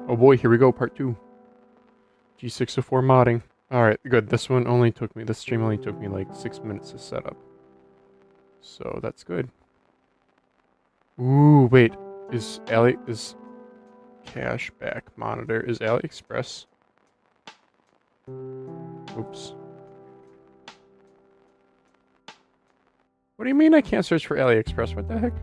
Oh boy, here we go, part 2. G604 modding. Alright, good. This stream only took me like 6 minutes to set up. So that's good. Ooh, wait. Is cashback monitor, is AliExpress? Oops. What do you mean I can't search for AliExpress? What the heck?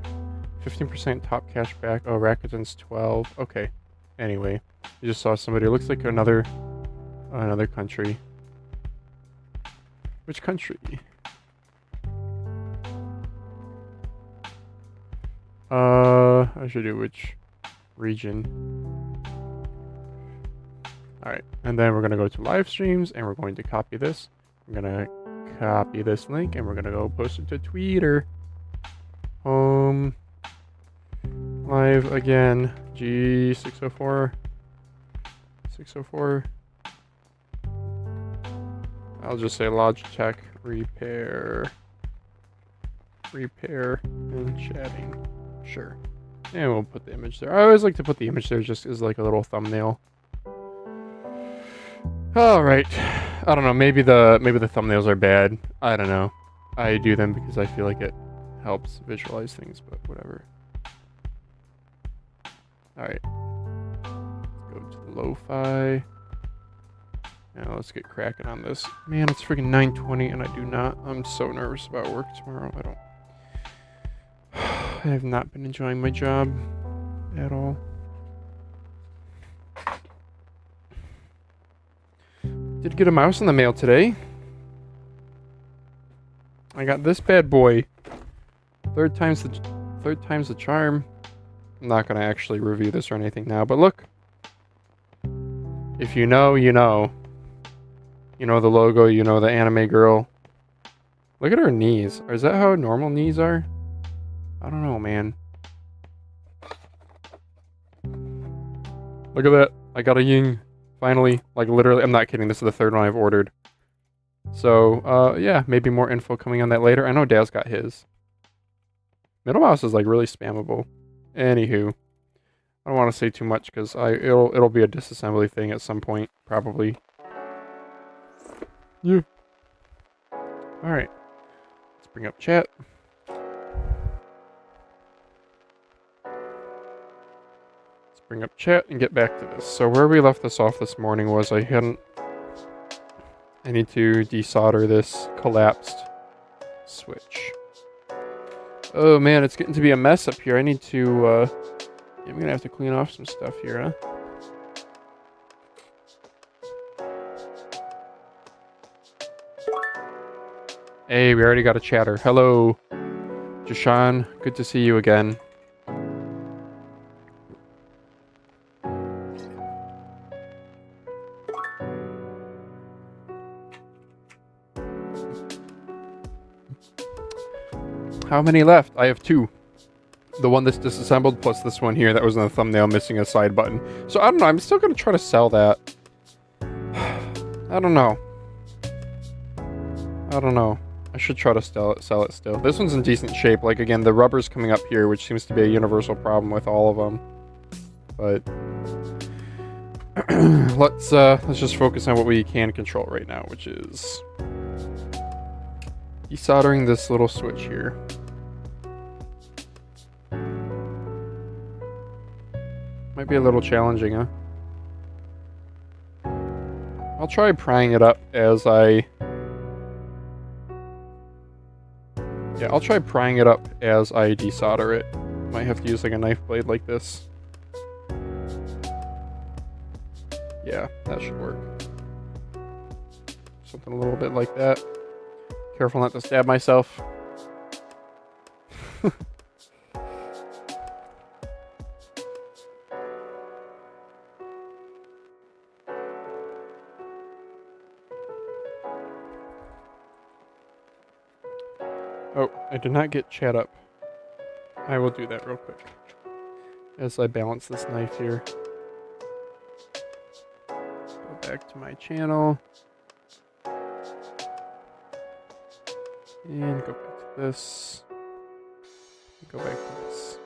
15% top cashback. Oh, Rakuten's 12. Okay. Anyway, you just saw somebody. It looks like another country. Which country? I should do which region. Alright, and then we're gonna go to live streams and we're going to copy this. I'm gonna copy this link and we're gonna go post it to Twitter. Live again. G604. 604. I'll just say Logitech repair and chatting. Sure. And we'll put the image there. I always like to put the image there just as like a little thumbnail. Alright. I don't know, maybe the thumbnails are bad. I don't know. I do them because I feel like it helps visualize things, but whatever. Alright. Let's go to the lo-fi. Now let's get cracking on this. Man, it's freaking 9:20 and I'm so nervous about work tomorrow. I have not been enjoying my job at all. Did get a mouse in the mail today. I got this bad boy. Third time's the charm. I'm not gonna actually review this or anything now, but look. If you know, you know. You know the logo, you know the anime girl. Look at her knees. Is that how normal knees are? I don't know, man. Look at that. I got a ying. Finally. Like, literally, I'm not kidding. This is the third one I've ordered. So, yeah, maybe more info coming on that later. I know Daz got his. Middle mouse is, like, really spammable. Anywho. I don't want to say too much, because it'll be a disassembly thing at some point, probably. Yeah. Alright. Let's bring up chat. Bring up chat and get back to this. So where we left this off this morning was I need to desolder this collapsed switch. Oh man, it's getting to be a mess up here. I need to, I'm gonna have to clean off some stuff here, huh? Hey, we already got a chatter. Hello, Jashan. Good to see you again. How many left? I have 2. The one that's disassembled plus this one here that was in the thumbnail missing a side button. So I don't know. I'm still going to try to sell that. I don't know. I should try to sell it still. This one's in decent shape. Like, again, the rubber's coming up here, which seems to be a universal problem with all of them. But let's just focus on what we can control right now, which is desoldering this little switch here. Might be a little challenging, huh? I'll try prying it up as I... Yeah, I'll try prying it up as I desolder it. Might have to use like a knife blade like this. Yeah, that should work. Something a little bit like that. Careful not to stab myself. Oh, I did not get chat up. I will do that real quick. As I balance this knife here. Go back to my channel. And go back to this. Go back to this.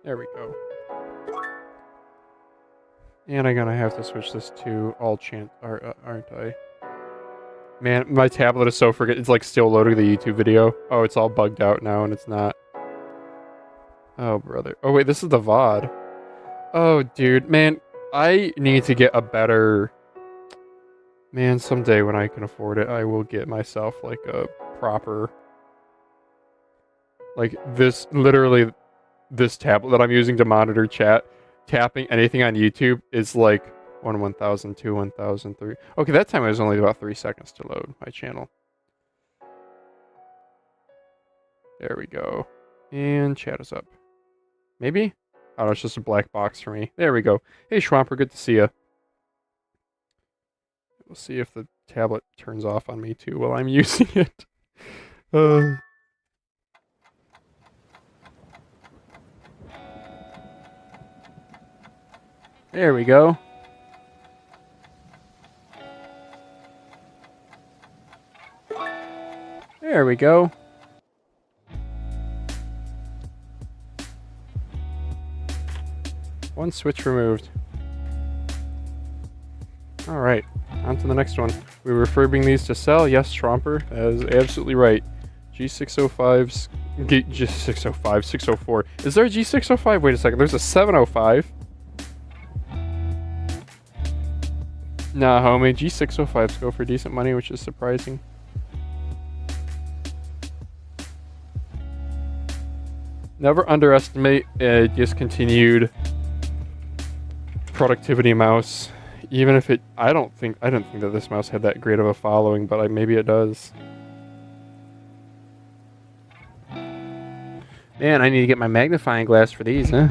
There we go. And I'm gonna have to switch this to all chant, aren't I? Man, my tablet is so it's like still loading the YouTube video. Oh, it's all bugged out now and it's not. Oh, brother. Oh, wait, this is the VOD. Oh, dude, man, I need to get a better... Man, someday when I can afford it, I will get myself like a proper... Like this, literally, this tablet that I'm using to monitor chat, tapping anything on YouTube is like 1,000, 2, 1,000, 3. Okay, that time it was only about 3 seconds to load my channel. There we go. And chat is up. Maybe? Oh, it's just a black box for me. There we go. Hey, Schwamper, good to see ya. We'll see if the tablet turns off on me too while I'm using it. There we go. There we go. One switch removed. Alright, on to the next one. We're refurbing these to sell. Yes, Tromper, that is absolutely right. G605s... G605, 604. Is there a G605? Wait a second, there's a 705. Nah, homie, G605s go for decent money, which is surprising. Never underestimate a discontinued productivity mouse. Even if it, I didn't think that this mouse had that great of a following, but maybe it does. Man, I need to get my magnifying glass for these, huh?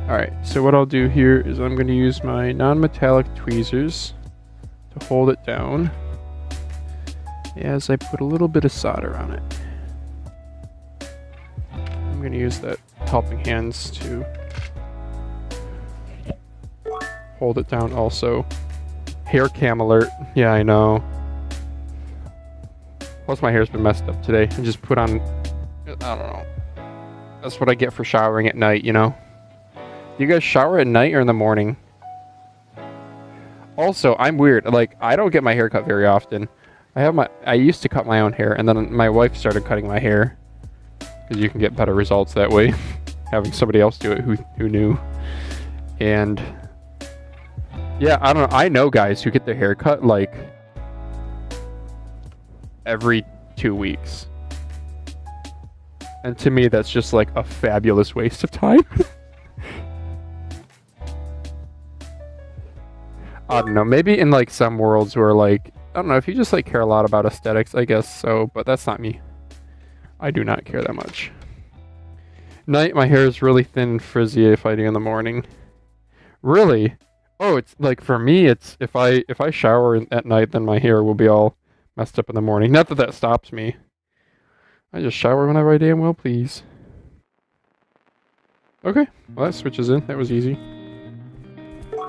Alright, so what I'll do here is I'm going to use my non-metallic tweezers to hold it down as I put a little bit of solder on it. I'm going to use that helping hands to hold it down also. Hair cam alert. Yeah, I know. Plus my hair's been messed up today. I just put on, I don't know. That's what I get for showering at night, you know? Do you guys shower at night or in the morning? Also, I'm weird. Like, I don't get my hair cut very often. I used to cut my own hair, and then my wife started cutting my hair. Because you can get better results that way. Having somebody else do it who knew. And yeah, I don't know. I know guys who get their hair cut like every 2 weeks. And to me, that's just like a fabulous waste of time. I don't know, maybe in like some worlds where like, I don't know, if you just like care a lot about aesthetics, I guess so, but that's not me. I do not care that much. Night, my hair is really thin and frizzy if I do in the morning. Really? Oh, it's like for me, it's if I shower at night, then my hair will be all messed up in the morning. Not that that stops me. I just shower whenever I damn well please. Okay, well that switches in. That was easy.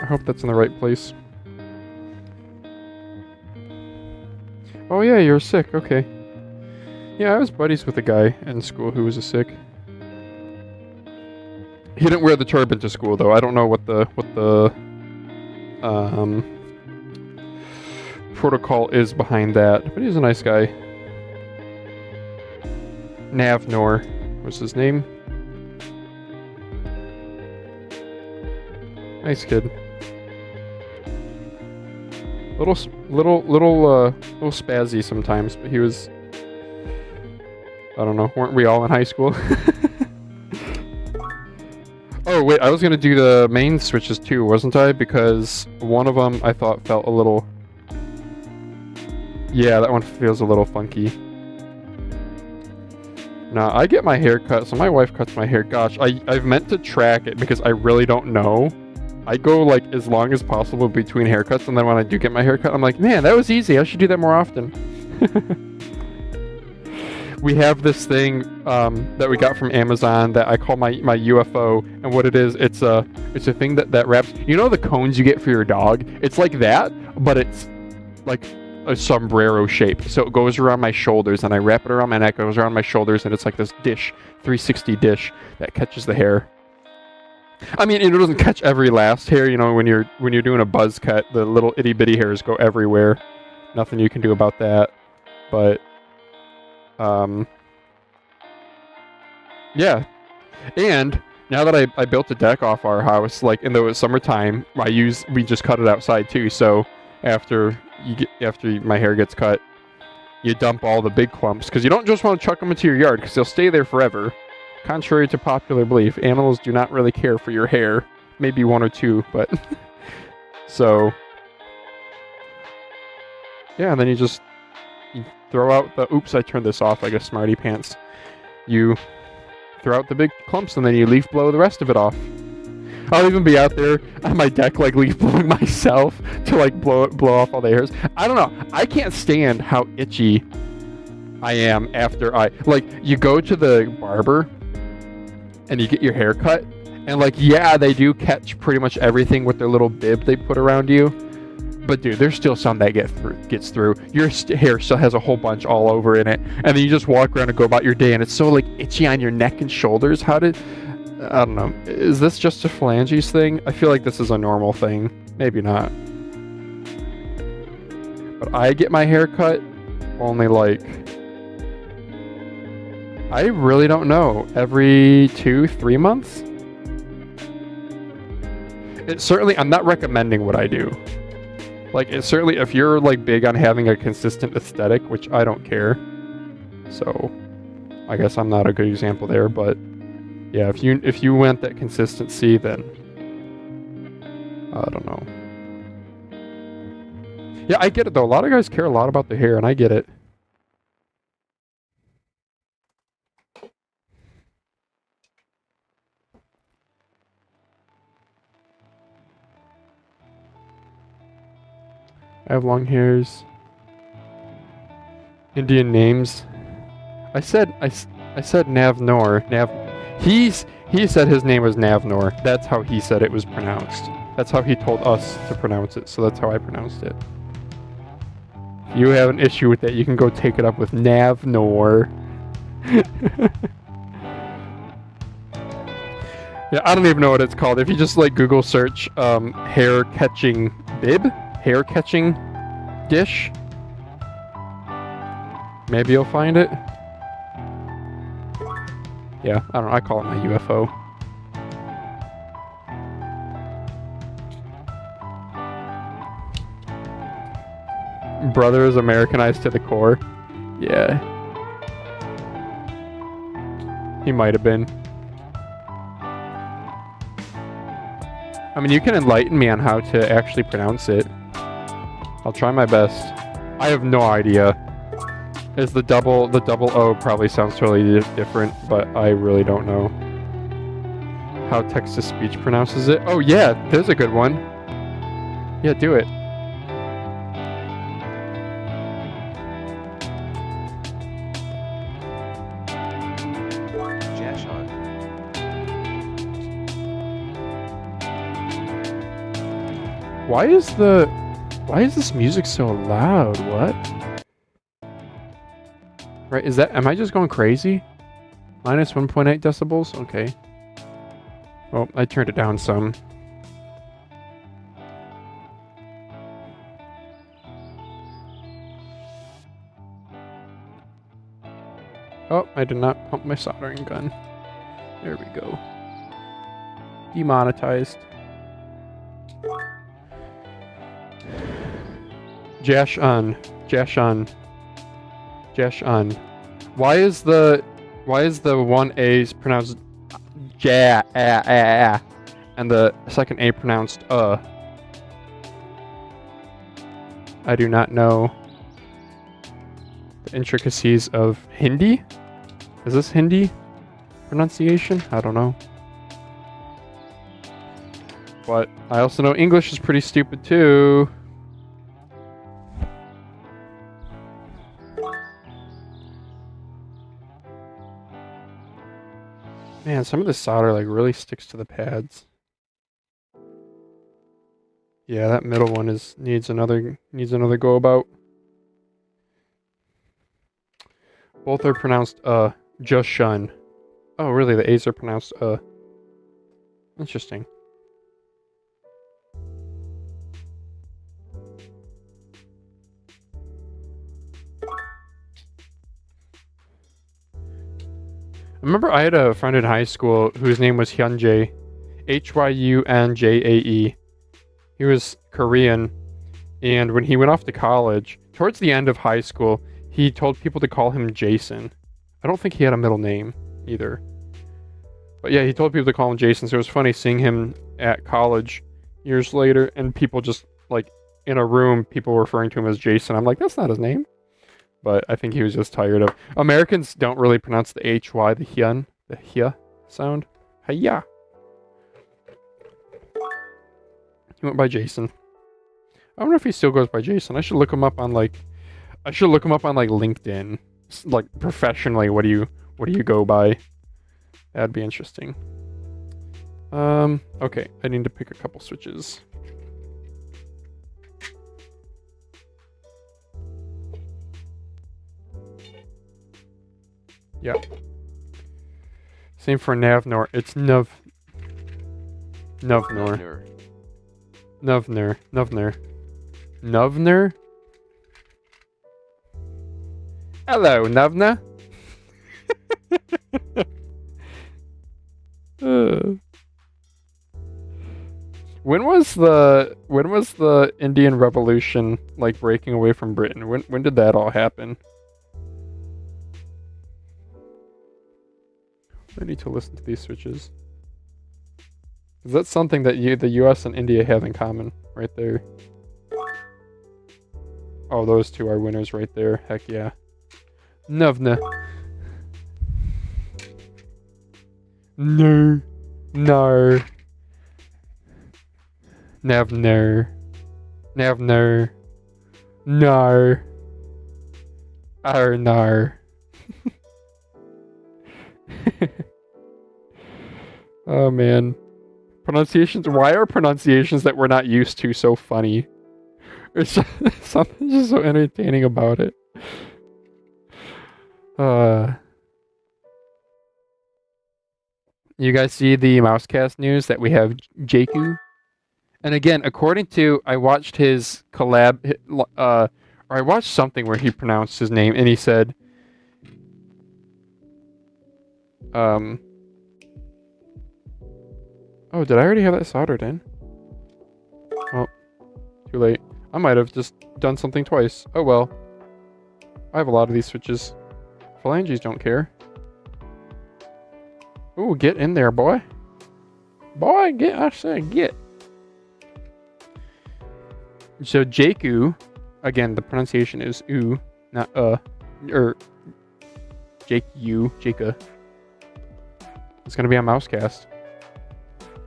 I hope that's in the right place. Oh yeah, you're sick. Okay. Yeah, I was buddies with a guy in school who was a sick. He didn't wear the turban to school though. I don't know what the protocol is behind that, but he's a nice guy. Navnor was his name. Nice kid. Little spazzy sometimes, but he was, I don't know, weren't we all in high school? Oh wait, I was gonna do the main switches too, wasn't I? Because one of them I thought felt a little, yeah, that one feels a little funky. Nah, I get my hair cut, so my wife cuts my hair. Gosh, I've meant to track it because I really don't know. I go like as long as possible between haircuts, and then when I do get my haircut, I'm like, man, that was easy. I should do that more often. We have this thing that we got from Amazon that I call my UFO, and what it is, it's a thing that wraps. You know the cones you get for your dog? It's like that, but it's like a sombrero shape. So it goes around my shoulders, and I wrap it around my neck, it goes around my shoulders, and it's like this dish, 360 dish that catches the hair. I mean, it doesn't catch every last hair, you know, when you're doing a buzz cut, the little itty bitty hairs go everywhere. Nothing you can do about that. But yeah. And now that I built a deck off our house, like in the summertime, we just cut it outside too. So after my hair gets cut, you dump all the big clumps, because you don't just want to chuck them into your yard, because they'll stay there forever. Contrary to popular belief, animals do not really care for your hair. Maybe one or two, but so yeah. And then you throw out the. Oops, I turned this off like a smarty pants. You throw out the big clumps, and then you leaf blow the rest of it off. I'll even be out there on my deck, like leaf blowing myself to like blow off all the hairs. I don't know. I can't stand how itchy I am after you go to the barber and you get your hair cut, and like, yeah, they do catch pretty much everything with their little bib they put around you. But dude, there's still some that gets through. Your hair still has a whole bunch all over in it, and then you just walk around and go about your day, and it's so like itchy on your neck and shoulders. I don't know. Is this just a phalanges thing? I feel like this is a normal thing. Maybe not. But I get my hair cut only like, I really don't know, every 2-3 months? It's certainly, I'm not recommending what I do. Like, it's certainly, if you're like big on having a consistent aesthetic, which I don't care, so I guess I'm not a good example there, but yeah, if you want that consistency, then I don't know. Yeah, I get it though. A lot of guys care a lot about the hair, and I get it. I have long hairs. Indian names. I said Navnor. He said his name was Navnor. That's how he said it was pronounced. That's how he told us to pronounce it, so that's how I pronounced it. If you have an issue with that, you can go take it up with Navnor. Yeah, I don't even know what it's called. If you just like Google search hair catching bib, hair catching dish, maybe you'll find it. Yeah, I don't know, I call it my UFO. Brother is Americanized to the core. Yeah. He might have been. I mean, you can enlighten me on how to actually pronounce it. I'll try my best. I have no idea. Is the double O probably sounds totally different, but I really don't know how text-to-speech pronounces it. Oh yeah, there's a good one. Yeah, do it. Why is this music so loud? What? Right, am I just going crazy? Minus 1.8 decibels? Okay. Well, I turned it down some. Oh, I did not pump my soldering gun. There we go. Demonetized. Jashan. Why is the 1A pronounced ja and the second A pronounced I do not know the intricacies of Hindi. Is this Hindi pronunciation? I don't know. But I also know English is pretty stupid too. Man, some of the solder like really sticks to the pads. Yeah, that middle one needs another go about. Both are pronounced just shun. Oh, really? The A's are pronounced Interesting. I remember I had a friend in high school whose name was Hyunjae. Hyunjae. He was Korean, and when he went off to college, towards the end of high school, he told people to call him Jason. I don't think he had a middle name either. But yeah, he told people to call him Jason, so it was funny seeing him at college years later, and people just, like, in a room, people referring to him as Jason. I'm like, that's not his name. But I think he was just tired of... Americans don't really pronounce the H-Y, the hyun, the hya sound. Hiya. He went by Jason. I wonder if he still goes by Jason. I should look him up on, like... LinkedIn. Like, professionally, what do you go by? That'd be interesting. Okay. I need to pick a couple switches. Yeah. Same for Navnor. It's Nuvnor. Nuvner? Hello, Nuvna. When was the Indian Revolution, like, breaking away from Britain? When did that all happen? I need to listen to these switches. Is that something that the US and India have in common right there? Oh, those two are winners right there. Heck yeah. Nuvna. No. No. Navner. Navner. No. Arnar. Oh man. Pronunciations. Why are pronunciations that we're not used to so funny? There's something just so entertaining about it. You guys see the Mousecast news that we have Jakku? And again, according to, I watched his collab, or I watched something where he pronounced his name and he said, oh, did I already have that soldered in? Oh, too late. I might have just done something twice. Oh well. I have a lot of these switches. Phalanges don't care. Ooh, get in there, boy. Boy, get, I said get. So Jakku, again, the pronunciation is oo, not or Jakku. It's gonna be on Mousecast.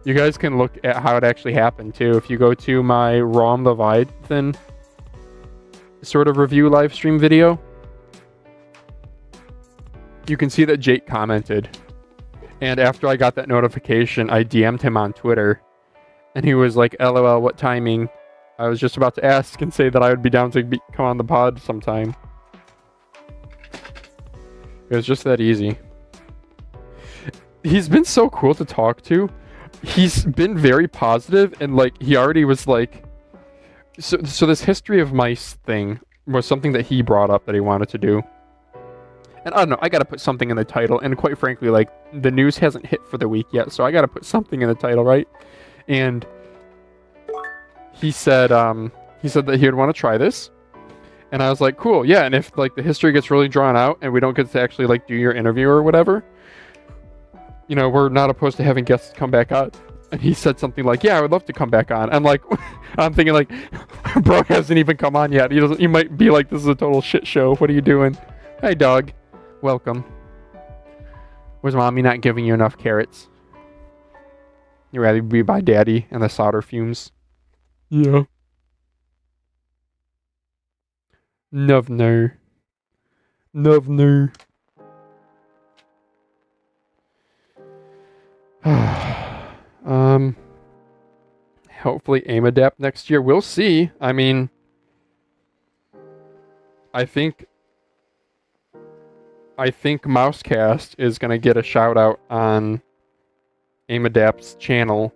You guys can look at how it actually happened too. If you go to my Rom Leviathan sort of review live stream video, you can see that Jake commented. And after I got that notification, I DM'd him on Twitter. And he was like, LOL, what timing? I was just about to ask and say that I would be down to come on the pod sometime. It was just that easy. He's been so cool to talk to. He's been very positive, and like he already was like, so this history of mice thing was something that he brought up that he wanted to do. And I don't know, I gotta put something in the title, and quite frankly, like, the news hasn't hit for the week yet, so I gotta put something in the title, right? And he said that he would want to try this. And I was like, cool, yeah, and if like the history gets really drawn out and we don't get to actually like do your interview or whatever, you know, we're not opposed to having guests come back on. And he said something like, yeah, I would love to come back on. I'm like, I'm thinking like, bro hasn't even come on yet. He might be like, this is a total shit show. What are you doing? Hey, dog. Welcome. Was mommy not giving you enough carrots? You rather be by daddy and the solder fumes? Yeah. Nuvner. Hopefully aim adapt next year. We'll see. I mean, I think I think Mousecast is going to get a shout out on AimAdapt's channel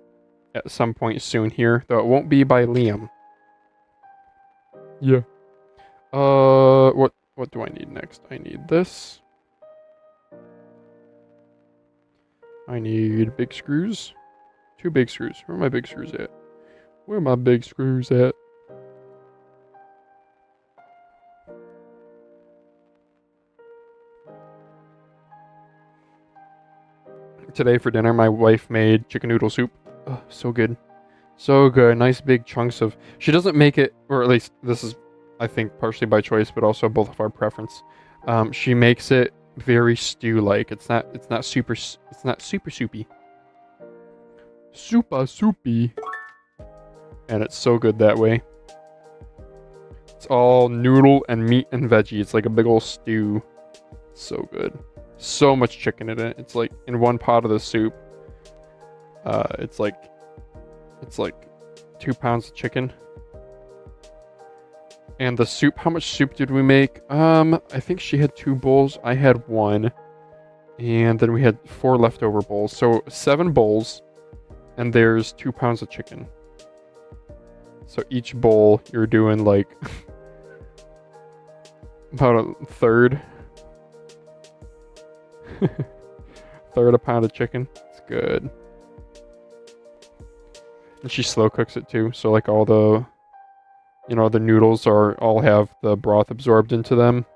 at some point soon here, though it won't be by Liam. Yeah. What do I need next? I need this. I need big screws. 2 big screws. Where are my big screws at? Where are my big screws at? Today for dinner, my wife made chicken noodle soup. Oh, so good. So good. Nice big chunks of... She doesn't make it, or at least this is, I think, partially by choice, but also both of our preference. She makes it very stew-like. It's not super soupy. Super soupy. And it's so good that way. It's all noodle and meat and veggie. It's like a big old stew. So good. So much chicken in it. It's like in one pot of the soup. It's like 2 pounds of chicken. And the soup, how much soup did we make? I think she had 2 bowls. I had 1. And then we had 4 leftover bowls. So 7 bowls. And there's 2 pounds of chicken. So each bowl, you're doing like about a third. Third a pound of chicken. It's good. And she slow cooks it too. So like all the, the noodles all have the broth absorbed into them.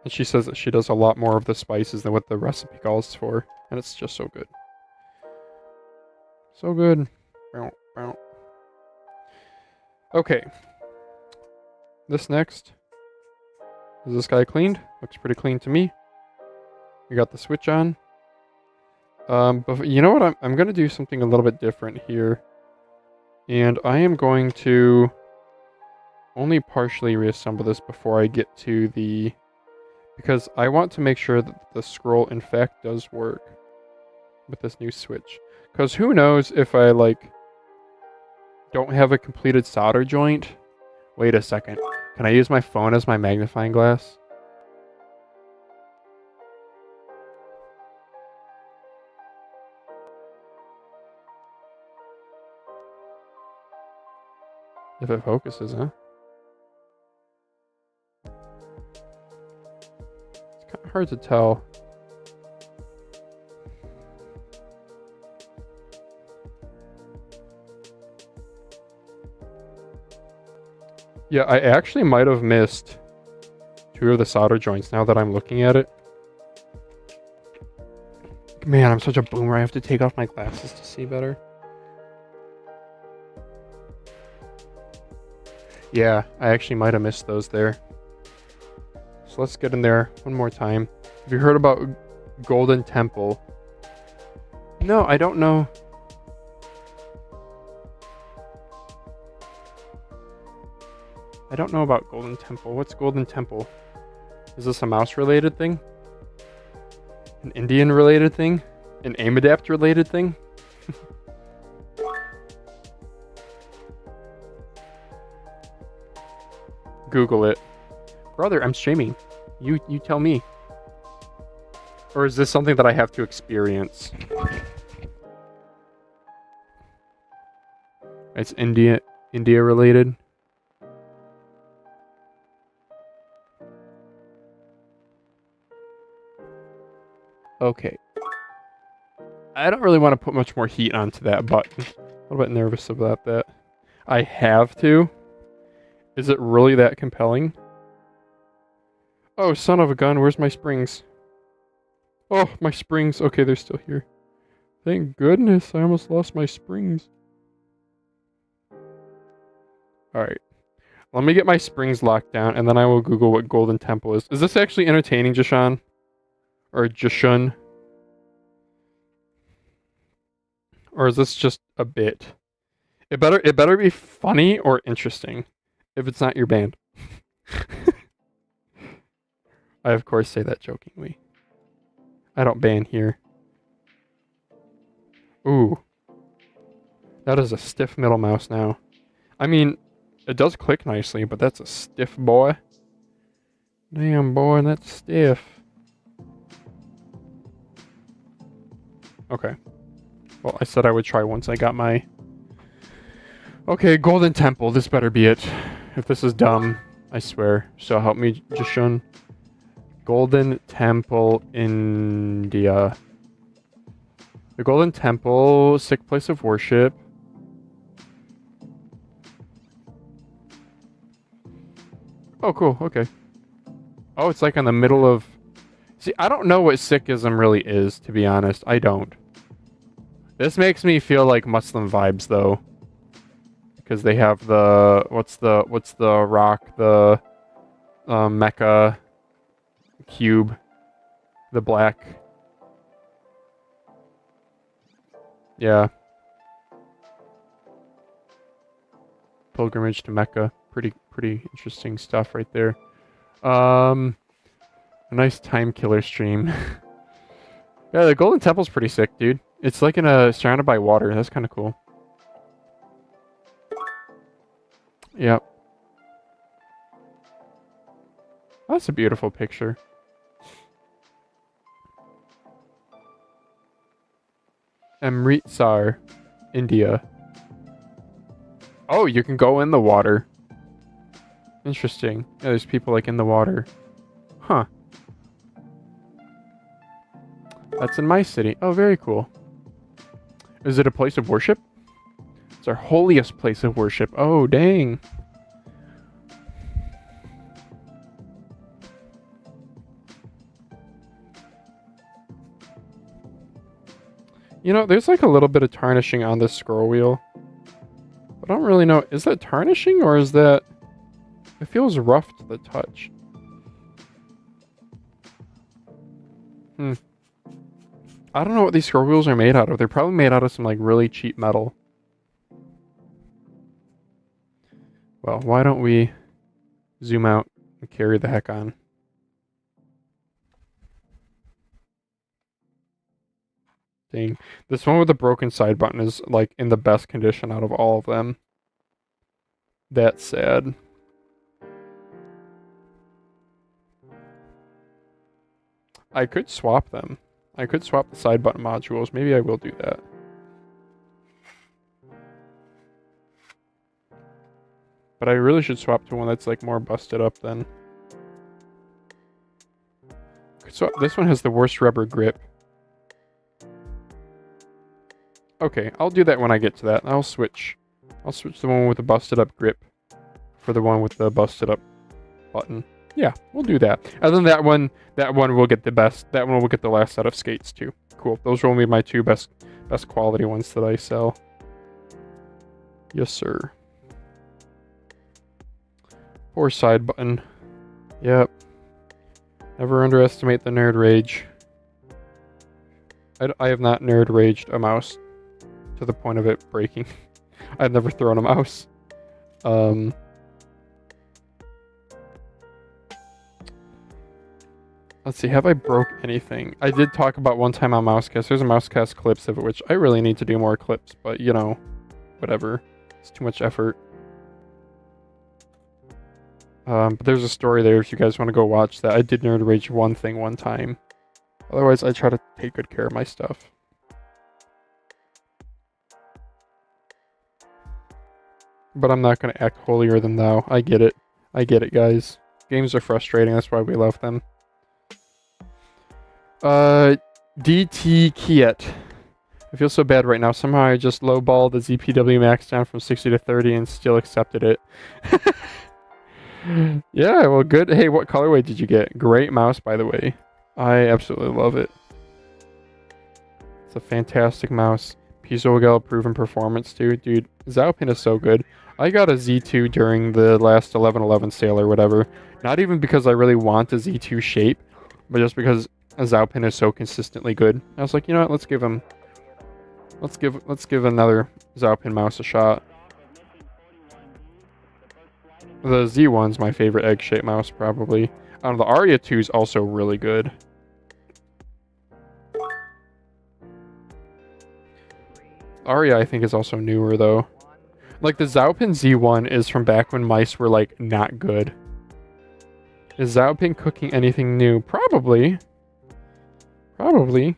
And she says that she does a lot more of the spices than what the recipe calls for. And it's just so good. So good. Okay. This next. Is this guy cleaned? Looks pretty clean to me. We got the switch on. But you know what? I'm going to do something a little bit different here. And I am going to only partially reassemble this before I get to the... Because I want to make sure that the scroll, in fact, does work with this new switch. Because who knows if I, don't have a completed solder joint? Wait a second. Can I use my phone as my magnifying glass? If it focuses, huh? It's kind of hard to tell. Yeah, I actually might have missed 2 of the solder joints now that I'm looking at it. Man, I'm such a boomer. I have to take off my glasses to see better. Yeah, I actually might have missed those there. So let's get in there one more time. Have you heard about Golden Temple? No, I don't know. I don't know about Golden Temple. What's Golden Temple? Is this a mouse-related thing? An Indian-related thing? An AimAdapt-related thing? Google it. Brother, I'm streaming. You tell me. Or is this something that I have to experience? It's India related. Okay. I don't really want to put much more heat onto that button. A little bit nervous about that. I have to. Is it really that compelling? Oh, son of a gun, where's my springs? Oh, my springs. Okay, they're still here. Thank goodness, I almost lost my springs. Alright. Let me get my springs locked down, and then I will Google what Golden Temple is. Is this actually entertaining, Jashan? Or Jashun? Or is this just a bit? It better be funny or interesting. If it's not your band. I of course say that jokingly. I don't ban here. Ooh. That is a stiff middle mouse now. I mean, it does click nicely, but that's a stiff boy. Damn, boy, that's stiff. Okay. Well, I said I would try once I got my... Okay, Golden Temple. This better be it. If this is dumb, I swear. So help me, Jishun. Golden Temple, India. The Golden Temple, sick place of worship. Oh, cool. Okay. Oh, it's like in the middle of... See, I don't know what Sikhism really is, to be honest. I don't. This makes me feel like Muslim vibes, though. Because they have the... What's the rock? The... Mecca... cube. The black... Yeah. Pilgrimage to Mecca. Pretty interesting stuff right there. A nice time killer stream. Yeah, the Golden Temple's pretty sick, dude. It's like surrounded by water. That's kind of cool. Yep. That's a beautiful picture. Amritsar, India. Oh, you can go in the water. Interesting. Yeah, there's people like in the water. Huh. That's in my city. Oh, very cool. Is it a place of worship? It's our holiest place of worship. Oh, dang. You know, there's like a little bit of tarnishing on this scroll wheel. I don't really know. Is that tarnishing or is that... It feels rough to the touch. I don't know what these scroll wheels are made out of. They're probably made out of some like really cheap metal. Well, why don't we zoom out and carry the heck on? Dang. This one with the broken side button is like in the best condition out of all of them. That's sad. I could swap them. I could swap the side button modules. Maybe I will do that. But I really should swap to one that's like more busted up then. So this one has the worst rubber grip. Okay, I'll do that when I get to that. I'll switch the one with the busted up grip for the one with the busted up button. Yeah, we'll do that. And then that one will get the best. That one will get the last set of skates too. Cool. Those will be my two best quality ones that I sell. Yes, sir. Poor side button. Yep. Never underestimate the nerd rage. I have not nerd raged a mouse to the point of it breaking. I've never thrown a mouse. Let's see, have I broke anything? I did talk about one time on Mousecast. There's a Mousecast clips of it, which I really need to do more clips, but you know, whatever. It's too much effort. But there's a story there if you guys want to go watch that. I did nerd rage one thing one time. Otherwise, I try to take good care of my stuff. But I'm not going to act holier than thou. I get it. I get it, guys. Games are frustrating. That's why we love them. DT Kiet. I feel so bad right now. Somehow I just lowballed the ZPW max down from 60 to 30 and still accepted it. Yeah, well, good. Hey, what colorway did you get? Great mouse, by the way. I absolutely love it. It's a fantastic mouse. Piezo proven performance, too. Dude, Zhaopin is so good. I got a Z2 during the last 11/11 sale or whatever. Not even because I really want a Z2 shape, but just because Zhaopin is so consistently good. I was like, you know what? Let's give another Zhaopin mouse a shot. The Z1's my favorite egg-shaped mouse, probably. The Aria 2 is also really good. Aria, I think, is also newer, though. Like, the Zhaopin Z1 is from back when mice were, like, not good. Is Xiaoping cooking anything new? Probably. Probably.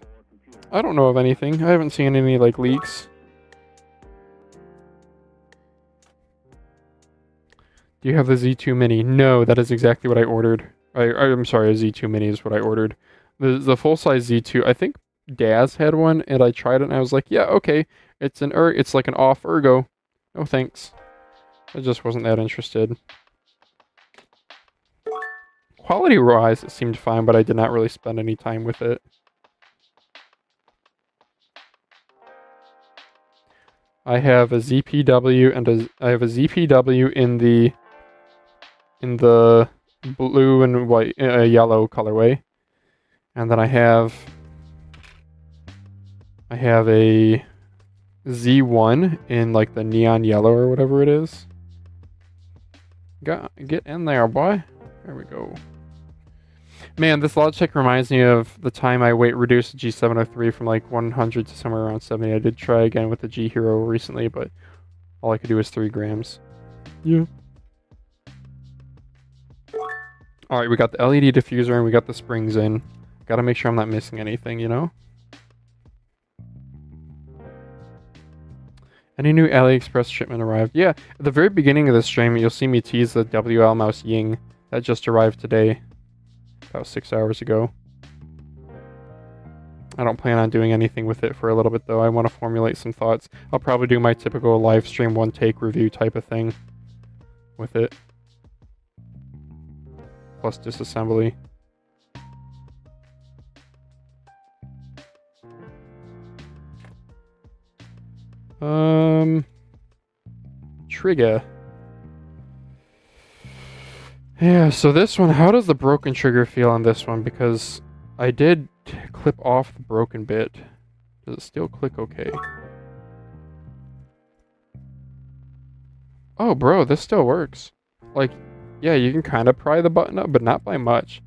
I don't know of anything. I haven't seen any, like, leaks. Do you have the Z2 Mini? No, that is exactly what I ordered. I'm sorry, a Z2 Mini is what I ordered. The full-size Z2, I think Daz had one, and I tried it, and I was like, yeah, okay. It's like an off Ergo. No thanks. I just wasn't that interested. Quality-wise, it seemed fine, but I did not really spend any time with it. I have a ZPW and I have a ZPW in the blue and white, yellow colorway, and then I have a Z1 in like the neon yellow or whatever it is. Get in there, boy. There we go. Man, this Logitech reminds me of the time I weight reduced the G703 from like 100 to somewhere around 70. I did try again with the G Hero recently, but all I could do was 3 grams. Yeah. Alright, we got the LED diffuser and we got the springs in. Gotta make sure I'm not missing anything, you know? Any new AliExpress shipment arrived? Yeah, at the very beginning of the stream, you'll see me tease the WL Mouse Ying. That just arrived today. About 6 hours ago. I don't plan on doing anything with it for a little bit though. I want to formulate some thoughts. I'll probably do my typical live stream one take review type of thing with it. Plus disassembly. Trigger. Yeah, so this one, how does the broken trigger feel on this one? Because I did clip off the broken bit. Does it still click okay? Oh, bro, this still works. Like, yeah, you can kind of pry the button up, but not by much.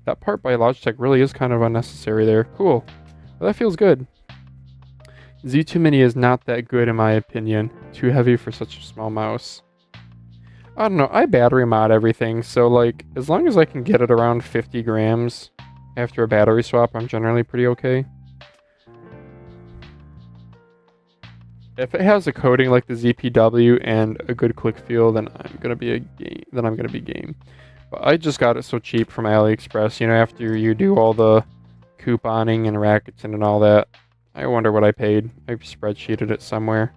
That part by Logitech really is kind of unnecessary there. Cool. Well, that feels good. Z2 Mini is not that good in my opinion. Too heavy for such a small mouse. I don't know, I battery mod everything, so like, as long as I can get it around 50 grams after a battery swap, I'm generally pretty okay. If it has a coating like the ZPW and a good click feel, then I'm gonna be game. But I just got it so cheap from AliExpress, you know, after you do all the couponing and racketing and all that. I wonder what I paid. I spreadsheeted it somewhere.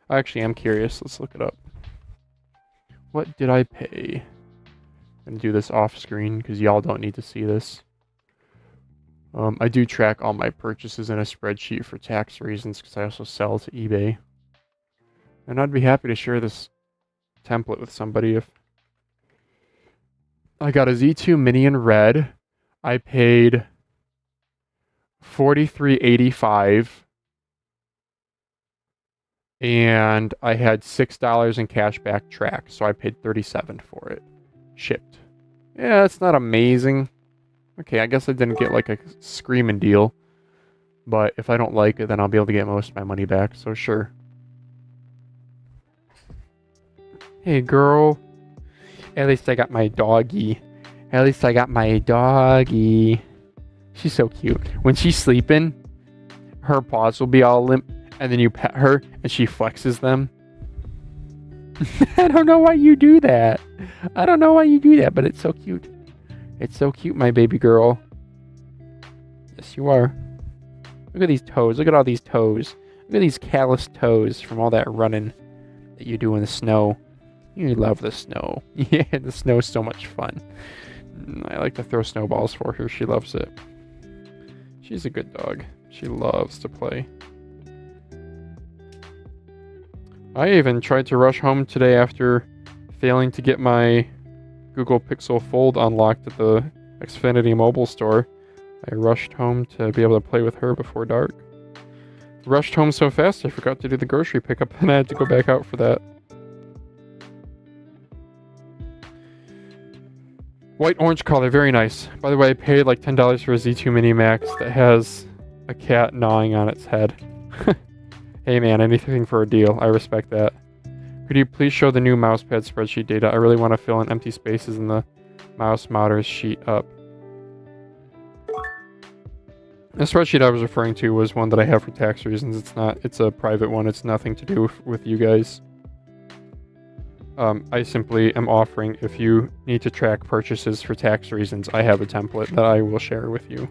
I actually am curious, let's look it up. What did I pay? I'm gonna do this off screen because y'all don't need to see this. I do track all my purchases in a spreadsheet for tax reasons because I also sell to eBay. And I'd be happy to share this template with somebody if... I got a Z2 Mini in red. I paid $43.85. And I had $6 in cash back track, so I paid $37 for it. Shipped. Yeah, it's not amazing. Okay, I guess I didn't get like a screaming deal. But if I don't like it, then I'll be able to get most of my money back, so sure. Hey, girl. At least I got my doggy. At least I got my doggy. She's so cute. When she's sleeping, her paws will be all limp. And then you pet her, and she flexes them. I don't know why you do that. I don't know why you do that, but it's so cute. It's so cute, my baby girl. Yes, you are. Look at these toes. Look at all these toes. Look at these calloused toes from all that running that you do in the snow. You love the snow. Yeah, the snow is so much fun. I like to throw snowballs for her. She loves it. She's a good dog. She loves to play. I even tried to rush home today after failing to get my Google Pixel Fold unlocked at the Xfinity mobile store. I rushed home to be able to play with her before dark. Rushed home so fast I forgot to do the grocery pickup and I had to go back out for that. White orange color, very nice. By the way, I paid like $10 for a Z2 Mini Max that has a cat gnawing on its head. Hey man, anything for a deal. I respect that. Could you please show the new mousepad spreadsheet data? I really want to fill in empty spaces in the mouse modders sheet up. The spreadsheet I was referring to was one that I have for tax reasons. It's a private one. It's nothing to do with you guys. I simply am offering, if you need to track purchases for tax reasons, I have a template that I will share with you.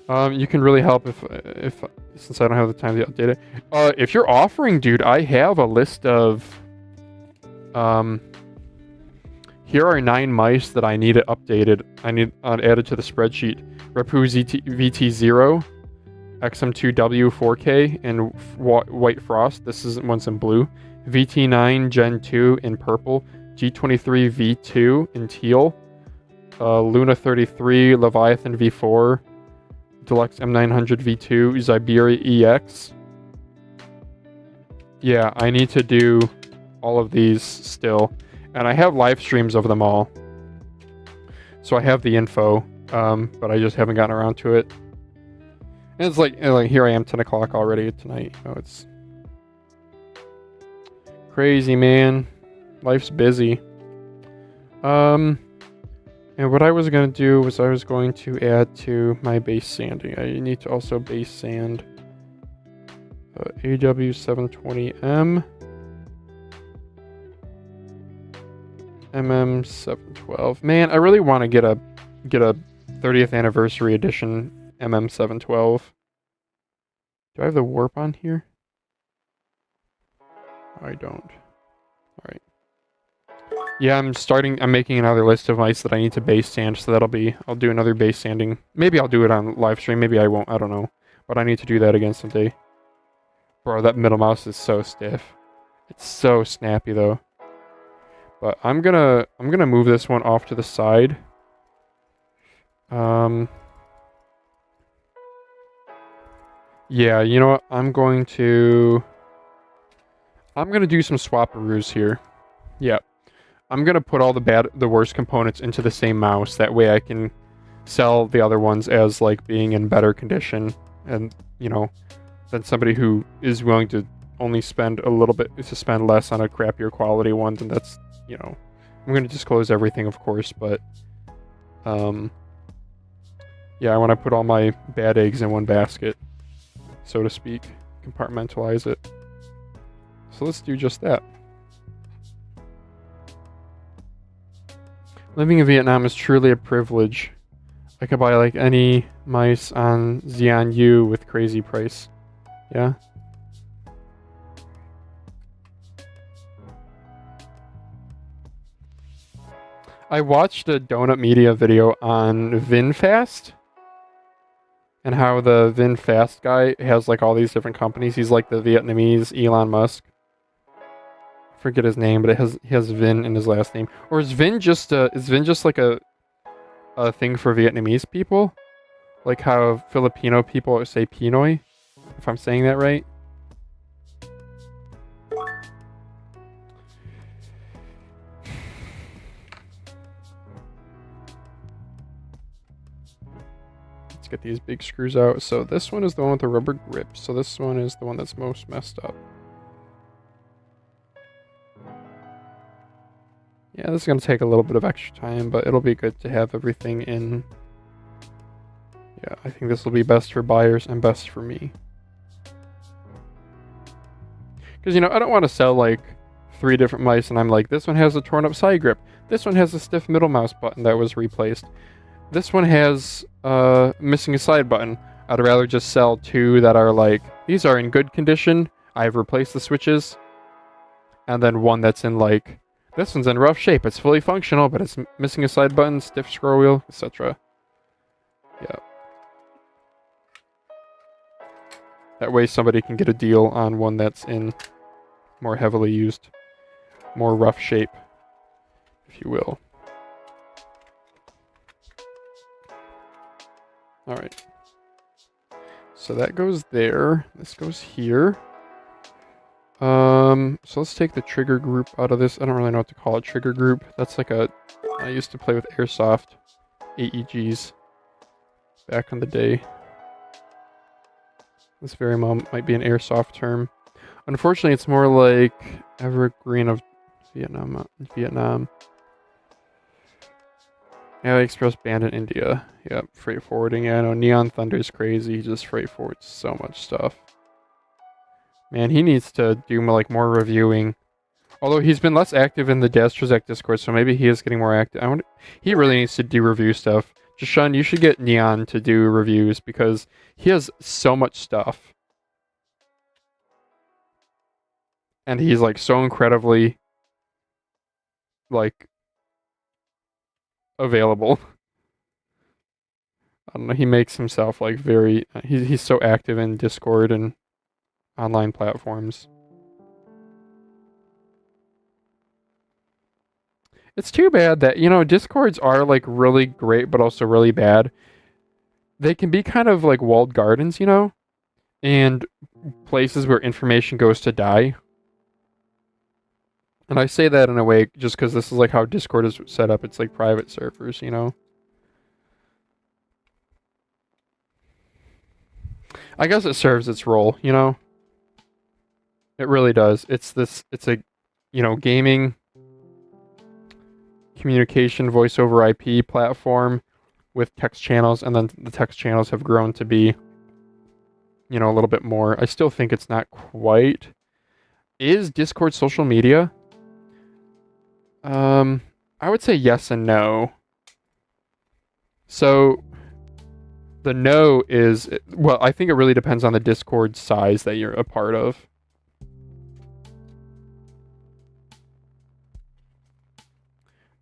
You can really help if since I don't have the time to update it. If you're offering, dude, I have a list of, here are 9 mice that I need updated. I need added to the spreadsheet. Repu VT0, XM2W 4K in white frost. This isn't one's in blue. VT9 Gen 2 in purple. G23 V2 in teal. Luna 33, Leviathan V4. Deluxe M900 V2, Zyberia EX. Yeah, I need to do all of these still. And I have live streams of them all. So I have the info, but I just haven't gotten around to it. And it's like here I am, 10 o'clock already tonight. You know, it's crazy, man. Life's busy. And what I was going to do was I was going to add to my base sanding. I need to also base sand AW720M, MM712. Man, I really want to get a 30th anniversary edition MM712. Do I have the warp on here? I don't. Alright. Yeah, I'm making another list of mice that I need to base sand, so I'll do another base sanding. Maybe I'll do it on live stream, maybe I won't, I don't know. But I need to do that again someday. Bro, that middle mouse is so stiff. It's so snappy though. But I'm gonna move this one off to the side. Yeah, you know what? I'm gonna do some swapperoos here. Yeah. I'm gonna put all the worst components into the same mouse. That way I can sell the other ones as like being in better condition, and you know, than somebody who is willing to only spend a little bit to spend less on a crappier quality one. Then that's, you know, I'm gonna disclose everything, of course, but yeah, I want to put all my bad eggs in one basket, so to speak, compartmentalize it. So let's do just that. Living in Vietnam is truly a privilege. I could buy like any mice on Xeon U with crazy price. Yeah? I watched a Donut Media video on VinFast, and how the VinFast guy has like all these different companies. He's like the Vietnamese Elon Musk. I forget his name, but he has Vin in his last name. Or is Vin just like a thing for Vietnamese people? Like how Filipino people say Pinoy, if I'm saying that right. Let's get these big screws out. So this one is the one with the rubber grip. So this one is the one that's most messed up. Yeah, this is going to take a little bit of extra time, but it'll be good to have everything in. Yeah, I think this will be best for buyers and best for me. Because, you know, I don't want to sell like 3 different mice and I'm like, this one has a torn up side grip. This one has a stiff middle mouse button that was replaced. This one has missing a side button. I'd rather just sell 2 that are like, these are in good condition. I've replaced the switches. And then one that's in like, this one's in rough shape. It's fully functional, but it's missing a side button, stiff scroll wheel, etc. Yeah. That way somebody can get a deal on one that's in more heavily used, more rough shape, if you will. Alright. So that goes there. This goes here. So let's take the trigger group out of this. I don't really know what to call it. Trigger group. That's like I used to play with airsoft AEGs back in the day. This very moment might be an airsoft term. Unfortunately, it's more like Evergreen of Vietnam. AliExpress banned in India. Yep, freight forwarding. Yeah, I know Neon Thunder's crazy. He just freight forwards so much stuff. Man, he needs to do more reviewing. Although he's been less active in the Dastrazak Discord, so maybe he is getting more active. He really needs to do review stuff. Jashan, you should get Neon to do reviews because he has so much stuff. And he's so incredibly available. I don't know, he makes himself very he's so active in Discord and online platforms. It's too bad that, Discords are really great but also really bad. They can be kind of like walled gardens, and places where information goes to die. And I say that in a way just because this is how Discord is set up. It's private servers, I guess it serves its role, It really does. It's a, gaming communication voice over IP platform with text channels, and then the text channels have grown to be, a little bit more. I still think it's not quite. Is Discord social media? I would say yes and no. So the no is, well, I think it really depends on the Discord size that you're a part of.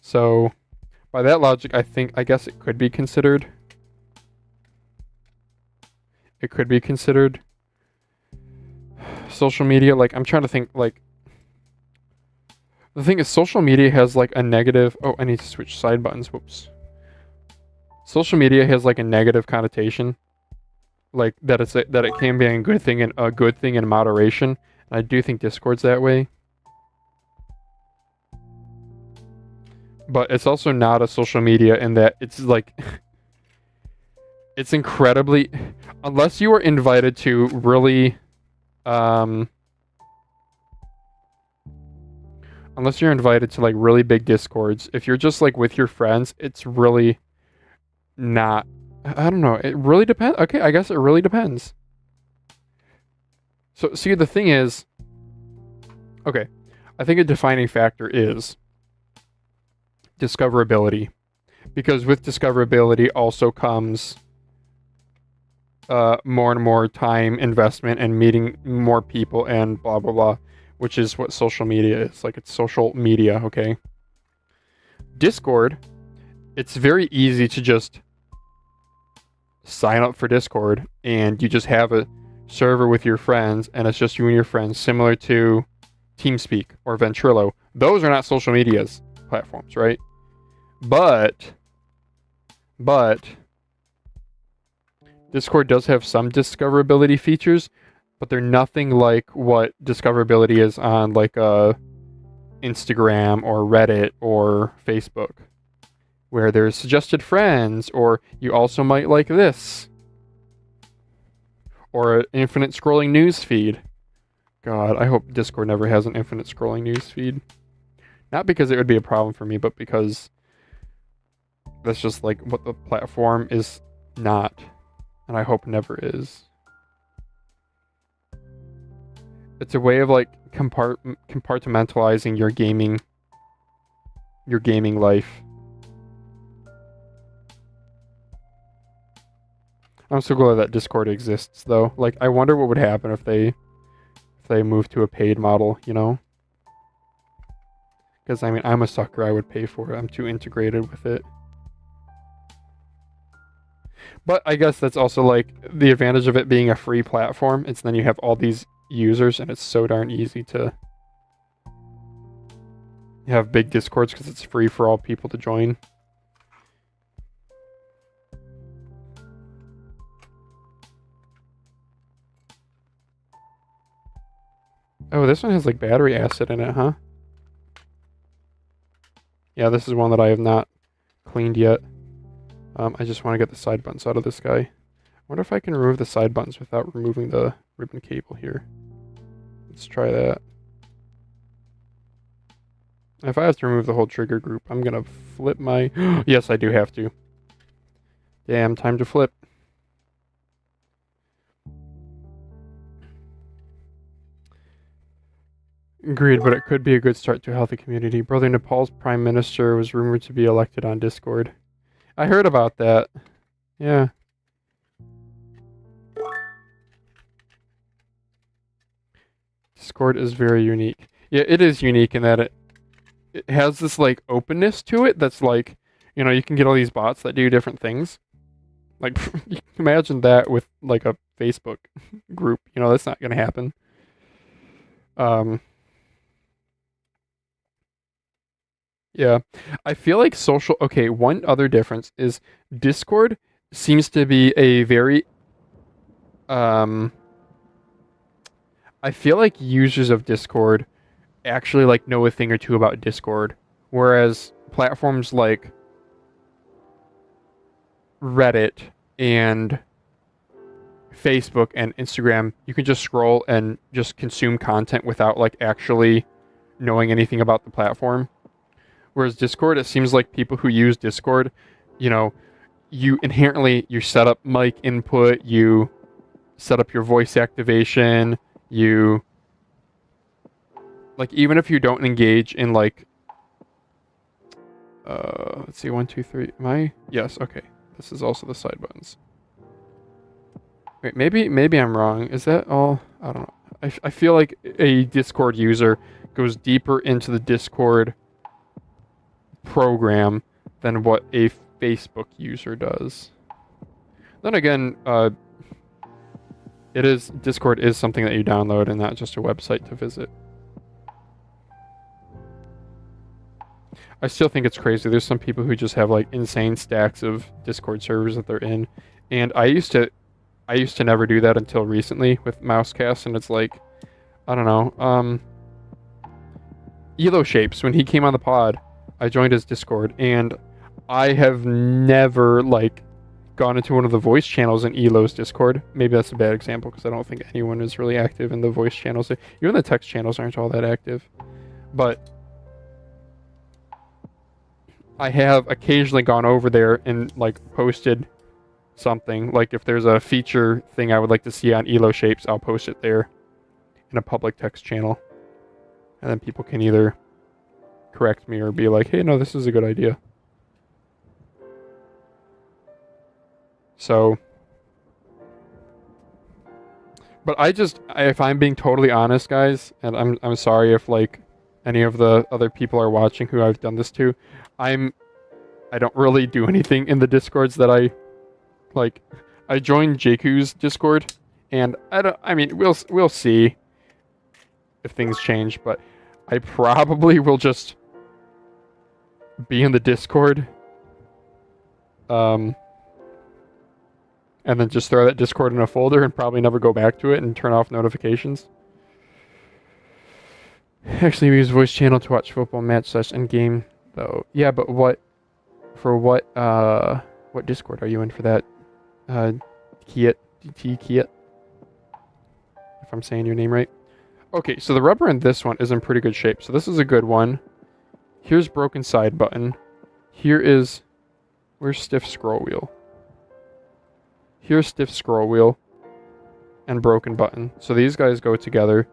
So by that logic, I guess it could be considered. It could be considered social media. I'm trying to think, the thing is, social media has a negative. Oh, I need to switch side buttons. Whoops. Social media has a negative connotation, that it can be a good thing and a good thing in moderation. And I do think Discord's that way, but it's also not a social media in that it's it's incredibly, unless you are invited to really, unless you're invited to really big Discords, if you're just with your friends, it's really not. I don't know. It really depends. Okay, I guess it really depends. So, see, the thing is, okay, I think a defining factor is discoverability, because with discoverability also comes more and more time investment and meeting more people and blah blah blah, which is what social media is. It's social media, okay? Discord, it's very easy to just sign up for Discord and you just have a server with your friends and it's just you and your friends, similar to TeamSpeak or Ventrilo. Those are not social medias platforms, right? But Discord does have some discoverability features, but they're nothing like what discoverability is on Instagram or Reddit or Facebook, where there's suggested friends, or you also might like this, or an infinite scrolling news feed. God, I hope Discord never has an infinite scrolling news feed. Not because it would be a problem for me, but because that's just what the platform is not, and I hope never is. It's a way of compartmentalizing your gaming life. I'm so glad that Discord exists, though. I wonder what would happen if they moved to a paid model, Because, I'm a sucker. I would pay for it. I'm too integrated with it. But I guess that's also, the advantage of it being a free platform. It's then you have all these users, and it's so darn easy to have big Discords because it's free for all people to join. Oh, this one has battery acid in it, huh? Yeah, this is one that I have not cleaned yet. I just want to get the side buttons out of this guy. I wonder if I can remove the side buttons without removing the ribbon cable here. Let's try that. If I have to remove the whole trigger group, I'm gonna flip my... Yes, I do have to. Damn, time to flip. Agreed, but it could be a good start to a healthy community. Brother Nepal's prime minister was rumored to be elected on Discord. I heard about that. Yeah. Discord is very unique. Yeah, it is unique in that it has this like openness to it that's like, you know, you can get all these bots that do different things. Like, you can imagine that with like a Facebook group. You know, that's not going to happen. Yeah. I feel like social... Okay, one other difference is Discord seems to be a very... I feel like users of Discord actually like know a thing or two about Discord, whereas platforms like Reddit and Facebook and Instagram, you can just scroll and just consume content without like actually knowing anything about the platform. Whereas Discord, it seems like people who use Discord, you know, you set up mic input, you set up your voice activation, you like, even if you don't engage in like let's see, 1, 2, 3. Yes, okay. This is also the side buttons. Wait, maybe I'm wrong. Is that all? I don't know. I feel like a Discord user goes deeper into the Discord program than what a Facebook user does. Then again, Discord is something that you download and not just a website to visit. I still think it's crazy. There's some people who just have like insane stacks of Discord servers that they're in, and I used to never do that until recently with Mousecast, and it's like, I don't know, Elo Shapes, when he came on the pod, I joined his Discord, and I have never like gone into one of the voice channels in Elo's Discord. Maybe that's a bad example because I don't think anyone is really active in the voice channels. Even the text channels aren't all that active, but I have occasionally gone over there and like posted something. Like if there's a feature thing I would like to see on Elo Shapes, I'll post it there in a public text channel. And then people can either correct me or be like, hey, no, this is a good idea. So, but if I'm being totally honest, guys, and I'm sorry if like any of the other people are watching who I've done this to, I don't really do anything in the Discords that I like. I joined Jakku's Discord, and we'll see if things change, but I probably will just be in the Discord, and then just throw that Discord in a folder and probably never go back to it and turn off notifications. Actually, we use voice channel to watch football match / game though. Yeah, but what Discord are you in for that? Kiet, if I'm saying your name right. Okay, so the rubber in this one is in pretty good shape. So this is a good one. Here's broken side button. Where's stiff scroll wheel? Here's stiff scroll wheel and broken button. So these guys go together.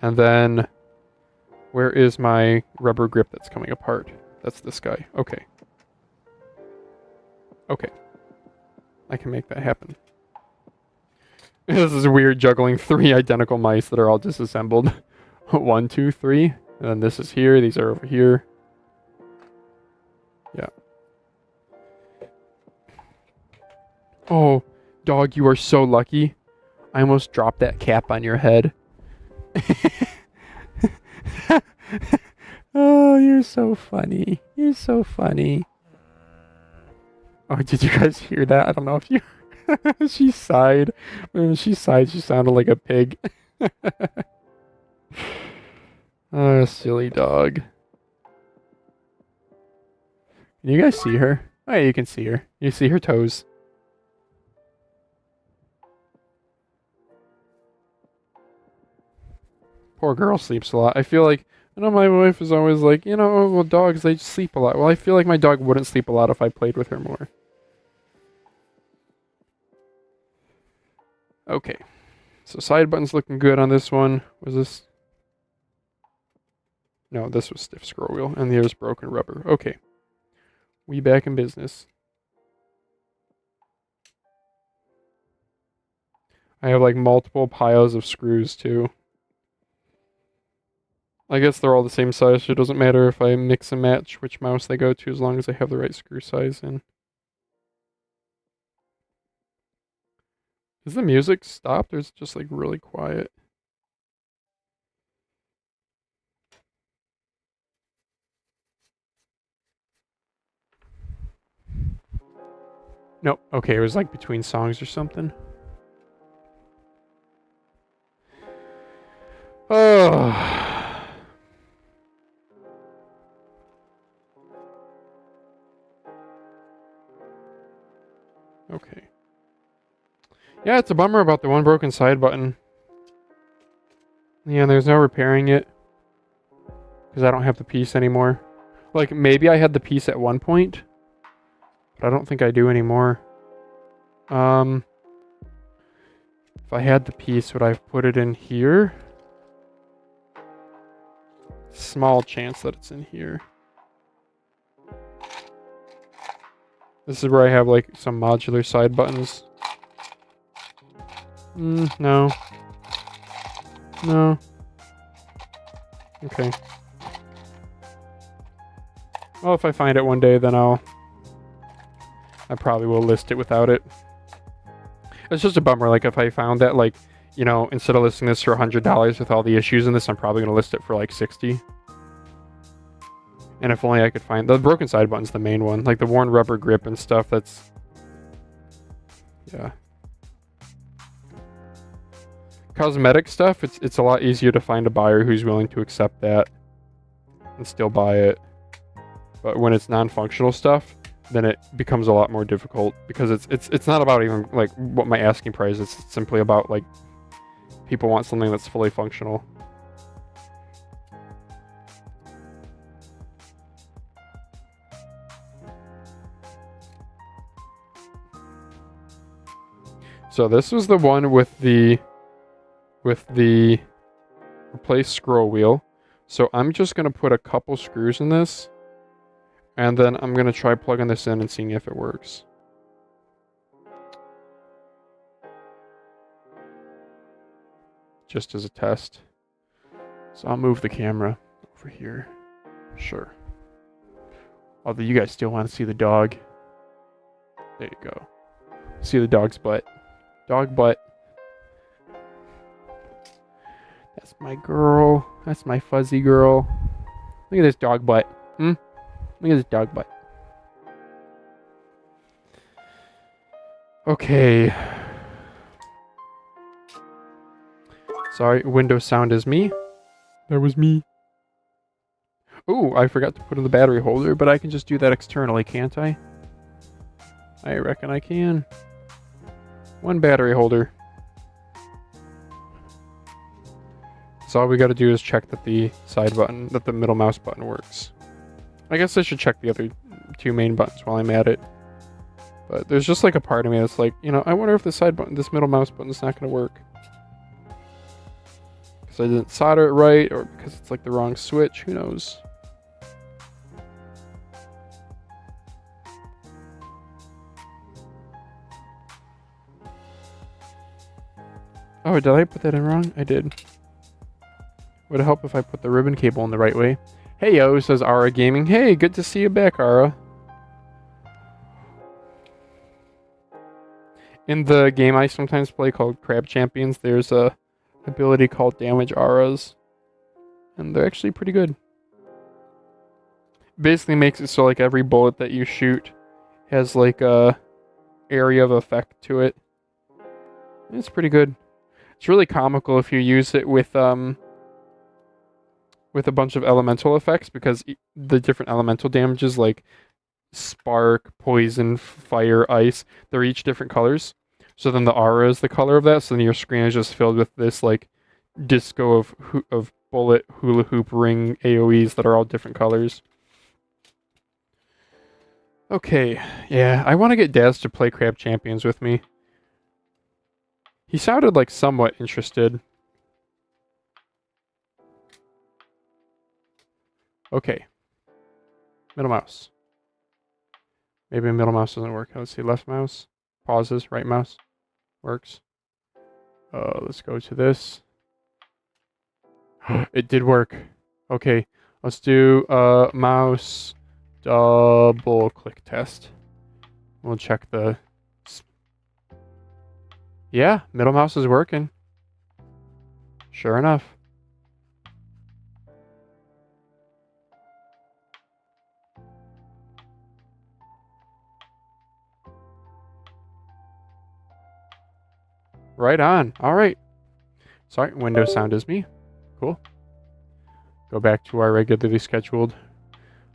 And then where is my rubber grip that's coming apart? That's this guy. Okay. Okay. I can make that happen. This is weird, juggling 3 identical mice that are all disassembled. 1, 2, 3. And then this is here. These are over here. Yeah. Oh, dog, you are so lucky. I almost dropped that cap on your head. Oh, you're so funny. You're so funny. Oh, did you guys hear that? I don't know if you... She sighed. When she sighed, she sounded like a pig. Oh, silly dog. Can you guys see her? Oh, yeah, you can see her. You see her toes. Poor girl sleeps a lot. I feel like, I know my wife is always like, oh, well, dogs, they sleep a lot. Well, I feel like my dog wouldn't sleep a lot if I played with her more. Okay. So side button's looking good on this one. Was this? No, this was stiff scroll wheel. And there's broken rubber. Okay. We back in business. I have like multiple piles of screws too. I guess they're all the same size, so it doesn't matter if I mix and match which mouse they go to as long as I have the right screw size in. Is the music stopped or is it just like really quiet? Nope. Okay, it was like between songs or something. Oh. Okay. Yeah, it's a bummer about the one broken side button. Yeah, there's no repairing it. Because I don't have the piece anymore. Like, maybe I had the piece at one point. But I don't think I do anymore. If I had the piece, would I have put it in here? Small chance that it's in here. This is where I have like some modular side buttons. No. No. Okay. Well, if I find it one day, then I probably will list it without it. It's just a bummer, like, if I found that, like, instead of listing this for $100 with all the issues in this, I'm probably going to list it for, like, 60. And if only I could find... The broken side button's the main one. Like, the worn rubber grip and stuff, that's... Yeah. Cosmetic stuff, it's a lot easier to find a buyer who's willing to accept that and still buy it. But when it's non-functional stuff, then it becomes a lot more difficult because it's not about even like what my asking price is. It's simply about like people want something that's fully functional. So this was the one with the replace scroll wheel. So I'm just gonna put a couple screws in this. And then I'm going to try plugging this in and seeing if it works. Just as a test. So I'll move the camera over here. Sure. Although you guys still want to see the dog. There you go. See the dog's butt. Dog butt. That's my girl. That's my fuzzy girl. Look at this dog butt. Look at this dog butt. Okay. Sorry, Windows sound is me. That was me. Ooh, I forgot to put in the battery holder, but I can just do that externally, can't I? I reckon I can. One battery holder. So all we gotta do is check that the the middle mouse button works. I guess I should check the other two main buttons while I'm at it. But there's just like a part of me that's like, I wonder if this middle mouse button is not going to work. Because I didn't solder it right, or because it's like the wrong switch, who knows. Oh, did I put that in wrong? I did. Would it help if I put the ribbon cable in the right way? Hey yo, says Ara Gaming. Hey, good to see you back, Ara. In the game I sometimes play called Crab Champions, there's a ability called Damage Auras. And they're actually pretty good. Basically makes it so like every bullet that you shoot has like a area of effect to it. It's pretty good. It's really comical if you use it with a bunch of elemental effects, because the different elemental damages like spark, poison, fire, ice, they're each different colors. So then the aura is the color of that, so then your screen is just filled with this like disco of bullet hula hoop ring AoEs that are all different colors. Okay, yeah, I want to get Daz to play Crab Champions with me. He sounded like somewhat interested. Okay. Middle mouse. Maybe middle mouse doesn't work. Let's see, left mouse. Pauses, right mouse. Works. Let's go to this. It did work. Okay, let's do mouse double click test. We'll check the... Yeah, middle mouse is working. Sure enough. Right on. All right. Sorry, Windows sound is me. Cool. Go back to our regularly scheduled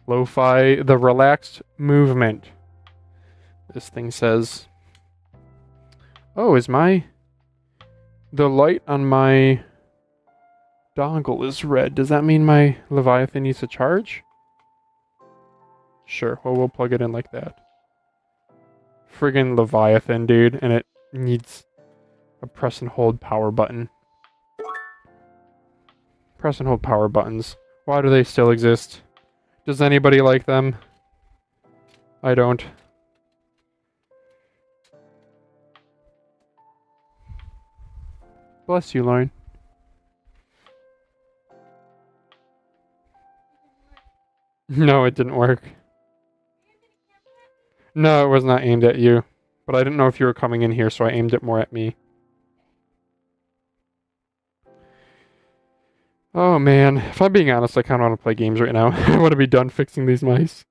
lo-fi, the relaxed movement. This thing says, oh, the light on my dongle is red. Does that mean my Leviathan needs to charge? Sure, well, we'll plug it in like that. Friggin' Leviathan, dude, and it needs a press and hold power button. Press and hold power buttons. Why do they still exist? Does anybody like them? I don't. Bless you, Lauren. No, it didn't work. No, it was not aimed at you. But I didn't know if you were coming in here, so I aimed it more at me. Oh man, if I'm being honest, I kind of want to play games right now. I want to be done fixing these mice.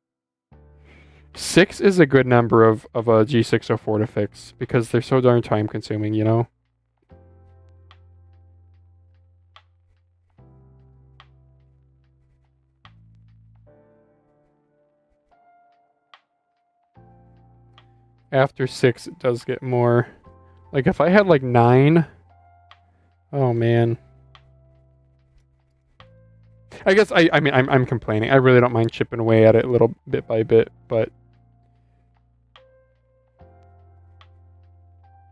6 is a good number of a G604 to fix, because they're so darn time consuming, you know? After 6, it does get more. Like, if I had, like, 9... Oh, man. I guess, I mean, I'm complaining. I really don't mind chipping away at it a little bit by bit, but...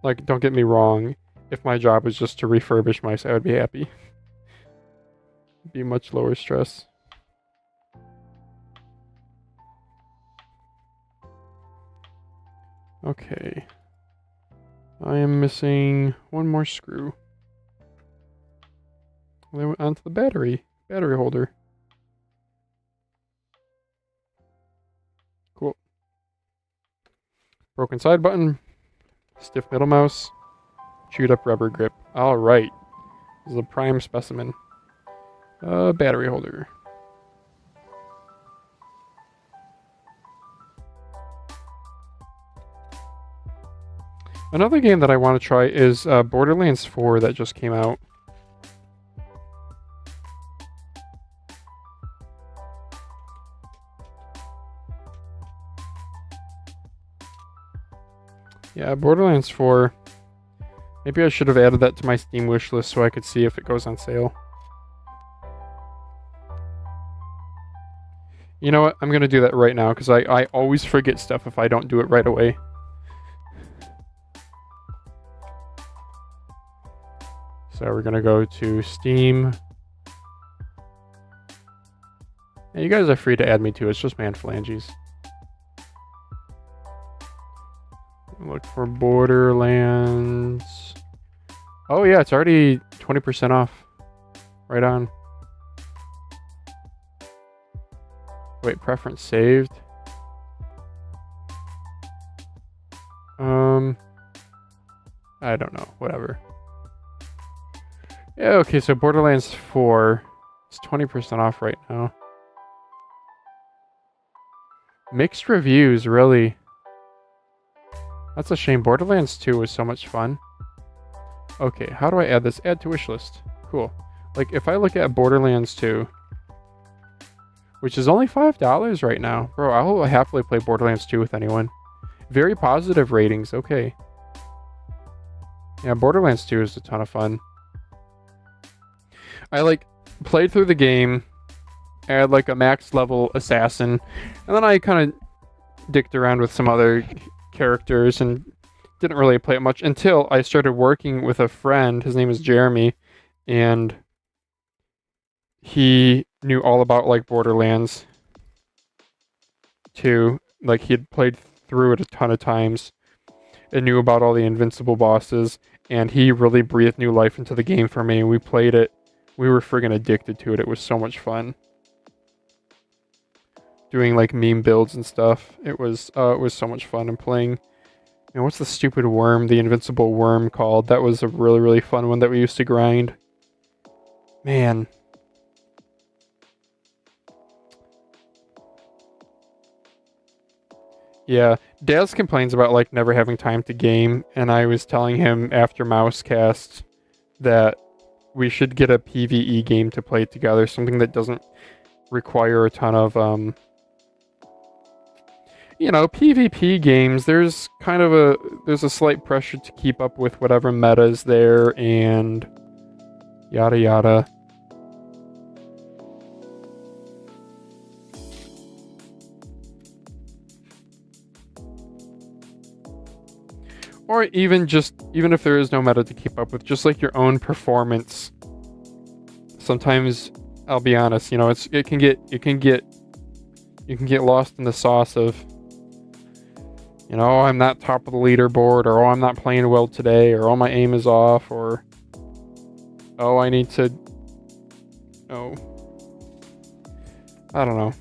Like, don't get me wrong. If my job was just to refurbish mice, I would be happy. Be much lower stress. Okay. I am missing one more screw. Then went onto the battery holder. Cool. Broken side button. Stiff middle mouse. Chewed up rubber grip. Alright. This is a prime specimen. Battery holder. Another game that I want to try is Borderlands 4 that just came out. Yeah, Borderlands 4. Maybe I should have added that to my Steam wish list so I could see if it goes on sale. You know what? I'm going to do that right now because I always forget stuff if I don't do it right away. So we're going to go to Steam. And you guys are free to add me too. It's just Manphalanges. Look for Borderlands. Oh yeah, it's already 20% off. Right on. Wait, preference saved. I don't know. Whatever. Yeah, okay, so Borderlands 4 is 20% off right now. Mixed reviews, really. That's a shame. Borderlands 2 was so much fun. Okay, how do I add this? Add to wish list. Cool. Like, if I look at Borderlands 2, which is only $5 right now. Bro, I'll happily play Borderlands 2 with anyone. Very positive ratings. Okay. Yeah, Borderlands 2 is a ton of fun. I like played through the game. I had like a max level assassin, and then I kind of dicked around with some other characters and didn't really play it much until I started working with a friend. His name is Jeremy, and he knew all about like Borderlands 2. Like he had played through it a ton of times and knew about all the invincible bosses, and he really breathed new life into the game for me. We played it. We were friggin' addicted to it. It was so much fun. Doing like meme builds and stuff. It was so much fun. And playing, what's the stupid worm, the invincible worm called? That was a really, really fun one that we used to grind. Man. Yeah, Daz complains about like never having time to game, and I was telling him after Mousecast that we should get a PvE game to play together, something that doesn't require a ton of PvP games. There's a slight pressure to keep up with whatever meta is there and yada yada. Or even if there is no meta to keep up with, just like your own performance. Sometimes, I'll be honest, you can get lost in the sauce of, I'm not top of the leaderboard, or I'm not playing well today, or my aim is off, or I need to, I don't know.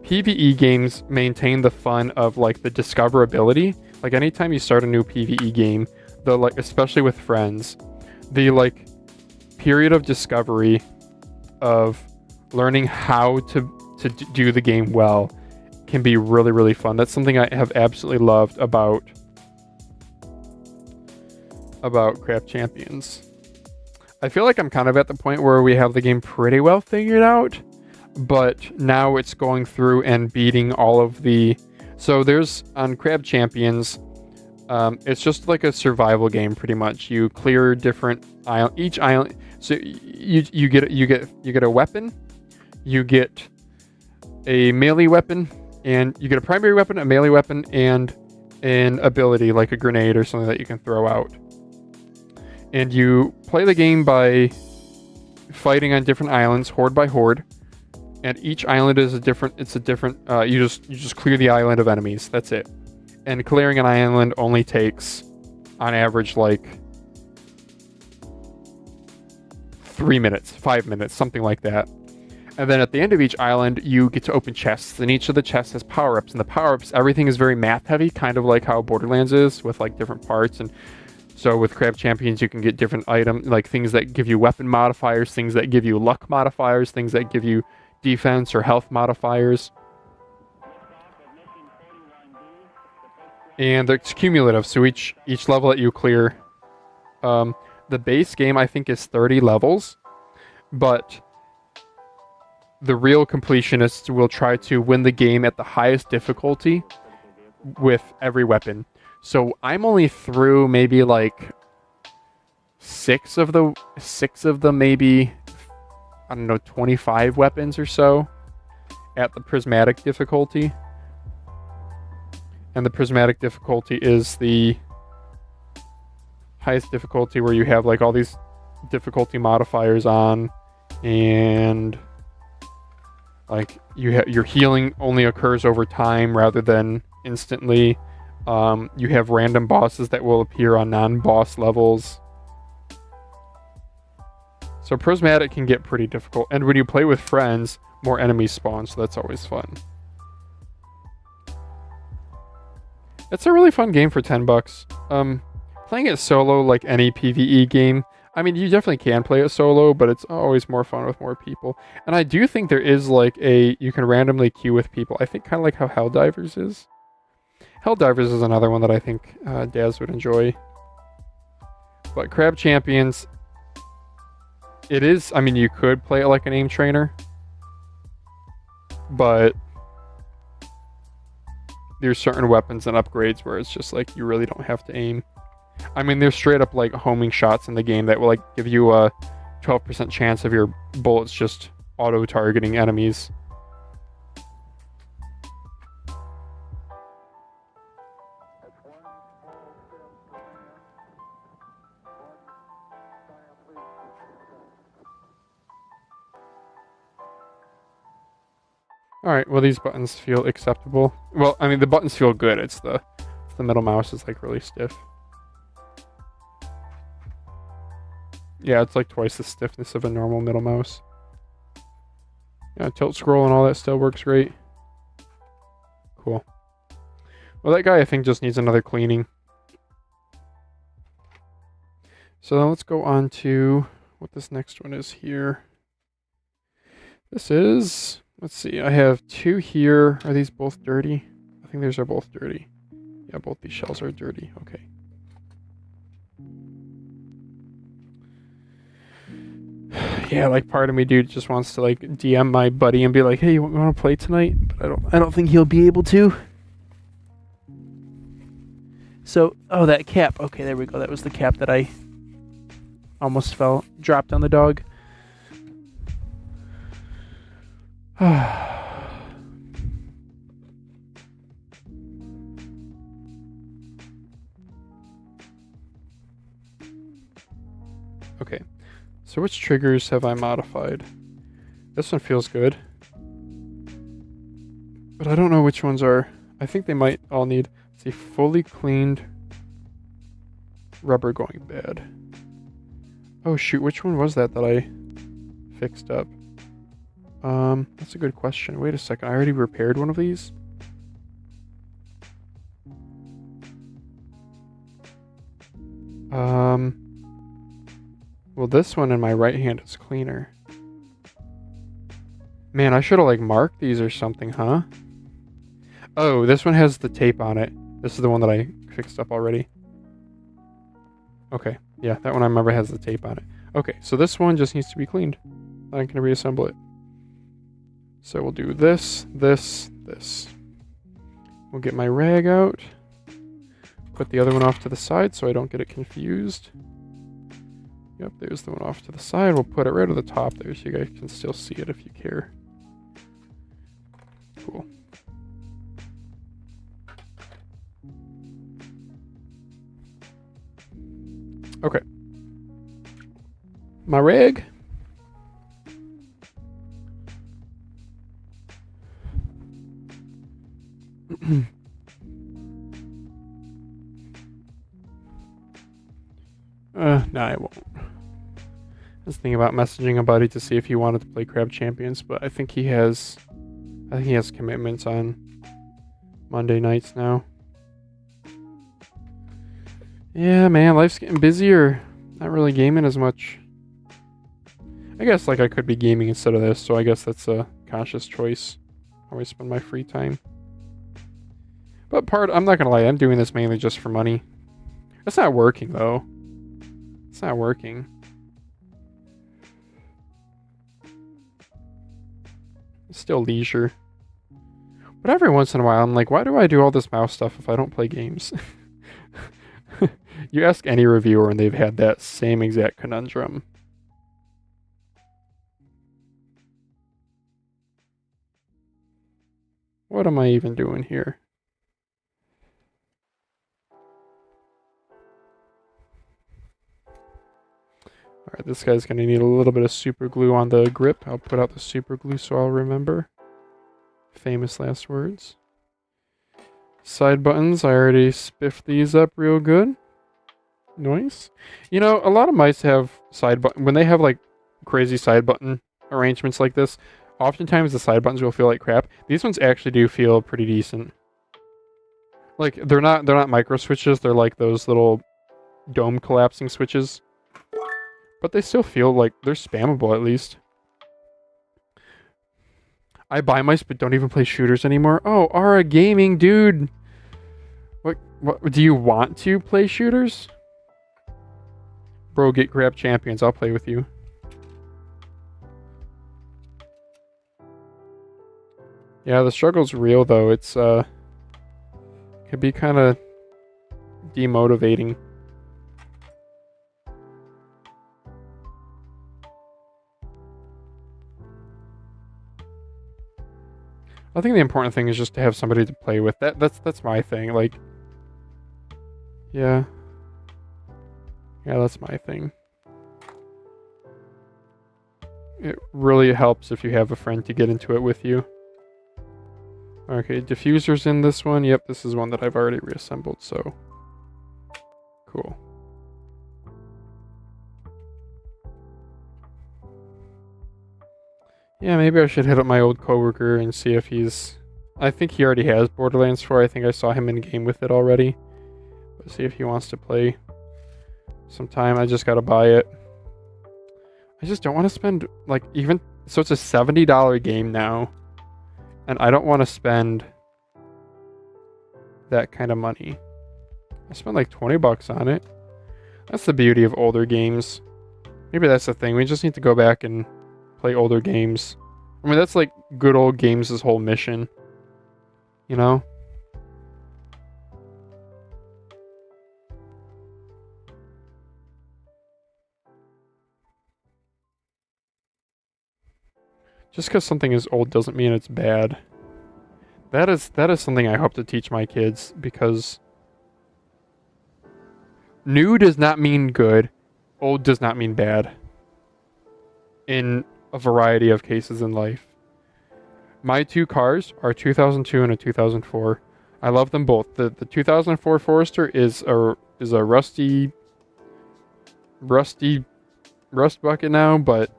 PvE games maintain the fun of like the discoverability. Like anytime you start a new PvE game, especially with friends, the like period of discovery of learning how to do the game well can be really, really fun. That's something I have absolutely loved about Craft Champions. I feel like I'm kind of at the point where we have the game pretty well figured out, but now it's going through and beating all of the... So there's, on Crab Champions, it's just like a survival game pretty much. You clear different each island. So you get a weapon, you get a melee weapon, and you get a primary weapon, a melee weapon, and an ability like a grenade or something that you can throw out. And you play the game by fighting on different islands, horde by horde. And each island is a different. You just clear the island of enemies. That's it. And clearing an island only takes, on average, like 3 minutes, 5 minutes, something like that. And then at the end of each island, you get to open chests, and each of the chests has power-ups. And the power-ups, everything is very math-heavy, kind of like how Borderlands is, with like different parts. And so with Crab Champions, you can get different items, like things that give you weapon modifiers, things that give you luck modifiers, things that give you defense or health modifiers. And it's cumulative, so each level that you clear, the base game I think is 30 levels, but the real completionists will try to win the game at the highest difficulty with every weapon. So I'm only through maybe like six of the maybe, I don't know, 25 weapons or so at the prismatic difficulty. And the prismatic difficulty is the highest difficulty where you have like all these difficulty modifiers on, and like your healing only occurs over time rather than instantly. You have random bosses that will appear on non-boss levels. So prismatic can get pretty difficult, and when you play with friends, more enemies spawn, so that's always fun. It's a really fun game for $10. Playing it solo, like any PvE game, I mean, you definitely can play it solo, but it's always more fun with more people. And I do think there is like you can randomly queue with people. I think kind of like how Helldivers is. Helldivers is another one that I think Daz would enjoy. But Crab Champions, it is, I mean, you could play it like an aim trainer, but there's certain weapons and upgrades where it's just like you really don't have to aim. I mean, there's straight up like homing shots in the game that will like give you a 12% chance of your bullets just auto-targeting enemies. Alright, well these buttons feel acceptable. Well, I mean the buttons feel good, it's the middle mouse is like really stiff. Yeah, it's like twice the stiffness of a normal middle mouse. Yeah, tilt scroll and all that still works great. Cool. Well, that guy I think just needs another cleaning. So then let's go on to what this next one is here. This is, let's see, I have two here. Are these both dirty? I think these are both dirty. Yeah, both these shells are dirty. Okay. Yeah, like part of me, dude, just wants to like DM my buddy and be like, "Hey, you want to play tonight?" But I don't think he'll be able to. So, oh, that cap. Okay, there we go. That was the cap that I almost dropped on the dog. Okay. So which triggers have I modified? This one feels good. But I don't know which ones are. I think they might all need, see, fully cleaned rubber going bad. Oh shoot, which one was that I fixed up? That's a good question. Wait a second, I already repaired one of these? Well, this one in my right hand is cleaner. Man, I should have like marked these or something, huh? Oh, this one has the tape on it. This is the one that I fixed up already. Okay, yeah, that one I remember has the tape on it. Okay, so this one just needs to be cleaned. I can reassemble it. So we'll do this, this, this. We'll get my rag out. Put the other one off to the side so I don't get it confused. Yep, there's the one off to the side. We'll put it right at the top there so you guys can still see it if you care. Cool. Okay. My rag. No, I won't. I was thinking about messaging a buddy to see if he wanted to play Crab Champions, but I think he has commitments on Monday nights now. Yeah, man, life's getting busier. Not really gaming as much. I guess like I could be gaming instead of this, so I guess that's a conscious choice. How I spend my free time. But I'm not gonna lie, I'm doing this mainly just for money. It's not working though. It's not working. It's still leisure. But every once in a while, I'm like, why do I do all this mouse stuff if I don't play games? You ask any reviewer and they've had that same exact conundrum. What am I even doing here? Alright, this guy's going to need a little bit of super glue on the grip. I'll put out the super glue so I'll remember. Famous last words. Side buttons, I already spiffed these up real good. Nice. You know, a lot of mice have side button. When they have like crazy side button arrangements like this, oftentimes the side buttons will feel like crap. These ones actually do feel pretty decent. Like they're not micro switches, they're like those little dome collapsing switches. But they still feel like they're spammable at least. I buy mice but don't even play shooters anymore. Oh, Ara Gaming, dude. What do you want to play shooters? Bro, get Crab Champions. I'll play with you. Yeah, the struggle's real though. It's could be kind of demotivating. I think the important thing is just to have somebody to play with. That's my thing. Like, yeah, that's my thing. It really helps if you have a friend to get into it with you. Okay, diffuser's in this one. Yep, this is one that I've already reassembled, so cool. Yeah, maybe I should hit up my old coworker and see if he's... I think he already has Borderlands 4. I think I saw him in game with it already. Let's see if he wants to play sometime. I just gotta buy it. I just don't want to spend, like, even... So it's a $70 game now. And I don't want to spend that kind of money. I spent like 20 bucks on it. That's the beauty of older games. Maybe that's the thing. We just need to go back and play older games. I mean, that's like good old games' whole mission. You know? Just because something is old doesn't mean it's bad. That is something I hope to teach my kids, because new does not mean good, old does not mean bad. In a variety of cases in life. My two cars are a 2002 and a 2004. I love them both. The 2004 Forester is a rusty rust bucket now, but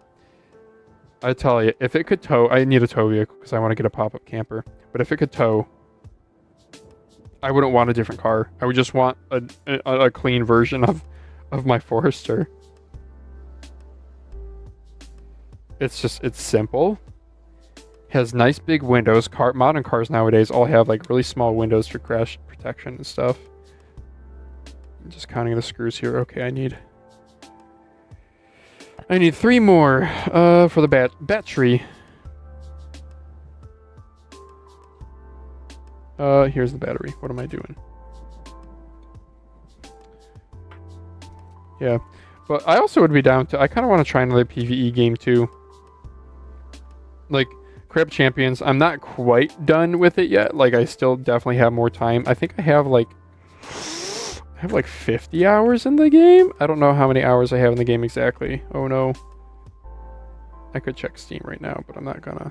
I tell you, if it could tow, I need a tow vehicle because I want to get a pop-up camper. But if it could tow, I wouldn't want a different car. I would just want a clean version of my Forester. It's simple. Has nice big windows. Modern cars nowadays all have like really small windows for crash protection and stuff. I'm just counting the screws here. Okay, I need 3 more for the battery. Here's the battery. What am I doing? Yeah, but I also would be down to... I kind of want to try another PvE game too. Like Crab Champions, I'm not quite done with it yet. Like, I still definitely have more time. I think I have like 50 hours in the game. I don't know how many hours I have in the game exactly. Oh no. I could check Steam right now, but I'm not gonna.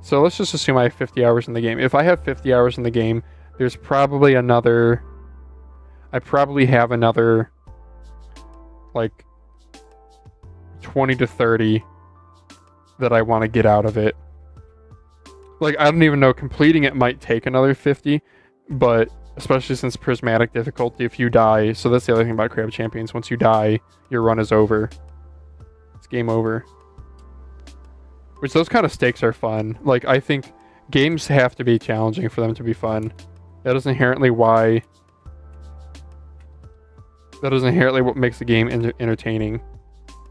So let's just assume I have 50 hours in the game. If I have 50 hours in the game, there's probably another... I probably have another like 20 to 30 that I want to get out of it. Like, I don't even know, completing it might take another 50, but especially since prismatic difficulty, if you die... So that's the other thing about Crab Champions. Once you die, your run is over. It's game over. Which, those kind of stakes are fun. Like, I think games have to be challenging for them to be fun. That is inherently why... That is inherently what makes the game entertaining.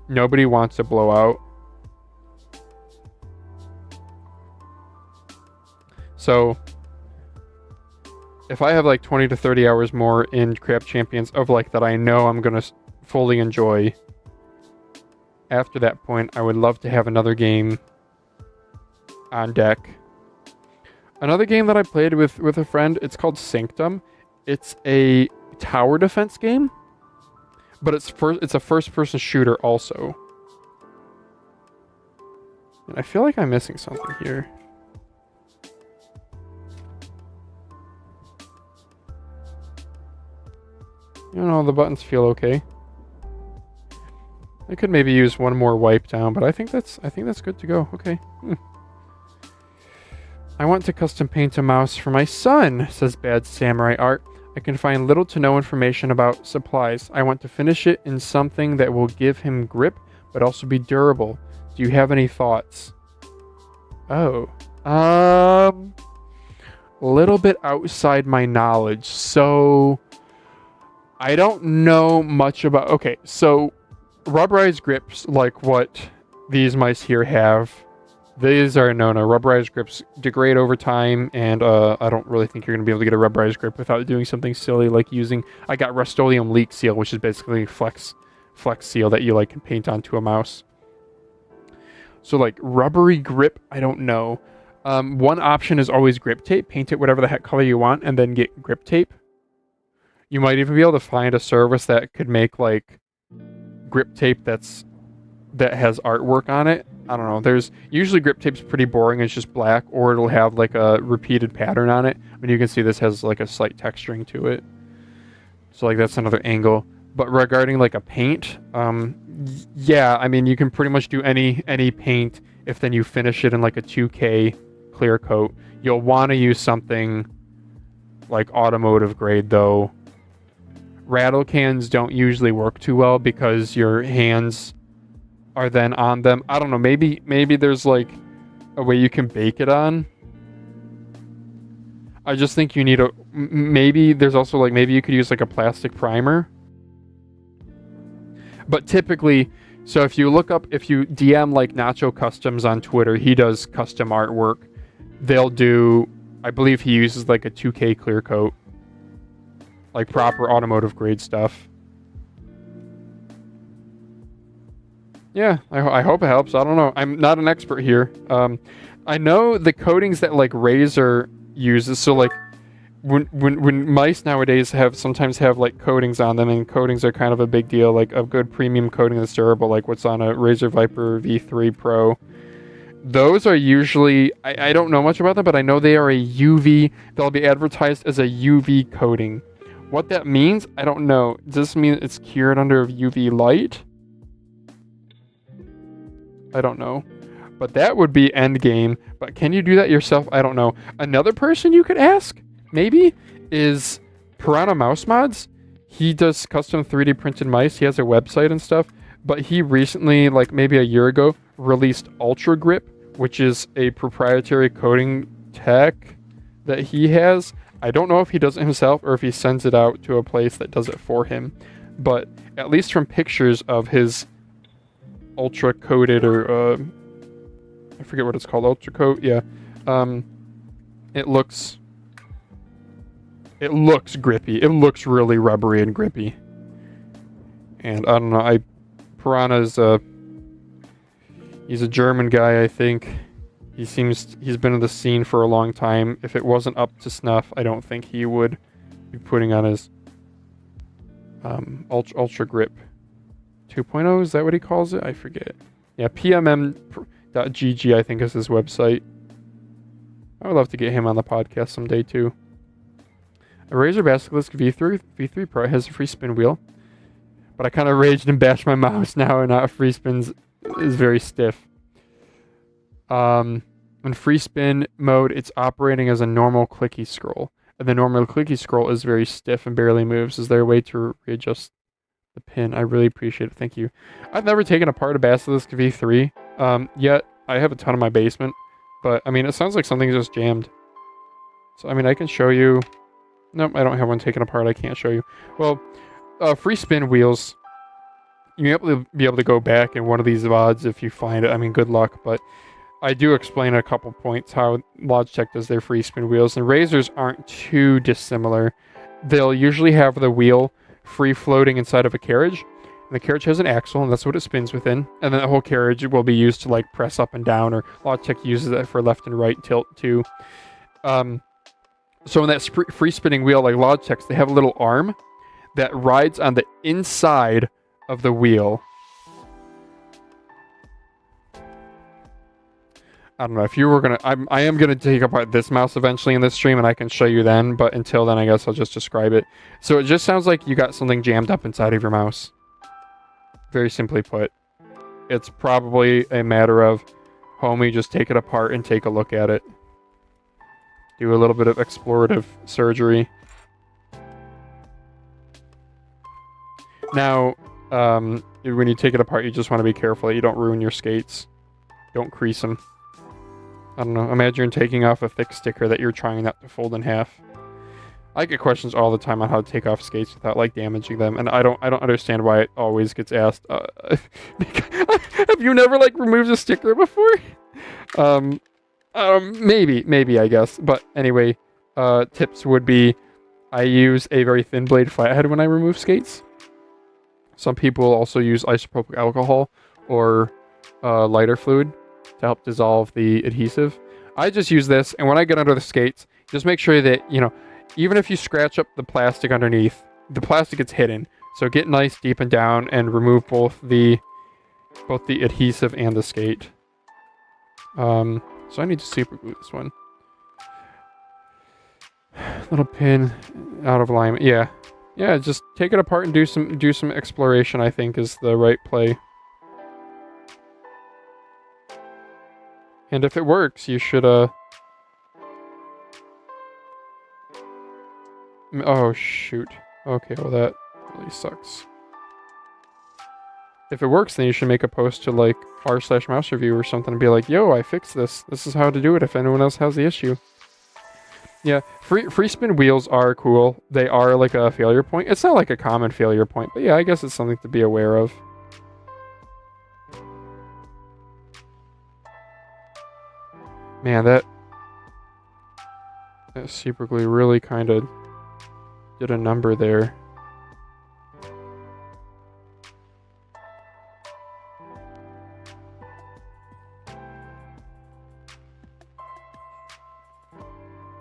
Nobody wants to blow out. So, if I have like 20 to 30 hours more in Crab Champions of like that I know I'm going to fully enjoy, after that point, I would love to have another game on deck. Another game that I played with a friend, it's called Sanctum. It's a tower defense game, but it's a first-person shooter also. And I feel like I'm missing something here. You know, the buttons feel okay. I could maybe use one more wipe down, but I think that's good to go. Okay. I want to custom paint a mouse for my son, says Bad Samurai Art. I can find little to no information about supplies. I want to finish it in something that will give him grip, but also be durable. Do you have any thoughts? Oh. A little bit outside my knowledge. So, I don't know much about... Okay, so rubberized grips, like what these mice here have, these are no. Rubberized grips degrade over time, and I don't really think you're going to be able to get a rubberized grip without doing something silly like using... I got Rust-Oleum Leak Seal, which is basically flex seal that you like can paint onto a mouse. So like rubbery grip, I don't know. One option is always grip tape. Paint it whatever the heck color you want and then get grip tape. You might even be able to find a service that could make like grip tape that has artwork on it. I don't know. There's usually grip tape's pretty boring. It's just black, or it'll have like a repeated pattern on it. I mean, you can see this has like a slight texturing to it. So like that's another angle. But regarding like a paint, yeah, I mean, you can pretty much do any paint if then you finish it in like a 2K clear coat. You'll want to use something like automotive grade though. Rattle cans don't usually work too well because your hands are then on them. I don't know, maybe there's like a way you can bake it on. I just think you need maybe there's also like, maybe you could use like a plastic primer. But typically, so if you DM like Nacho Customs on Twitter, he does custom artwork. They'll do, I believe he uses like a 2K clear coat. Like proper automotive grade stuff. Yeah, I hope it helps. I don't know. I'm not an expert here. I know the coatings that like Razer uses. So like when mice nowadays sometimes have like coatings on them, and coatings are kind of a big deal. Like a good premium coating that's durable, like what's on a Razer Viper V3 Pro. Those are usually, I don't know much about them, but I know they are a UV. They'll be advertised as a UV coating. What that means, I don't know. Does this mean it's cured under UV light? I don't know. But that would be end game. But can you do that yourself? I don't know. Another person you could ask, maybe, is Piranha Mouse Mods. He does custom 3D printed mice. He has a website and stuff. But he recently, like maybe a year ago, released Ultra Grip, which is a proprietary coating tech that he has. I don't know if he does it himself or if he sends it out to a place that does it for him. But at least from pictures of his ultra coated, or I forget what it's called, ultra coat, yeah. It looks grippy. It looks really rubbery and grippy. And I don't know, Piranha's he's a German guy, I think. He's been in the scene for a long time. If it wasn't up to snuff, I don't think he would be putting on his Ultra Grip 2.0. Is that what he calls it? I forget. Yeah, pmm.gg I think is his website. I would love to get him on the podcast someday too. A Razer Basilisk V3 Pro has a free spin wheel, but I kind of raged and bashed my mouse now, and not free spins is very stiff. In free spin mode, it's operating as a normal clicky scroll. And the normal clicky scroll is very stiff and barely moves. Is there a way to readjust the pin? I really appreciate it. Thank you. I've never taken apart a Basilisk V3 yet. I have a ton in my basement. But, I mean, it sounds like something's just jammed. So, I mean, I can show you. Nope, I don't have one taken apart. I can't show you. Well, free spin wheels. You'll be able to go back in one of these VODs if you find it. I mean, good luck, but I do explain a couple points how Logitech does their free spin wheels, and Razers aren't too dissimilar. They'll usually have the wheel free floating inside of a carriage, and the carriage has an axle, and that's what it spins within, and then the whole carriage will be used to like press up and down, or Logitech uses it for left and right tilt too. So in that free spinning wheel, like Logitech's, they have a little arm that rides on the inside of the wheel. I don't know if you were gonna. I am gonna take apart this mouse eventually in this stream, and I can show you then. But until then, I guess I'll just describe it. So it just sounds like you got something jammed up inside of your mouse. Very simply put, it's probably a matter of, homie, just take it apart and take a look at it. Do a little bit of explorative surgery. Now, when you take it apart, you just want to be careful that you don't ruin your skates. Don't crease them. I don't know. Imagine taking off a thick sticker that you're trying not to fold in half. I get questions all the time on how to take off skates without like damaging them, and I don't understand why it always gets asked. Have you never like removed a sticker before? Maybe I guess. But anyway, tips would be, I use a very thin blade flathead when I remove skates. Some people also use isopropyl alcohol or lighter fluid to help dissolve the adhesive. I just use this, and when I get under the skates, just make sure that, you know, even if you scratch up the plastic underneath, the plastic gets hidden. So get nice deep and down and remove both the adhesive and the skate. So I need to super glue this one. Little pin out of alignment. Yeah. Yeah, just take it apart and do some exploration, I think, is the right play. And if it works, you should oh shoot. Okay, well that really sucks. If it works, then you should make a post to like r/mouse review or something and be like, yo, I fixed this. This is how to do it if anyone else has the issue. Yeah, free spin wheels are cool. They are like a failure point. It's not like a common failure point, but yeah, I guess it's something to be aware of. Man, that super glue really kind of did a number there.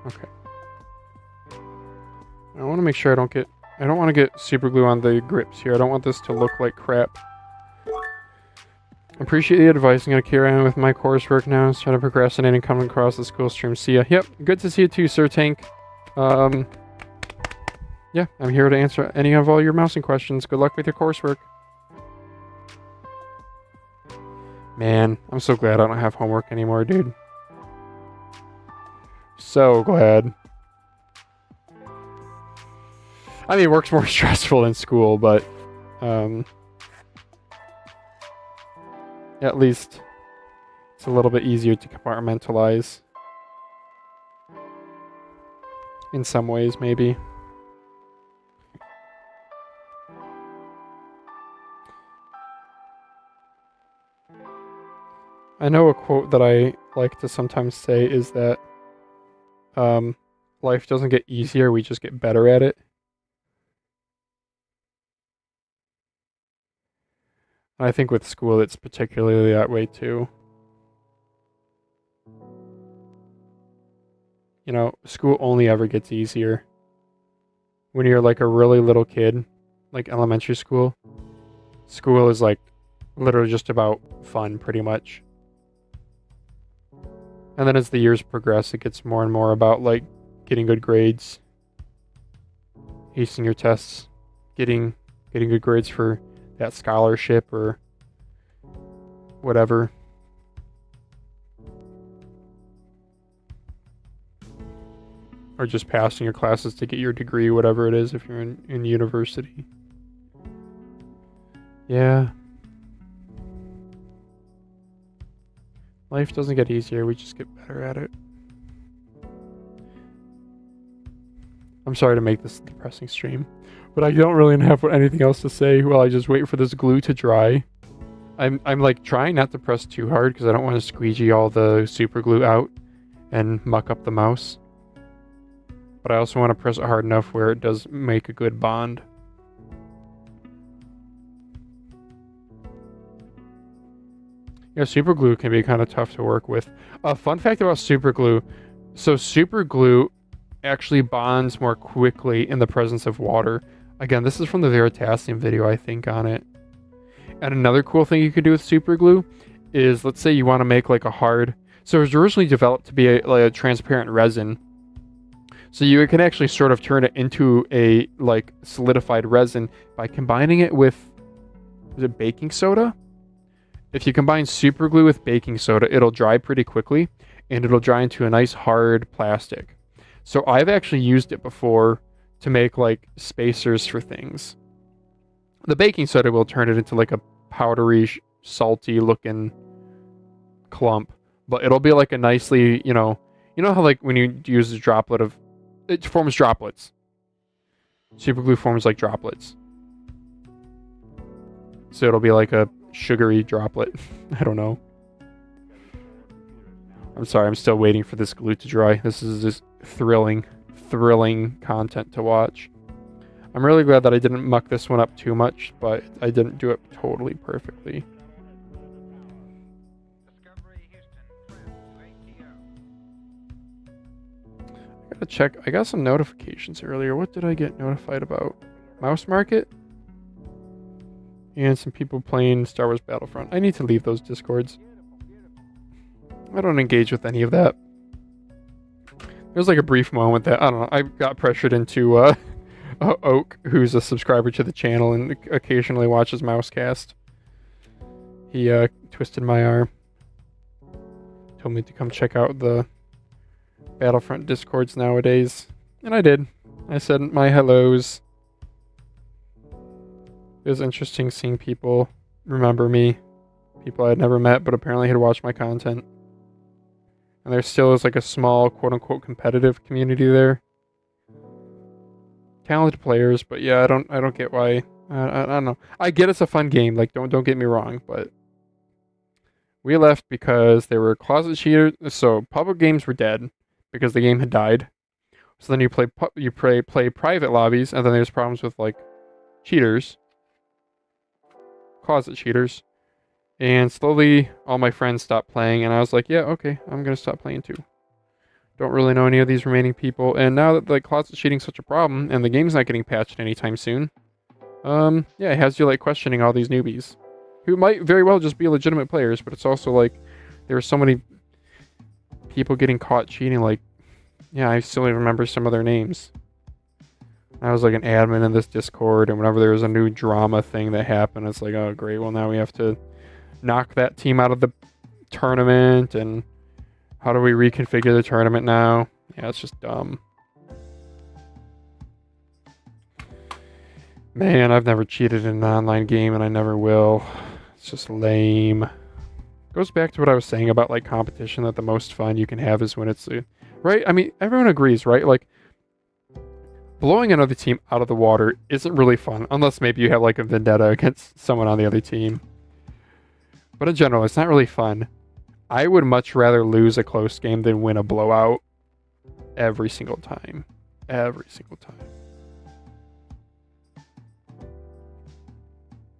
Okay. I want to make sure I don't want to get super glue on the grips here. I don't want this to look like crap. Appreciate the advice. I'm going to carry on with my coursework now instead of procrastinating coming across the school stream. See ya. Yep, good to see you too, Sir Tank. Yeah, I'm here to answer any of all your mousing questions. Good luck with your coursework. Man, I'm so glad I don't have homework anymore, dude. So glad. I mean, work's more stressful than school, but at least it's a little bit easier to compartmentalize. In some ways, maybe. I know a quote that I like to sometimes say is that life doesn't get easier, we just get better at it. I think with school it's particularly that way too. You know, school only ever gets easier when you're like a really little kid, like elementary school. School is like literally just about fun, pretty much. And then as the years progress, it gets more and more about like getting good grades, acing your tests, getting good grades for that scholarship or whatever. Or just passing your classes to get your degree, whatever it is, if you're in university. Yeah. Life doesn't get easier, we just get better at it. I'm sorry to make this a depressing stream, but I don't really have anything else to say while I just wait for this glue to dry. I'm like trying not to press too hard because I don't want to squeegee all the super glue out and muck up the mouse. But I also want to press it hard enough where it does make a good bond. Yeah, super glue can be kind of tough to work with. Fun fact about super glue. So super glue actually bonds more quickly in the presence of water. Again, this is from the Veritasium video, I think, on it. And another cool thing you could do with super glue is, let's say you want to make like a hard... So it was originally developed to be like a transparent resin. So you can actually sort of turn it into a like solidified resin by combining it with, is it baking soda? If you combine super glue with baking soda, it'll dry pretty quickly and it'll dry into a nice hard plastic. So I've actually used it before to make like spacers for things. The baking soda will turn it into like a powdery, salty looking clump, but it'll be like a nicely, you know how like when you use a droplet of, it forms droplets. Super glue forms like droplets. So it'll be like a sugary droplet. I don't know. I'm sorry, I'm still waiting for this glue to dry. This is just thrilling content to watch. I'm really glad that I didn't muck this one up too much, but I didn't do it totally perfectly. Gotta check. I got some notifications earlier. What did I get notified about? Mouse Market? And some people playing Star Wars Battlefront. I need to leave those Discords. I don't engage with any of that. There's like a brief moment that, I don't know, I got pressured into Oak, who's a subscriber to the channel and occasionally watches Mousecast. He twisted my arm. Told me to come check out the Battlefront Discords nowadays. And I did. I said my hellos. It was interesting seeing people remember me. People I had never met, but apparently had watched my content. And there still is like a small, quote-unquote, competitive community there. Talented players, but yeah, I don't get why. I don't know. I get it's a fun game. Like, don't get me wrong, but we left because they were closet cheaters. So public games were dead because the game had died. So then you play private lobbies, and then there's problems with like cheaters, closet cheaters. And slowly, all my friends stopped playing, and I was like, yeah, okay, I'm going to stop playing too. Don't really know any of these remaining people, and now that like closet cheating's such a problem, and the game's not getting patched anytime soon, yeah, it has you like questioning all these newbies, who might very well just be legitimate players, but it's also like, there are so many people getting caught cheating, like, yeah, I still remember some of their names. I was like an admin in this Discord, and whenever there was a new drama thing that happened, it's like, oh great, well now we have to knock that team out of the tournament, and how do we reconfigure the tournament now? Yeah, it's just dumb. Man, I've never cheated in an online game, and I never will. It's just lame. Goes back to what I was saying about like competition, that the most fun you can have is when it's right. I mean, everyone agrees, right? Like, blowing another team out of the water isn't really fun, unless maybe you have like a vendetta against someone on the other team. But in general, it's not really fun. I would much rather lose a close game than win a blowout every single time. Every single time.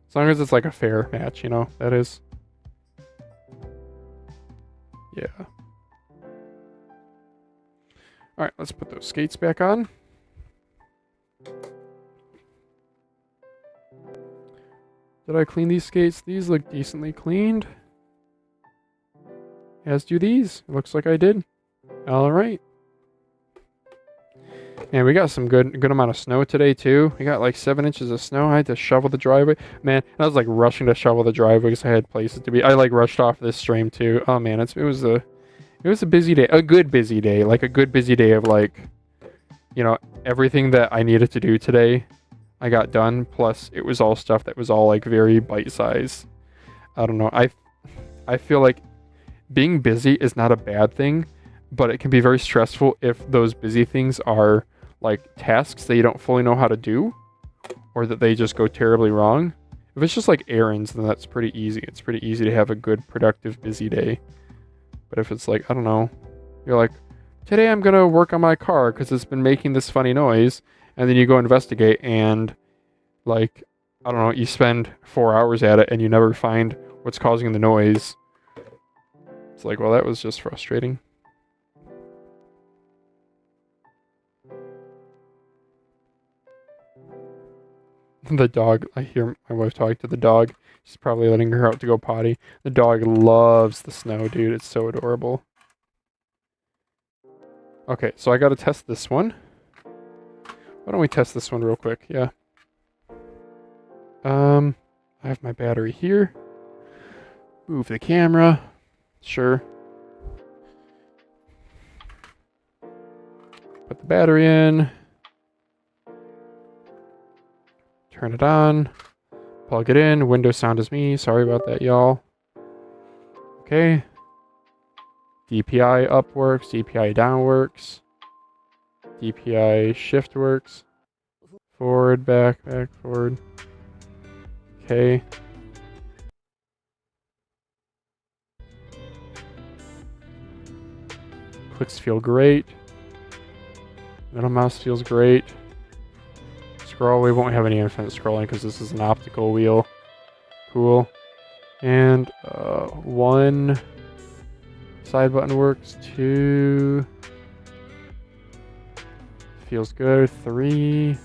As long as it's like a fair match, you know, that is. Yeah. Alright, let's put those skates back on. Did I clean these skates? These look decently cleaned. As do these. Looks like I did. Alright. And we got some good amount of snow today too. We got like 7 inches of snow. I had to shovel the driveway. Man, I was like rushing to shovel the driveway because I had places to be. I like rushed off this stream too. Oh man, it was a busy day. A good busy day. Like a good busy day of like, you know, everything that I needed to do today I got done. Plus it was all stuff that was all like very bite size. I don't know. I feel like being busy is not a bad thing, but it can be very stressful if those busy things are like tasks that you don't fully know how to do, or that they just go terribly wrong. If it's just like errands, then that's pretty easy. It's pretty easy to have a good, productive, busy day. But if it's like, I don't know, you're like, today I'm gonna work on my car because it's been making this funny noise, and then you go investigate and like, I don't know, you spend 4 hours at it and you never find what's causing the noise. It's like, well, that was just frustrating. The dog, I hear my wife talking to the dog. She's probably letting her out to go potty. The dog loves the snow, dude. It's so adorable. Okay, so I gotta test this one. Why don't we test this one real quick? Yeah. I have my battery here. Move the camera. Sure. Put the battery in. Turn it on. Plug it in. Windows sound is me. Sorry about that, y'all. Okay. DPI up works. DPI down works. DPI shift works. Forward, back, forward. Okay. Clicks feel great. Middle mouse feels great. Scroll, we won't have any infinite scrolling because this is an optical wheel. Cool. And one side button works. Two. feels good. 3.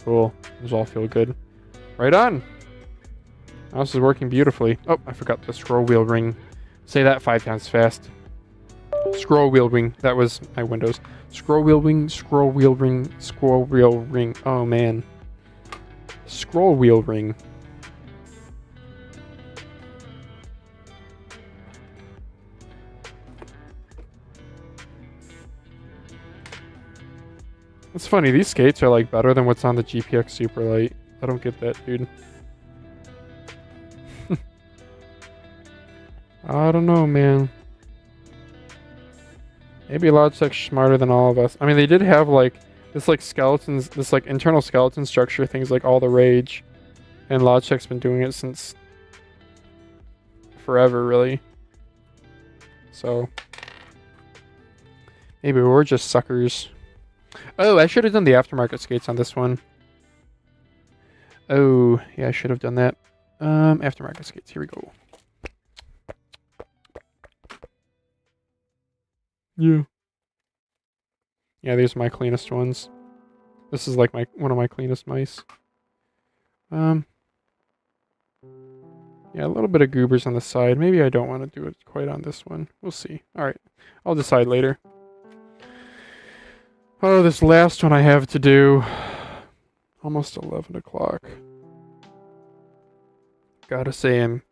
Cool. Those all feel good. Right on. Mouse is working beautifully. Oh, I forgot the scroll wheel ring. Say that 5 times fast. Scroll wheel ring. That was my Windows. Scroll wheel ring, scroll wheel ring, scroll wheel ring. Oh, man. Scroll wheel ring. It's funny, these skates are like better than what's on the GPX Superlight. I don't get that, dude. I don't know, man. Maybe Logitech's smarter than all of us. I mean, they did have like this like skeletons, this like internal skeleton structure things like all the rage. And Logitech's been doing it since forever, really. So maybe we're just suckers. Oh, I should have done the aftermarket skates on this one. Oh, yeah, I should have done that. Aftermarket skates, here we go. Yeah. Yeah, these are my cleanest ones. This is like one of my cleanest mice. Yeah, a little bit of goobers on the side. Maybe I don't want to do it quite on this one. We'll see. Alright, I'll decide later. Oh, this last one I have to do. Almost 11 o'clock. Gotta say, I'm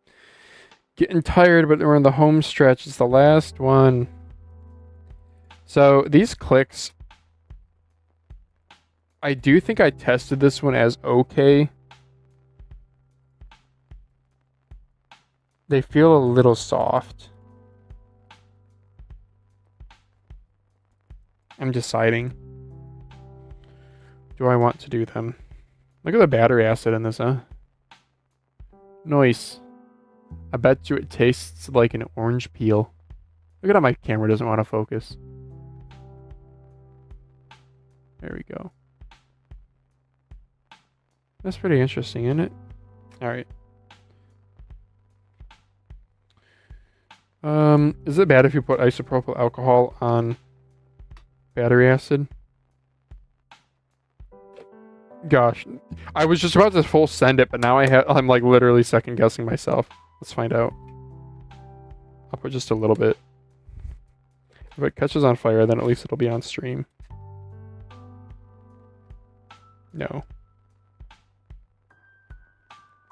getting tired, but we're in the home stretch. It's the last one. So, these clicks, I do think I tested this one as okay. They feel a little soft. I'm deciding. Do I want to do them? Look at the battery acid in this, huh? Nice. I bet you it tastes like an orange peel. Look at how my camera doesn't want to focus. There we go. That's pretty interesting, isn't it? Alright. Is it bad if you put isopropyl alcohol on battery acid? Gosh, I was just about to full send it, but now I'm like literally second guessing myself. Let's find out. I'll put just a little bit. If it catches on fire, then at least it'll be on stream. No.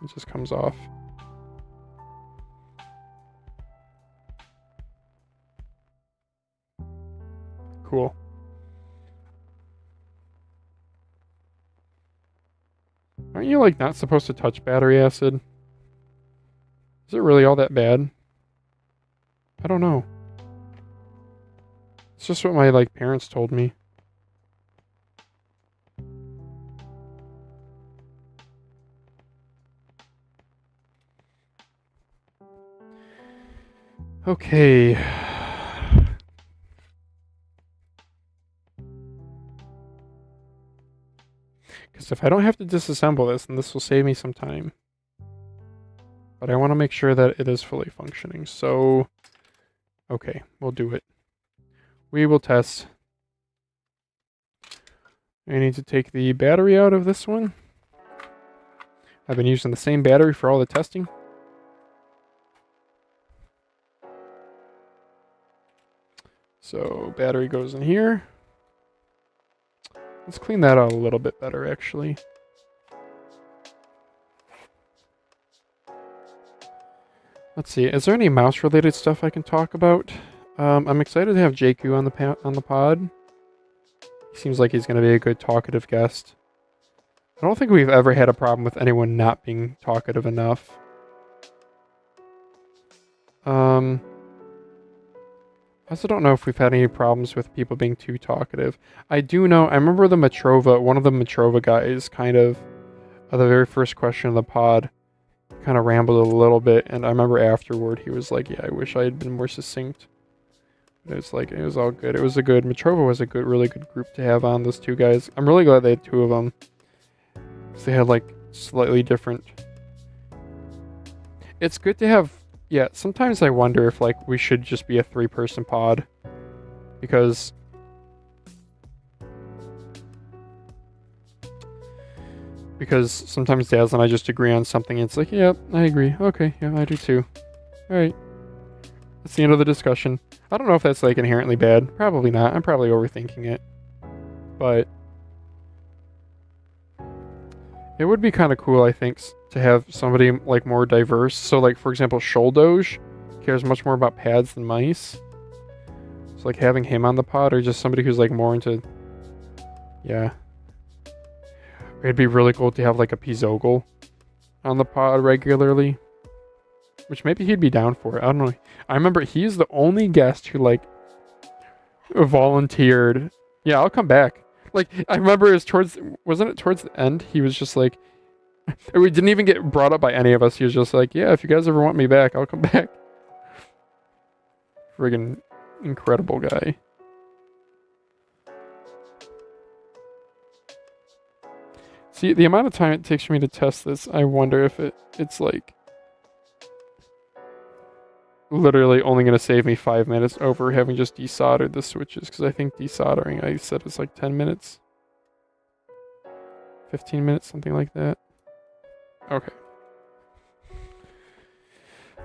It just comes off. Cool. Aren't you like not supposed to touch battery acid? Is it really all that bad? I don't know. It's just what my like parents told me. Okay. Because if I don't have to disassemble this, then this will save me some time. But I want to make sure that it is fully functioning. So, okay, we'll do it. We will test. I need to take the battery out of this one. I've been using the same battery for all the testing. So, battery goes in here. Let's clean that out a little bit better, actually. Let's see. Is there any mouse-related stuff I can talk about? I'm excited to have JQ on the pod. He seems like he's going to be a good talkative guest. I don't think we've ever had a problem with anyone not being talkative enough. I also don't know if we've had any problems with people being too talkative. I do know, I remember one of the Matrova guys kind of, the very first question of the pod, kind of rambled a little bit, and I remember afterward he was like, yeah, I wish I had been more succinct. But it's like, it was all good. Matrova was a really good group to have on, those two guys. I'm really glad they had two of them. Because they had like slightly different... It's good to have... Yeah, sometimes I wonder if like we should just be a 3-person pod, because Because sometimes Daz and I just agree on something, and it's like, yep, I agree. Okay, yeah, I do too. Alright. That's the end of the discussion. I don't know if that's like inherently bad. Probably not. I'm probably overthinking it. But it would be kind of cool, I think, to have somebody like more diverse. So like, for example, Shouldoge cares much more about pads than mice. So like having him on the pod, or just somebody who's like more into, yeah. It'd be really cool to have like a Pizogle on the pod regularly. Which maybe he'd be down for it. I don't know. I remember he's the only guest who like volunteered. Yeah, I'll come back. Like, I remember wasn't it towards the end? He was just like, we didn't even get brought up by any of us. He was just like, yeah, if you guys ever want me back, I'll come back. Friggin' incredible guy. See, the amount of time it takes for me to test this, I wonder if it's like literally only going to save me 5 minutes over having just desoldered the switches, because I think desoldering, I said, is like 10 minutes. 15 minutes, something like that. Okay.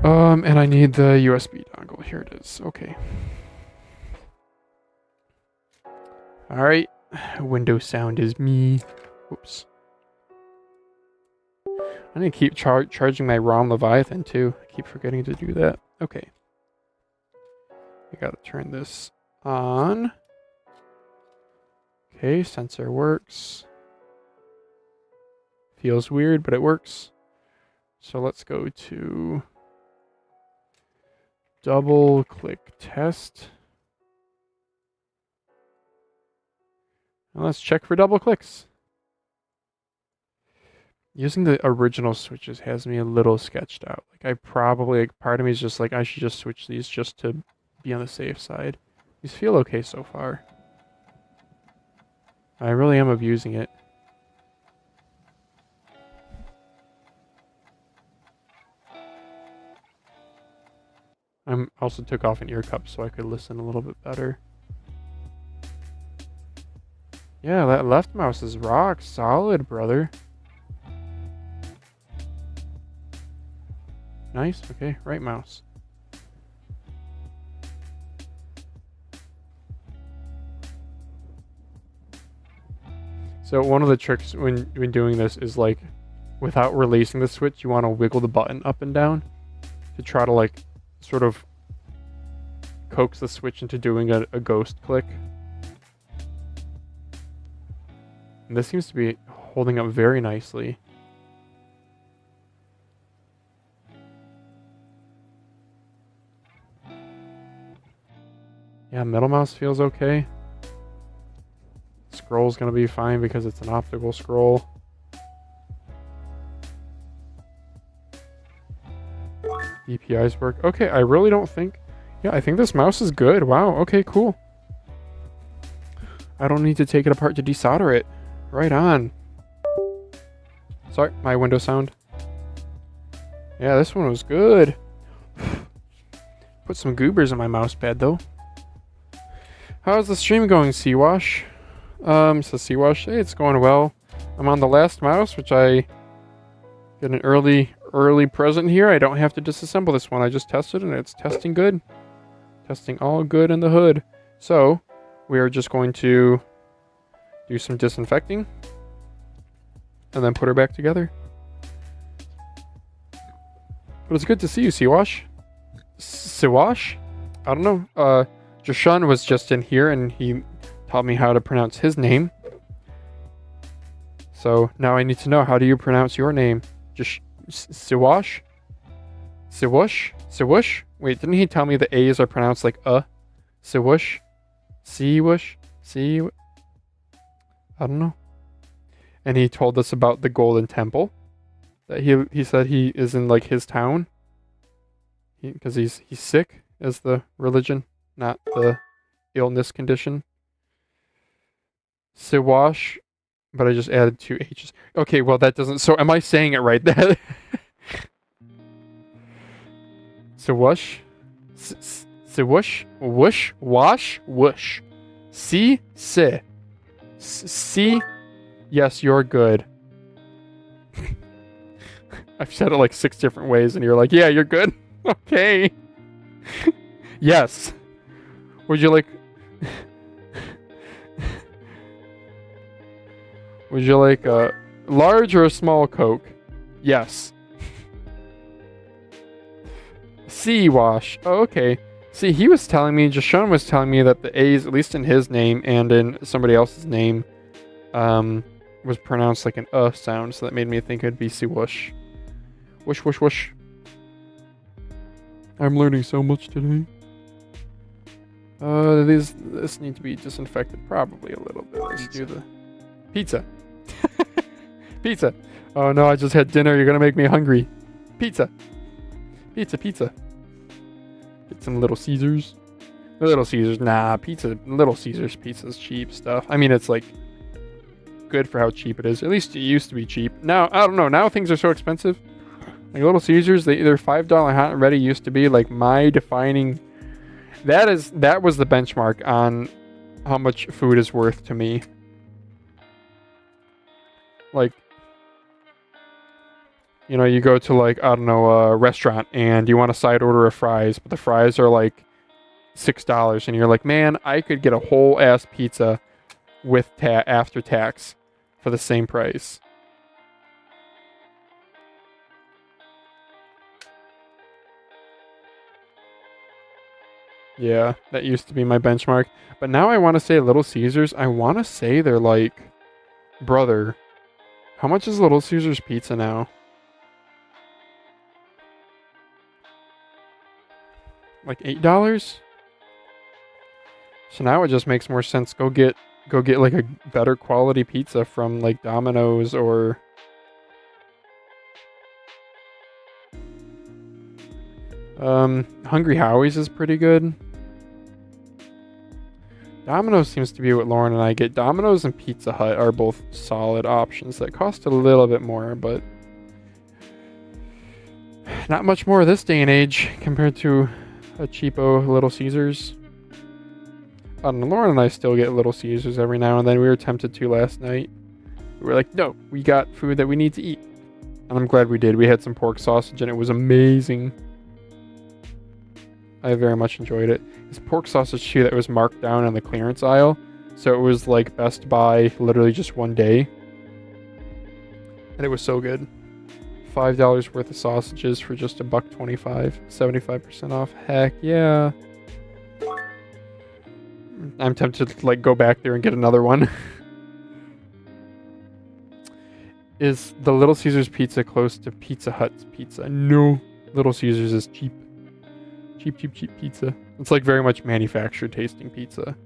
And I need the USB dongle. Here it is. Okay. Alright. Windows sound is me. Whoops. I need to keep charging my ROM Leviathan too. I keep forgetting to do that. Okay. I gotta turn this on. Okay, sensor works. Feels weird, but it works. So let's go to double click test. And let's check for double clicks. Using the original switches has me a little sketched out. Like, I probably, like, part of me is just like, I should just switch these just to be on the safe side. These feel okay so far. I really am abusing it. I also took off an ear cup so I could listen a little bit better. Yeah, that left mouse is rock solid, brother. Nice, okay, right mouse. So one of the tricks when doing this is like, without releasing the switch, you want to wiggle the button up and down to try to like sort of coax the switch into doing a ghost click. And this seems to be holding up very nicely. Yeah, middle mouse feels okay. Scroll's gonna be fine because it's an optical scroll. DPIs work. Okay, I really don't think... Yeah, I think this mouse is good. Wow, okay, cool. I don't need to take it apart to desolder it. Right on. Sorry, my window sound. Yeah, this one was good. Put some goobers in my mouse pad, though. How's the stream going, Seawash? So Seawash, hey, it's going well. I'm on the last mouse, which I get an early present here. I don't have to disassemble this one. I just tested it, and it's testing good. Testing all good in the hood. So, we are just going to do some disinfecting, and then put her back together. But it's good to see you, Seawash. Seawash? I don't know. Jashun was just in here, and he taught me how to pronounce his name. So now I need to know, how do you pronounce your name? Siwash? Siwush? Siwush? Wait, didn't he tell me the A's are pronounced like Siwush? Siwush? I don't know. And he told us about the Golden Temple. That he said he is in like his town. Because he's sick as the religion, not the illness condition. Siwash, but I just added 2 H's. Okay, well that doesn't... So am I saying it right? That Siwash? Siwush? Whoosh? Wash? Whoosh. Si? Si. Si? Yes, you're good. I've said it like 6 different ways, and you're like, yeah, you're good. Okay. Yes. Would you like... Would you like a large or a small Coke? Yes. C wash. Oh, okay. See, he was telling me, Jashawn was telling me that the A's, at least in his name and in somebody else's name, was pronounced like an sound, so that made me think it'd be C wash. Whoosh, whoosh, whoosh. I'm learning so much today. This needs to be disinfected probably a little bit. Let's do the pizza. Pizza. Oh no, I just had dinner. You're gonna make me hungry. Pizza. Pizza, pizza. Get some Little Caesars. Little Caesars, nah, pizza. Little Caesars pizza's cheap stuff. I mean, it's like good for how cheap it is. At least it used to be cheap. Now, I don't know. Now things are so expensive. Like Little Caesars, their $5 hot and ready used to be like my defining. That was the benchmark on how much food is worth to me. Like, you know, you go to like, I don't know, a restaurant and you want a side order of fries, but the fries are like $6 and you're like, man, I could get a whole ass pizza with after tax for the same price. Yeah, that used to be my benchmark. But now I want to say Little Caesars, I want to say they're like, brother, how much is Little Caesars pizza now? Like $8? So now it just makes more sense. Go get like a better quality pizza from like Domino's or Hungry Howie's is pretty good. Domino's seems to be what Lauren and I get. Domino's and Pizza Hut are both solid options that cost a little bit more, but not much more this day and age compared to a cheapo Little Caesars. I don't know, Lauren and I still get Little Caesars every now and then. We were tempted to last night. We were like, no, we got food that we need to eat. And I'm glad we did. We had some pork sausage and it was amazing. I very much enjoyed it. It's pork sausage too that was marked down on the clearance aisle. So it was like Best Buy literally just one day. And it was so good. $5 worth of sausages for just $1.25. 75% off. Heck yeah. I'm tempted to like go back there and get another one. Is the Little Caesars pizza close to Pizza Hut's pizza? No. Little Caesars is cheap. Cheap pizza. It's like very much manufactured tasting pizza.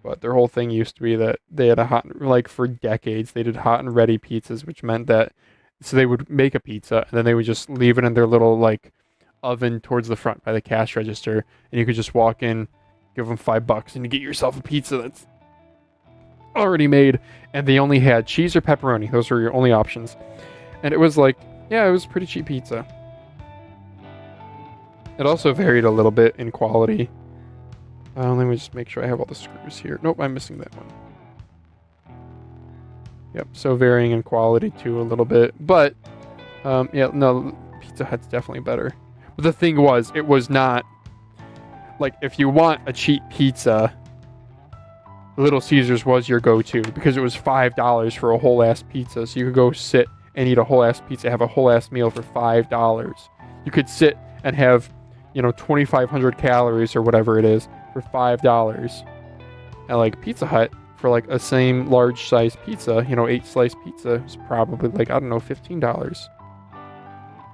But their whole thing used to be that they had like for decades, they did hot and ready pizzas, which meant that, so they would make a pizza and then they would just leave it in their little like oven towards the front by the cash register. And you could just walk in, give them $5 and you get yourself a pizza that's already made. And they only had cheese or pepperoni. Those were your only options. And it was like, yeah, it was pretty cheap pizza. It also varied a little bit in quality. Let me just make sure I have all the screws here. Nope, I'm missing that one. Yep, so varying in quality too a little bit. But, yeah, no, Pizza Hut's definitely better. But the thing was, it was not, like, if you want a cheap pizza, Little Caesars was your go-to because it was $5 for a whole-ass pizza. So you could go sit and eat a whole-ass pizza, have a whole-ass meal for $5. You could sit and have, 2,500 calories or whatever it is for $5. And like Pizza Hut for like a same large size pizza, 8-slice pizza is probably like, I don't know, $15.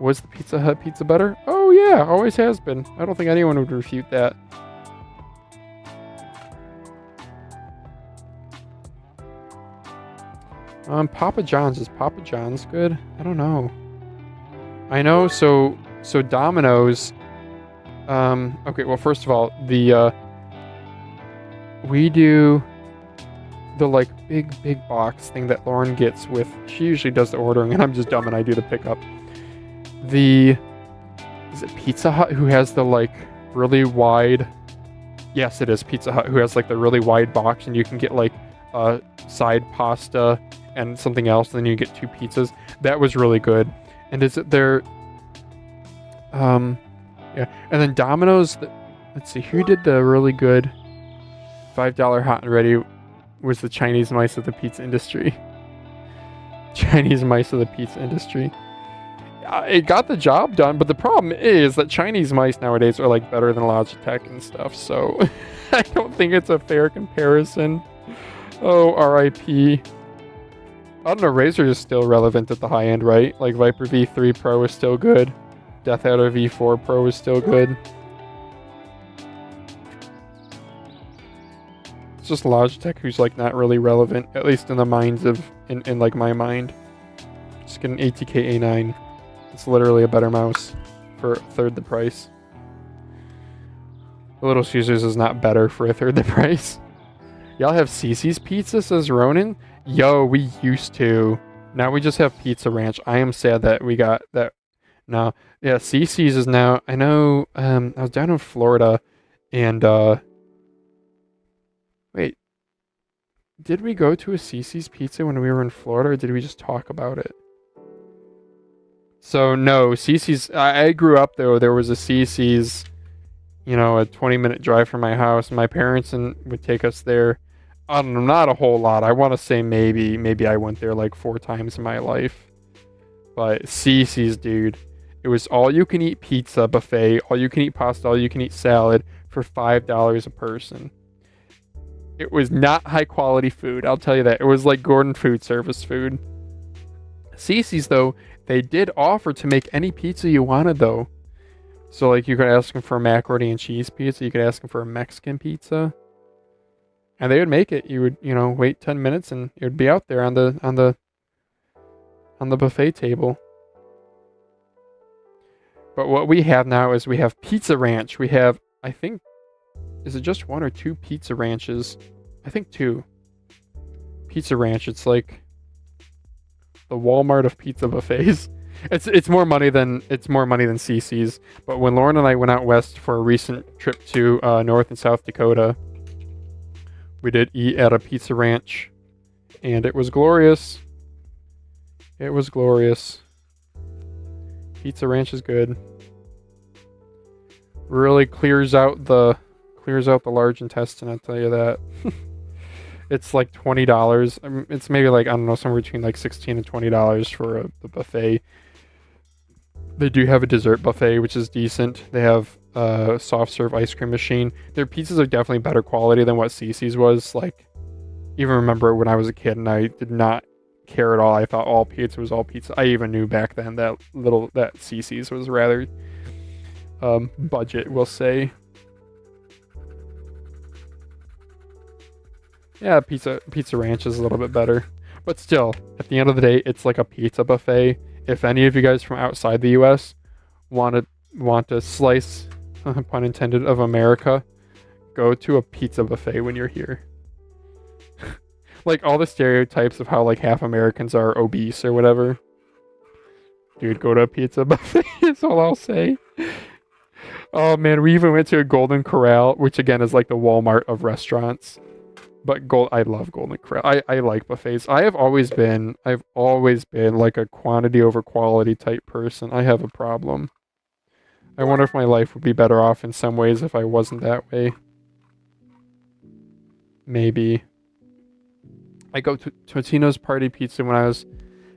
Was the Pizza Hut pizza better? Oh yeah, always has been. I don't think anyone would refute that. Papa John's. Is Papa John's good? I don't know. I know, so Domino's. Okay, well, first of all, we do the like big box thing that Lauren gets with, she usually does the ordering and I'm just dumb and I do the pickup. Is it Pizza Hut who has the like really wide, yes it is Pizza Hut who has like the really wide box and you can get like a side pasta and something else, and then you get 2 pizzas. That was really good. And is it their yeah, and then Domino's, let's see, who did the really good $5 hot and ready was the Chinese mice of the pizza industry. Chinese mice of the pizza industry. It got the job done, but the problem is that Chinese mice nowadays are like better than Logitech and stuff, so I don't think it's a fair comparison. Oh, RIP. I don't know, Razer is still relevant at the high end, right? Like Viper V3 Pro is still good. Death Adder V4 Pro is still good. It's just Logitech who's like not really relevant, at least in the minds of, in like my mind. Just get an ATK A9. It's literally a better mouse for a third the price. The Little Caesars is not better for a third the price. Y'all have Cece's Pizza, says Ronan. Yo, we used to. Now we just have Pizza Ranch. I am sad that we got that. No. Yeah, Cece's is now. I know, I was down in Florida and, wait. Did we go to a Cece's Pizza when we were in Florida or did we just talk about it? So, no, Cece's. I grew up, though. There was a Cece's, you know, a 20-minute drive from my house. My parents would take us there. I don't know, not a whole lot. I want to say maybe I went there like 4 times in my life. But Cece's, dude. It was all-you-can-eat pizza buffet, all-you-can-eat pasta, all-you-can-eat salad for $5 a person. It was not high-quality food, I'll tell you that. It was like Gordon Food Service food. Cece's, though, they did offer to make any pizza you wanted, though. So, like, you could ask them for a macaroni and cheese pizza. You could ask them for a Mexican pizza. And they would make it. You would, you know, wait 10 minutes and it would be out there on the buffet table. But what we have now is we have Pizza Ranch. We have, I think, is it just 1 or 2 Pizza Ranches? I think 2. Pizza Ranch. It's like the Walmart of pizza buffets. It's more money than Cece's. But when Lauren and I went out west for a recent trip to North and South Dakota, we did eat at a Pizza Ranch, and it was glorious. It was glorious. Pizza Ranch is good. Really clears out the large intestine, I'll tell you that. It's like $20. I mean, it's maybe like, I don't know, somewhere between like $16 and $20 for the buffet. They do have a dessert buffet, which is decent. They have a soft serve ice cream machine. Their pizzas are definitely better quality than what Cece's was. Like, even remember when I was a kid and I did not care at all. I thought all pizza was all pizza. I even knew back then that Cece's was rather budget, we'll say. Yeah, Pizza Ranch is a little bit better. But still, at the end of the day, it's like a pizza buffet. If any of you guys from outside the US want to slice, pun intended, of America, go to a pizza buffet when you're here. Like all the stereotypes of how like half Americans are obese or whatever. Dude, go to a pizza buffet is all I'll say. Oh man, we even went to a Golden Corral, which again is like the Walmart of restaurants. But I love Golden Corral. I like buffets. I've always been like a quantity over quality type person. I have a problem. I wonder if my life would be better off in some ways if I wasn't that way. Maybe. I go to Totino's Party Pizza when I was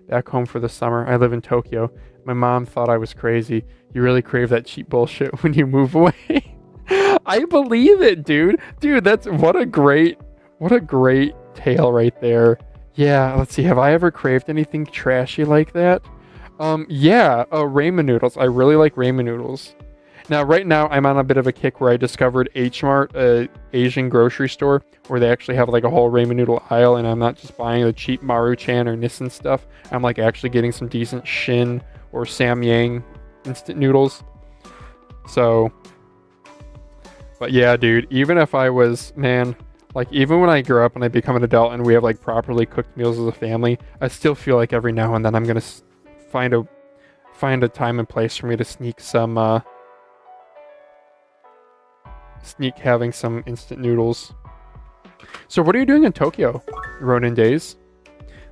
back home for the summer. I live in Tokyo. My mom thought I was crazy. You really crave that cheap bullshit when you move away. I believe it, dude. Dude, that's what a great tale right there. Yeah, let's see. Have I ever craved anything trashy like that? Yeah, ramen noodles. I really like ramen noodles. Now, right now, I'm on a bit of a kick where I discovered H Mart, a Asian grocery store, where they actually have like a whole ramen noodle aisle, and I'm not just buying the cheap Maruchan or Nissin stuff. I'm like actually getting some decent Shin or Samyang instant noodles. So, but yeah, dude, even if I was, man, like even when I grow up and I become an adult and we have like properly cooked meals as a family, I still feel like every now and then I'm gonna find a time and place for me to sneak having some instant noodles. So what are you doing in Tokyo, Ronin Days?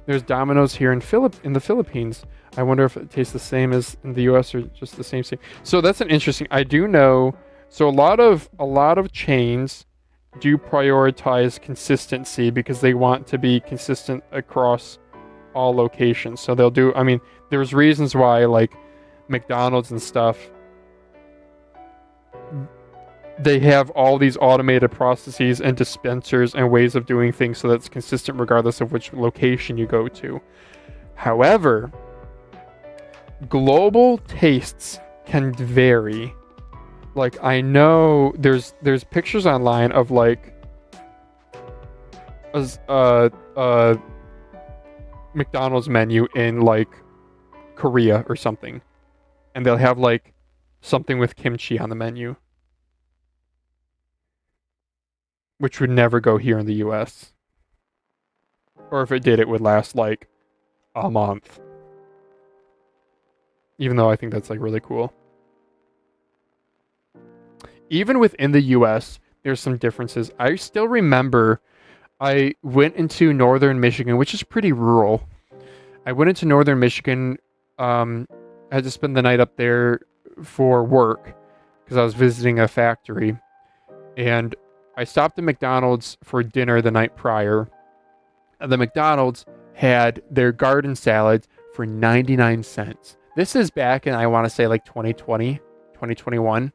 There's Domino's here in the Philippines. I wonder if it tastes the same as in the US or just the same. So that's an interesting. I do know. So a lot of chains do prioritize consistency because they want to be consistent across all locations. So they'll do. I mean, there's reasons why like McDonald's and stuff. They have all these automated processes and dispensers and ways of doing things so that's consistent regardless of which location you go to. However, global tastes can vary. Like I know there's pictures online of like a McDonald's menu in like Korea or something, and they'll have like something with kimchi on the menu, which would never go here in the US. Or if it did, it would last like a month. Even though I think that's like really cool. Even within the US, there's some differences. I still remember I went into northern Michigan, which is pretty rural. I went into northern Michigan. I had to spend the night up there for work because I was visiting a factory. And I stopped at McDonald's for dinner the night prior. And the McDonald's had their garden salads for 99 cents. This is back in, I want to say, like 2020, 2021.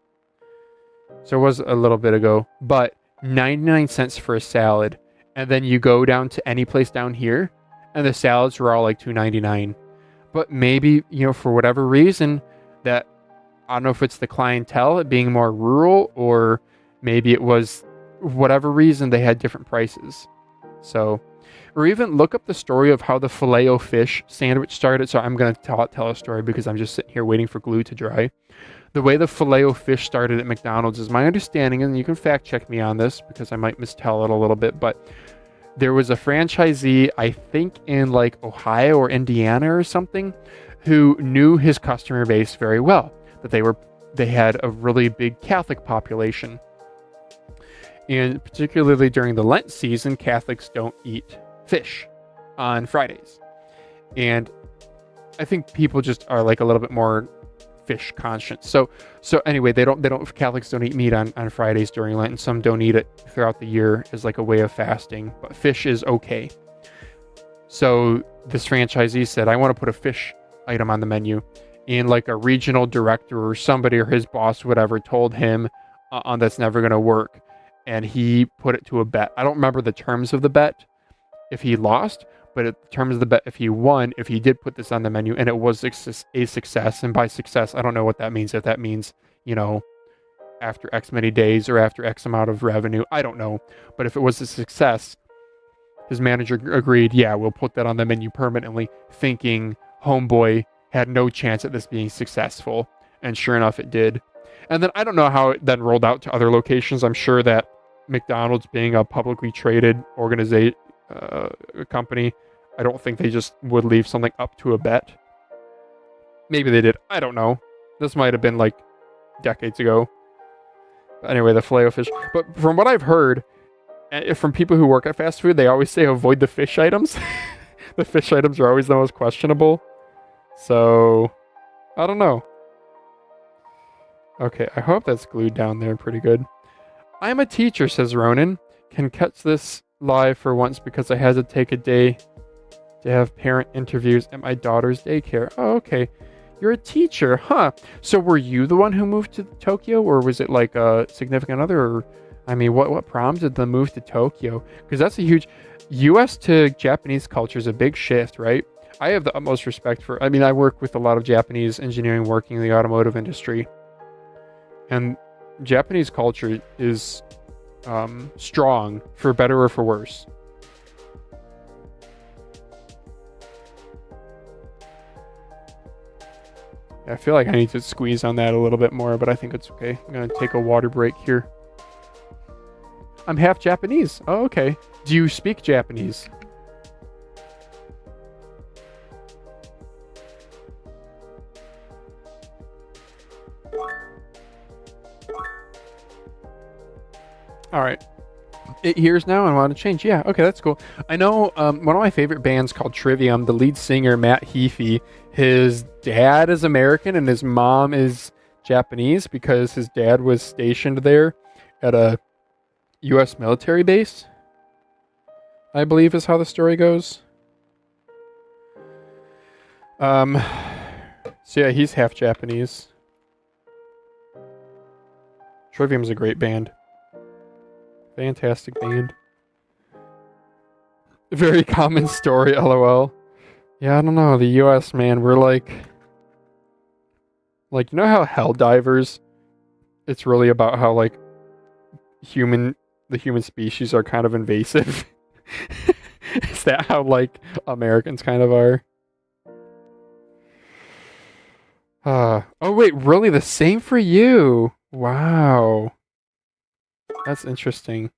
So it was a little bit ago. But 99 cents for a salad. And then you go down to any place down here, and the salads were all like $2.99. But maybe, for whatever reason, that, I don't know if it's the clientele, it being more rural, or maybe it was whatever reason they had different prices. So, or even look up the story of how the Filet-O-Fish sandwich started. So I'm going to tell a story because I'm just sitting here waiting for glue to dry. The way the Filet-O-Fish started at McDonald's is my understanding, and you can fact check me on this because I might mistell it a little bit, but there was a franchisee, I think in like Ohio or Indiana or something, who knew his customer base very well. That they had a really big Catholic population. And particularly during the Lent season, Catholics don't eat fish on Fridays. And I think people just are like a little bit more fish conscious. So anyway, Catholics don't eat meat on Fridays during Lent, and some don't eat it throughout the year as like a way of fasting, but fish is okay. So this franchisee said, I want to put a fish item on the menu, and like a regional director or somebody or his boss, whatever, told him that's never going to work. And he put it to a bet. I don't remember the terms of the bet if he lost, but in terms of the bet, if he won, if he did put this on the menu and it was a success, and by success, I don't know what that means. If that means, after X many days or after X amount of revenue, I don't know. But if it was a success, his manager agreed, yeah, we'll put that on the menu permanently, thinking homeboy had no chance at this being successful. And sure enough, it did. And then I don't know how it then rolled out to other locations. I'm sure that McDonald's, being a publicly traded company, I don't think they just would leave something up to a bet. Maybe they did. I don't know. This might have been like decades ago. But anyway, the Filet-O-Fish. But from what I've heard, from people who work at fast food, they always say avoid the fish items. The fish items are always the most questionable. So, I don't know. Okay, I hope that's glued down there pretty good. I'm a teacher, says Ronan. Can catch this live for once because I had to take a day to have parent interviews at my daughter's daycare. Oh, okay. You're a teacher, huh? So were you the one who moved to Tokyo, or was it like a significant other? Or, I mean, what prompted the move to Tokyo? Because that's a huge... US to Japanese culture is a big shift, right? I have the utmost respect for... I mean, I work with a lot of Japanese engineering working in the automotive industry. And Japanese culture is strong, for better or for worse. I feel like I need to squeeze on that a little bit more, but I think it's okay. I'm going to take a water break here. I'm half Japanese. Oh, okay. Do you speak Japanese? All right. 8 years now and want to change. Yeah, okay, that's cool. I know one of my favorite bands called Trivium, the lead singer, Matt Heafy, his dad is American and his mom is Japanese because his dad was stationed there at a U.S. military base, I believe is how the story goes. So yeah, he's half Japanese. Trivium's a great band. Fantastic band. Very common story, lol. Yeah, I don't know. The US, man, we're like, you know how Helldivers, it's really about how, like, the human species are kind of invasive? Is that how, like, Americans kind of are? Oh, wait, really? The same for you? Wow. That's interesting.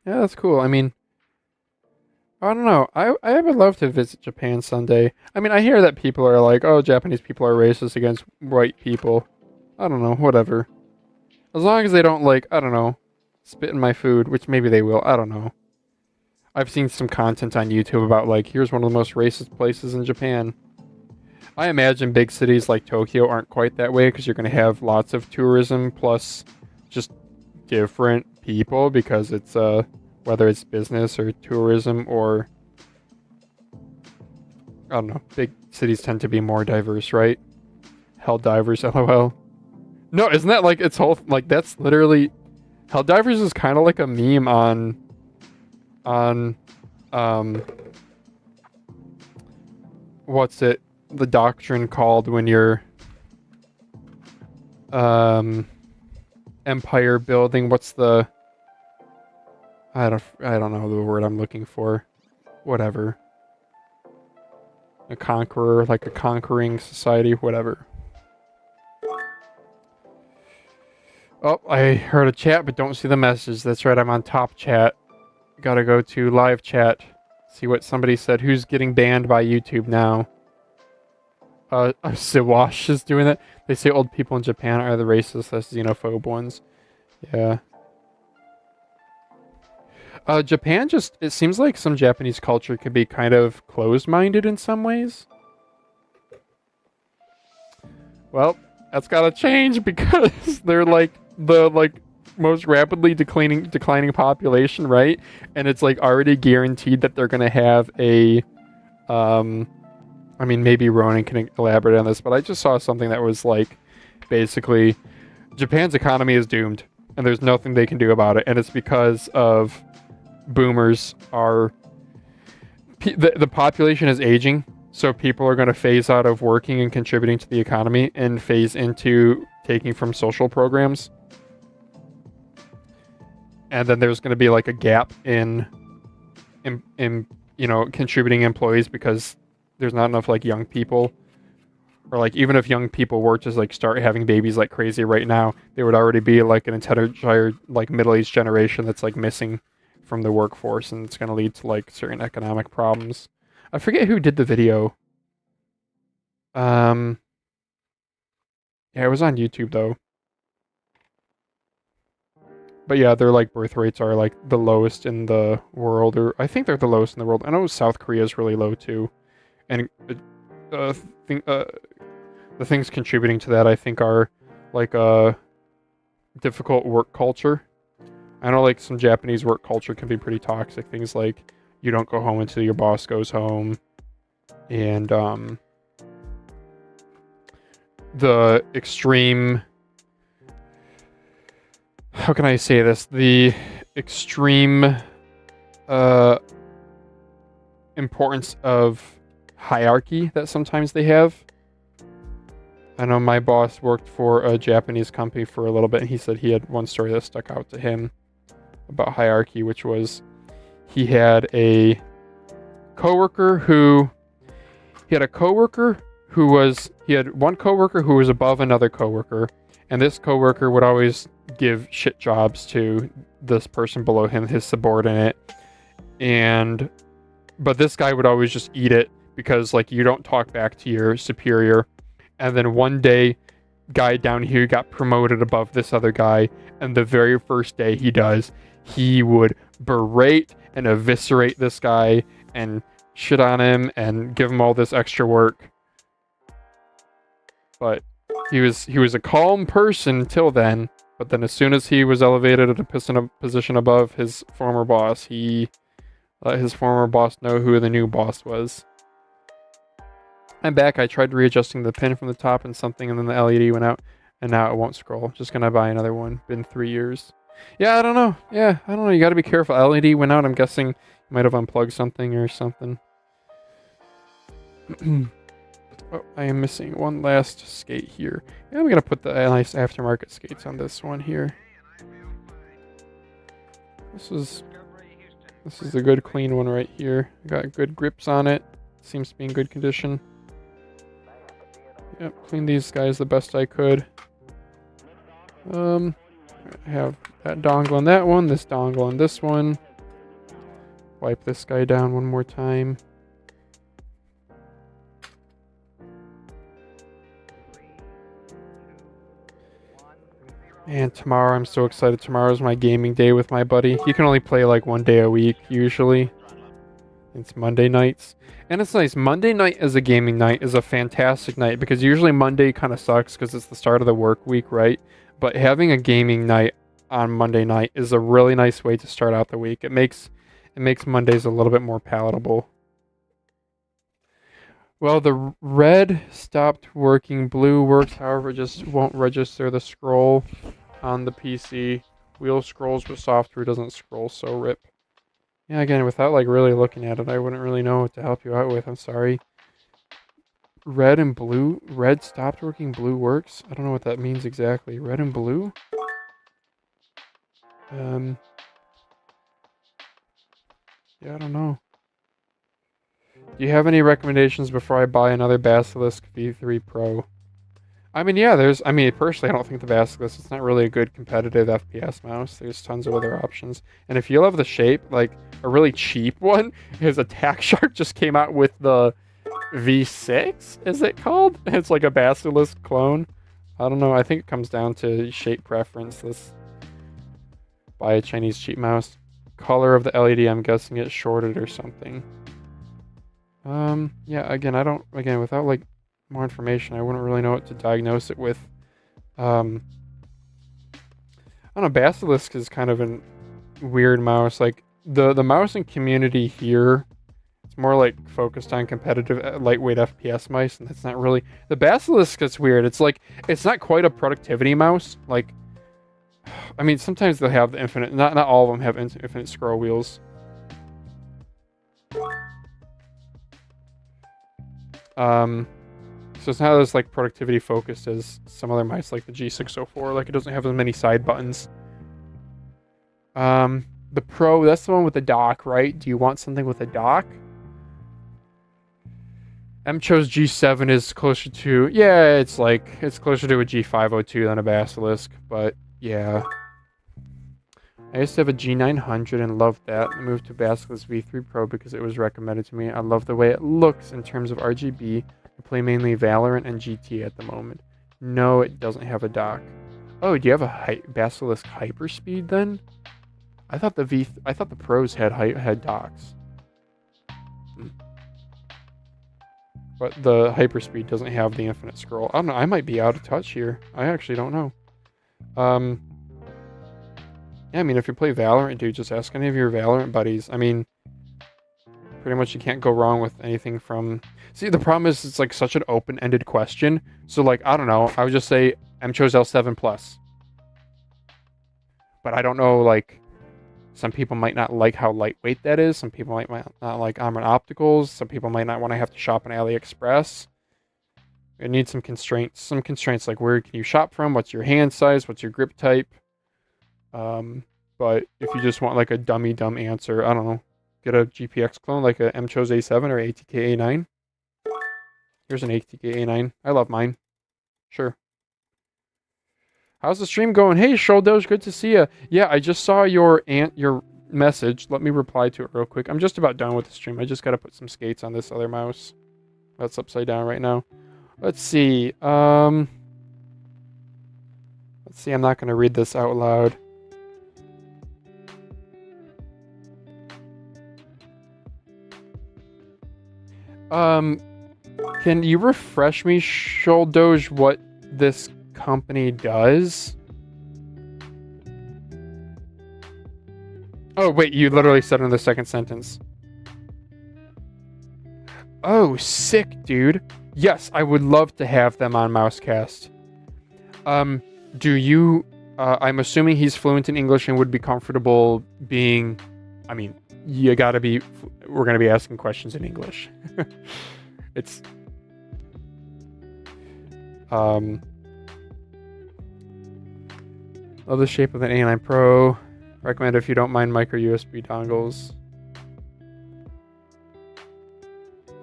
Yeah, that's cool. I mean, I don't know. I would love to visit Japan someday. I mean, I hear that people are like, oh, Japanese people are racist against white people. I don't know, whatever. As long as they don't, like, I don't know, spit in my food, which maybe they will. I don't know. I've seen some content on YouTube about, like, here's one of the most racist places in Japan. I imagine big cities like Tokyo aren't quite that way because you're going to have lots of tourism plus just different people because it's whether it's business or tourism or I don't know, big cities tend to be more diverse, right? Helldivers, lol. No, isn't that like its whole like that's literally Helldivers is kind of like a meme on what's it, the doctrine called when you're empire building, what's the I don't know the word I'm looking for. Whatever. A conqueror, like a conquering society, whatever. Oh, I heard a chat but don't see the message. That's right, I'm on top chat. Gotta go to live chat. See what somebody said. Who's getting banned by YouTube now? Siwash is doing that. They say old people in Japan are the racist, xenophobe ones. Yeah. Japan just, it seems like some Japanese culture can be kind of closed-minded in some ways. Well, that's gotta change because they're like the most rapidly declining population, right? And it's like already guaranteed that they're gonna have a I mean, maybe Ronan can elaborate on this, but I just saw something that was like, basically, Japan's economy is doomed, and there's nothing they can do about it, and it's because of boomers are... The population is aging, so people are going to phase out of working and contributing to the economy and phase into taking from social programs. And then there's going to be like a gap in you know, contributing employees because there's not enough like young people, or like even if young people were to like start having babies like crazy right now, there would already be like an entire like middle-aged generation that's like missing from the workforce, and it's going to lead to like certain economic problems. I forget who did the video. Yeah, it was on YouTube though. But yeah, their like birth rates are like the lowest in the world, or I think they're the lowest in the world. I know South Korea is really low too. And the things contributing to that, I think, are like a difficult work culture. I know like some Japanese work culture can be pretty toxic. Things like you don't go home until your boss goes home, and the extreme, how can I say this? The extreme importance of hierarchy that sometimes they have. I know my boss worked for a Japanese company for a little bit, and he said he had one story that stuck out to him about hierarchy, which was he had a coworker who he had one coworker who was above another coworker, and this coworker would always give shit jobs to this person below him, his subordinate, but this guy would always just eat it because like you don't talk back to your superior. And then one day, guy down here got promoted above this other guy, and the very first day he does, he would berate and eviscerate this guy and shit on him and give him all this extra work. But he was a calm person until then. But then as soon as he was elevated to a position above his former boss, he let his former boss know who the new boss was. I'm back. I tried readjusting the pin from the top and something, and then the LED went out, and now it won't scroll. Just gonna buy another one. Been 3 years. Yeah, I don't know. Yeah, I don't know. You gotta be careful. LED went out. I'm guessing you might have unplugged something or something. Oh, I am missing one last skate here. Yeah, I'm gonna put the nice aftermarket skates on this one here. This is a good clean one right here. Got good grips on it. Seems to be in good condition. Yep, clean these guys the best I could. I have that dongle on that one, this dongle on this one. Wipe this guy down one more time. And tomorrow, I'm so excited. Tomorrow's my gaming day with my buddy. He can only play like 1 day a week, usually. It's Monday nights. And it's nice. Monday night as a gaming night is a fantastic night because usually Monday kind of sucks because it's the start of the work week, right? But having a gaming night on Monday night is a really nice way to start out the week. It makes Mondays a little bit more palatable. Well, the red stopped working. Blue works, however, just won't register the scroll on the PC. Wheel scrolls, but software doesn't scroll, so rip. Yeah, again, without like really looking at it, I wouldn't really know what to help you out with. I'm sorry. Red and blue? Red stopped working, blue works? I don't know what that means exactly. Red and blue? Yeah, I don't know. Do you have any recommendations before I buy another Basilisk V3 Pro? I mean, yeah, personally, I don't think the Basilisk is not really a good competitive FPS mouse. There's tons of other options. And if you love the shape, like, a really cheap one, his Attack Shark just came out with the V6, is it called? It's like a Basilisk clone. I don't know, I think it comes down to shape preference. Let's buy a Chinese cheap mouse. Color of the LED, I'm guessing it's shorted or something. Yeah, again, without, like, more information, I wouldn't really know what to diagnose it with. I don't know, Basilisk is kind of a weird mouse. Like, the mousing community here, it's more, like, focused on competitive, lightweight FPS mice, and that's not really... The Basilisk is weird. It's, like, it's not quite a productivity mouse. Like, I mean, sometimes they'll have the infinite... Not all of them have infinite scroll wheels. So it's not as like productivity focused as some other mice like the G604. Like it doesn't have as many side buttons. The Pro, that's the one with the dock, right? Do you want something with a dock? Mcho's G7 is closer to, yeah, it's closer to a G502 than a Basilisk, but yeah. I used to have a G900 and loved that. I moved to Basilisk V3 Pro because it was recommended to me. I love the way it looks in terms of RGB. I play mainly Valorant and GT at the moment. No, it doesn't have a dock. Oh, do you have a Basilisk Hyperspeed then? I thought the Pros had docks. But the Hyperspeed doesn't have the infinite scroll. I don't know, I might be out of touch here. I actually don't know. Yeah, I mean, if you play Valorant, dude, just ask any of your Valorant buddies. I mean, pretty much you can't go wrong with anything from... See, the problem is it's like such an open-ended question. So, like, I don't know. I would just say Mcho's L7+. But I don't know, like... Some people might not like how lightweight that is. Some people might not like Armor Opticals. Some people might not want to have to shop on AliExpress. It needs some constraints. Some constraints like where can you shop from? What's your hand size? What's your grip type? But if you just want like a dumb answer, I don't know. Get a GPX clone like a Mcho's A7 or ATK A9. Here's an ATK A9. I love mine. Sure. How's the stream going? Hey, Shouldoge, good to see you. Yeah, I just saw your message. Let me reply to it real quick. I'm just about done with the stream. I just got to put some skates on this other mouse. That's upside down right now. Let's see. Let's see. I'm not going to read this out loud. Can you refresh me, Shouldoge, what this company does? Oh, wait, you literally said it in the second sentence. Oh, sick, dude. Yes, I would love to have them on Mousecast. Do you... I'm assuming he's fluent in English and would be comfortable being... I mean, you gotta be... We're gonna be asking questions in English. It's... Love the shape of an A9 Pro. Recommend if you don't mind micro USB dongles.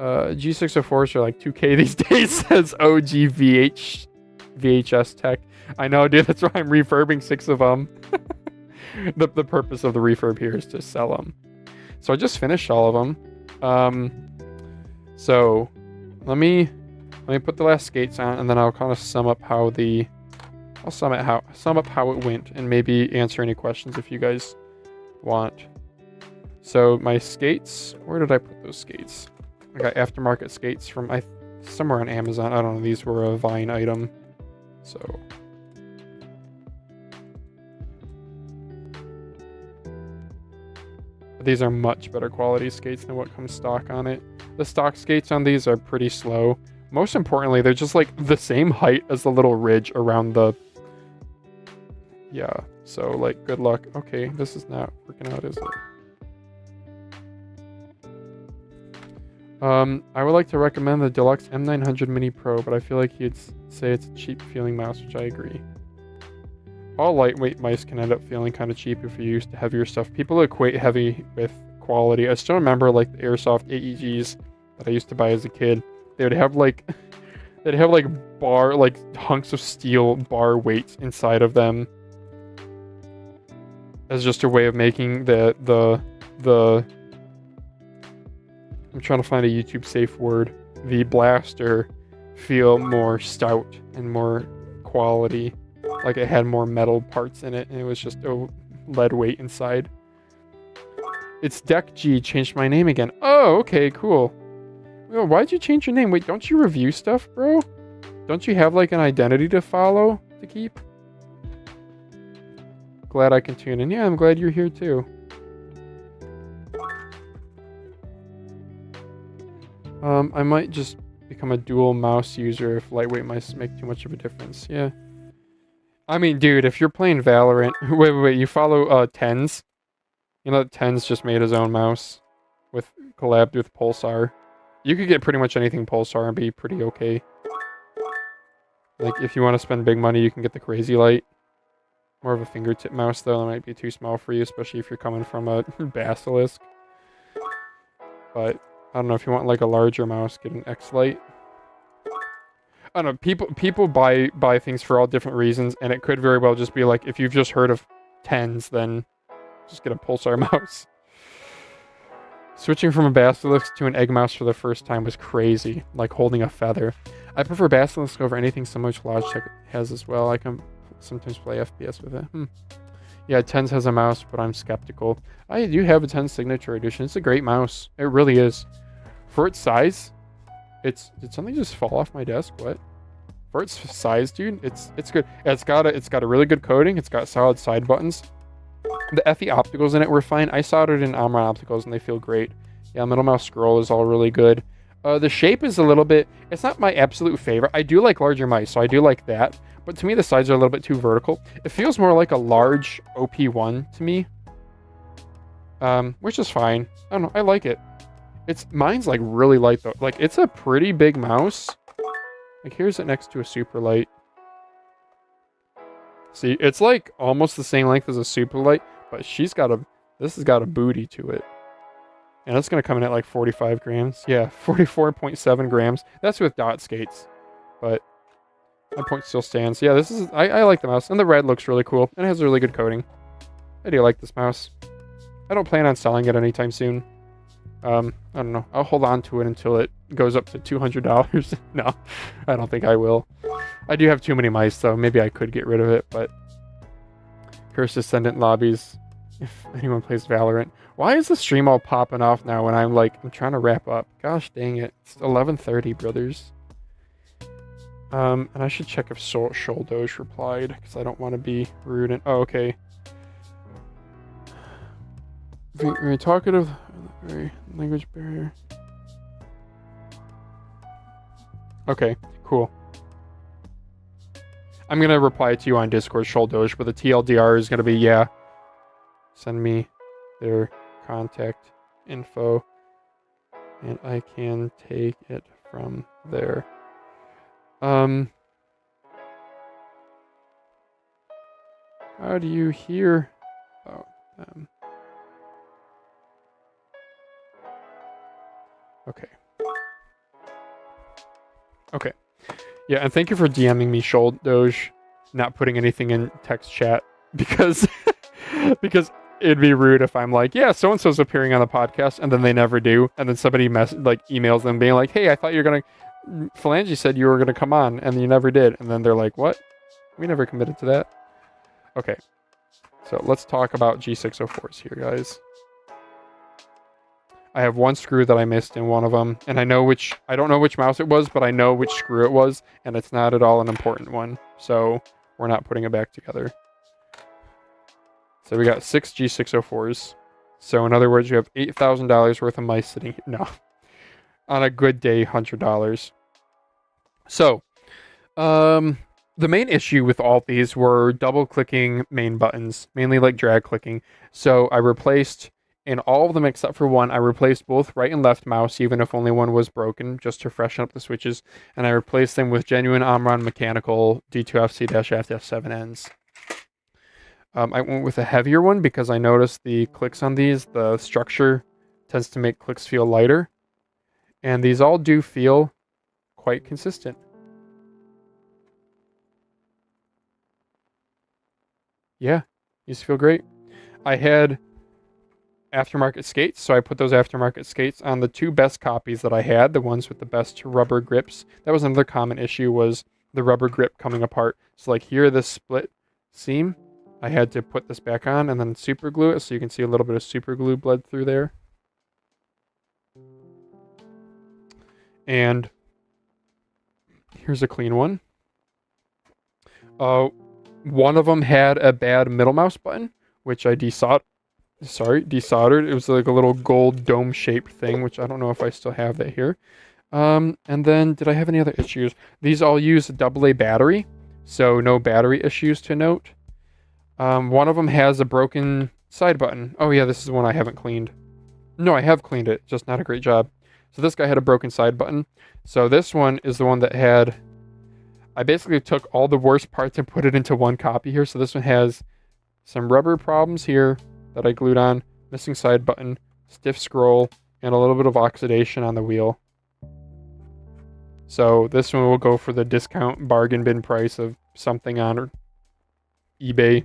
G604s are like 2K these days, says OG VHS Tech. I know, dude, that's why I'm refurbing 6 of them. The purpose of the refurb here is to sell them. So I just finished all of them. So let me put the last skates on, and then I'll kind of sum up how it went, and maybe answer any questions if you guys want. So my skates, where did I put those skates? I got aftermarket skates from somewhere on Amazon. I don't know. These were a Vine item. So these are much better quality skates than what comes stock on it. The stock skates on these are pretty slow. Most importantly, they're just like the same height as the little ridge around the... Yeah, so like, good luck. Okay, this is not working out, is it? I would like to recommend the Deluxe M900 Mini Pro, but I feel like you'd say it's a cheap feeling mouse, which I agree. All lightweight mice can end up feeling kind of cheap if you're used to heavier stuff. People equate heavy with quality. I still remember like the Airsoft AEGs that I used to buy as a kid. They would have like hunks of steel bar weights inside of them as just a way of making the I'm trying to find a YouTube safe word. The blaster feel more stout and more quality. Like it had more metal parts in it, and it was just a lead weight inside. It's Deck G changed my name again. Oh, okay, cool. Well, why'd you change your name? Wait, don't you review stuff, bro? Don't you have like an identity to follow to keep? Glad I can tune in. Yeah, I'm glad you're here too. I might just become a dual mouse user if lightweight mice make too much of a difference. Yeah. I mean, dude, if you're playing Valorant... Wait, you follow Tens? You know that Tens just made his own mouse collabed with Pulsar. You could get pretty much anything Pulsar and be pretty okay. Like, if you want to spend big money, you can get the Crazy Light. More of a fingertip mouse, though. That might be too small for you, especially if you're coming from a Basilisk. But... I don't know, if you want like a larger mouse, get an X-Lite. I don't know, people buy things for all different reasons, and it could very well just be like, if you've just heard of Tens, then just get a Pulsar mouse. Switching from a Basilisk to an Egg mouse for the first time was crazy, like holding a feather. I prefer Basilisk over anything similar to Logitech has as well. I can sometimes play FPS with it. Yeah, Tens has a mouse, but I'm skeptical. I do have a Tens Signature Edition. It's a great mouse. It really is. For its size, did something just fall off my desk? What? For its size, dude, it's good. It's got a really good coating. It's got solid side buttons. The FE opticals in it were fine. I soldered in Omron opticals and they feel great. Yeah, middle mouse scroll is all really good. The shape is a little bit... It's not my absolute favorite. I do like larger mice, so I do like that. But to me, the sides are a little bit too vertical. It feels more like a large OP1 to me. Which is fine. I don't know. I like it. Mine's like really light though. Like it's a pretty big mouse. Like here's it next to a super light. See, it's like almost the same length as a super light, but this has got a booty to it. And it's gonna come in at like 45 grams. Yeah, 44.7 grams. That's with dot skates. But my point still stands. Yeah, I like the mouse. And the red looks really cool. And it has a really good coating. I do like this mouse. I don't plan on selling it anytime soon. I don't know. I'll hold on to it until it goes up to $200. No, I don't think I will. I do have too many mice, so maybe I could get rid of it, but... Cursed Descendant lobbies. If anyone plays Valorant. Why is the stream all popping off now when I'm trying to wrap up? Gosh dang it. It's 11:30, brothers. And I should check if Shouldoge replied, because I don't want to be rude and... Oh, okay. Very talkative, very language barrier. Okay, cool. I'm going to reply to you on Discord, Shouldoge, but the TLDR is going to be, yeah, send me their contact info, and I can take it from there. How do you hear about them? Okay. Okay. Yeah, and thank you for DMing me, Shouldoge, not putting anything in text chat, because because it'd be rude if I'm like, yeah, so-and-so's appearing on the podcast, and then they never do, and then somebody emails them being like, hey, I thought you were gonna... Phalange said you were gonna come on, and you never did, and then they're like, what? We never committed to that. Okay. So let's talk about G604s here, guys. I have one screw that I missed in one of them, and I don't know which mouse it was, but I know which screw it was, and it's not at all an important one, so we're not putting it back together. So we got 6 G604s. So in other words, you have $8,000 worth of mice sitting here. No. On a good day, $100. So, the main issue with all these were double-clicking main buttons, mainly like drag-clicking. So I replaced... In all of them except for one, I replaced both right and left mouse, even if only one was broken, just to freshen up the switches. And I replaced them with genuine Omron mechanical D2FC-FF7Ns. I went with a heavier one because I noticed the clicks on these, the structure tends to make clicks feel lighter. And these all do feel quite consistent. Yeah, these feel great. I had aftermarket skates, so I put those aftermarket skates on the 2 best copies that I had, the ones with the best rubber grips. That was another common issue, was the rubber grip coming apart. So like here, this split seam, I had to put this back on and then super glue it, so you can see a little bit of super glue bled through there. And here's a clean one. One of them had a bad middle mouse button, which I desoldered. It was like a little gold dome-shaped thing, which I don't know if I still have that here. And then, did I have any other issues? These all use a AA battery, so no battery issues to note. One of them has a broken side button. Oh yeah, this is the one I haven't cleaned. No, I have cleaned it, just not a great job. So this guy had a broken side button. So this one is the one that had... I basically took all the worst parts and put it into one copy here. So this one has some rubber problems here that I glued on, missing side button, stiff scroll, and a little bit of oxidation on the wheel. So this one will go for the discount bargain bin price of something on eBay,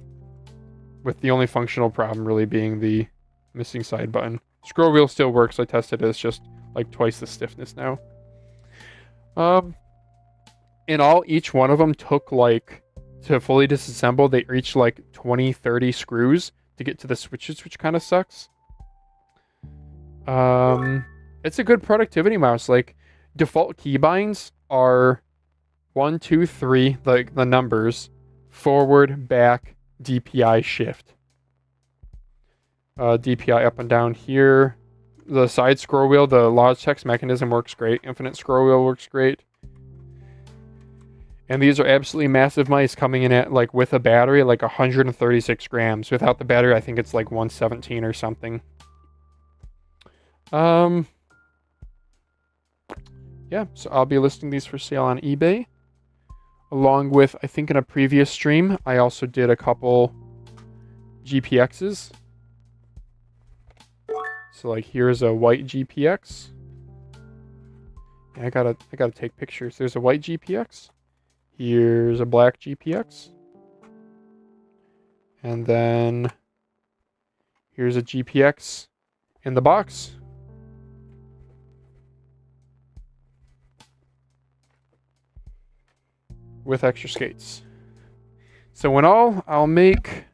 with the only functional problem really being the missing side button. Scroll wheel still works. I tested it. It's just like twice the stiffness now. In all, each one of them took to fully disassemble, they each 20-30 screws to get to the switches, which kind of sucks. It's a good productivity mouse. Default keybinds are 1, 2, 3, the numbers, forward, back, DPI, shift. DPI up and down here. The side scroll wheel, the Logitech mechanism works great. Infinite scroll wheel works great. And these are absolutely massive mice, coming in at, with a battery, 136 grams. Without the battery, I think it's 117 or something. Yeah, so I'll be listing these for sale on eBay. Along with, I think in a previous stream, I also did a couple GPXs. So here's a white GPX. Yeah, I gotta take pictures. There's a white GPX. Here's a black GPX. And then here's a GPX in the box. With extra skates. So in all, I'll make,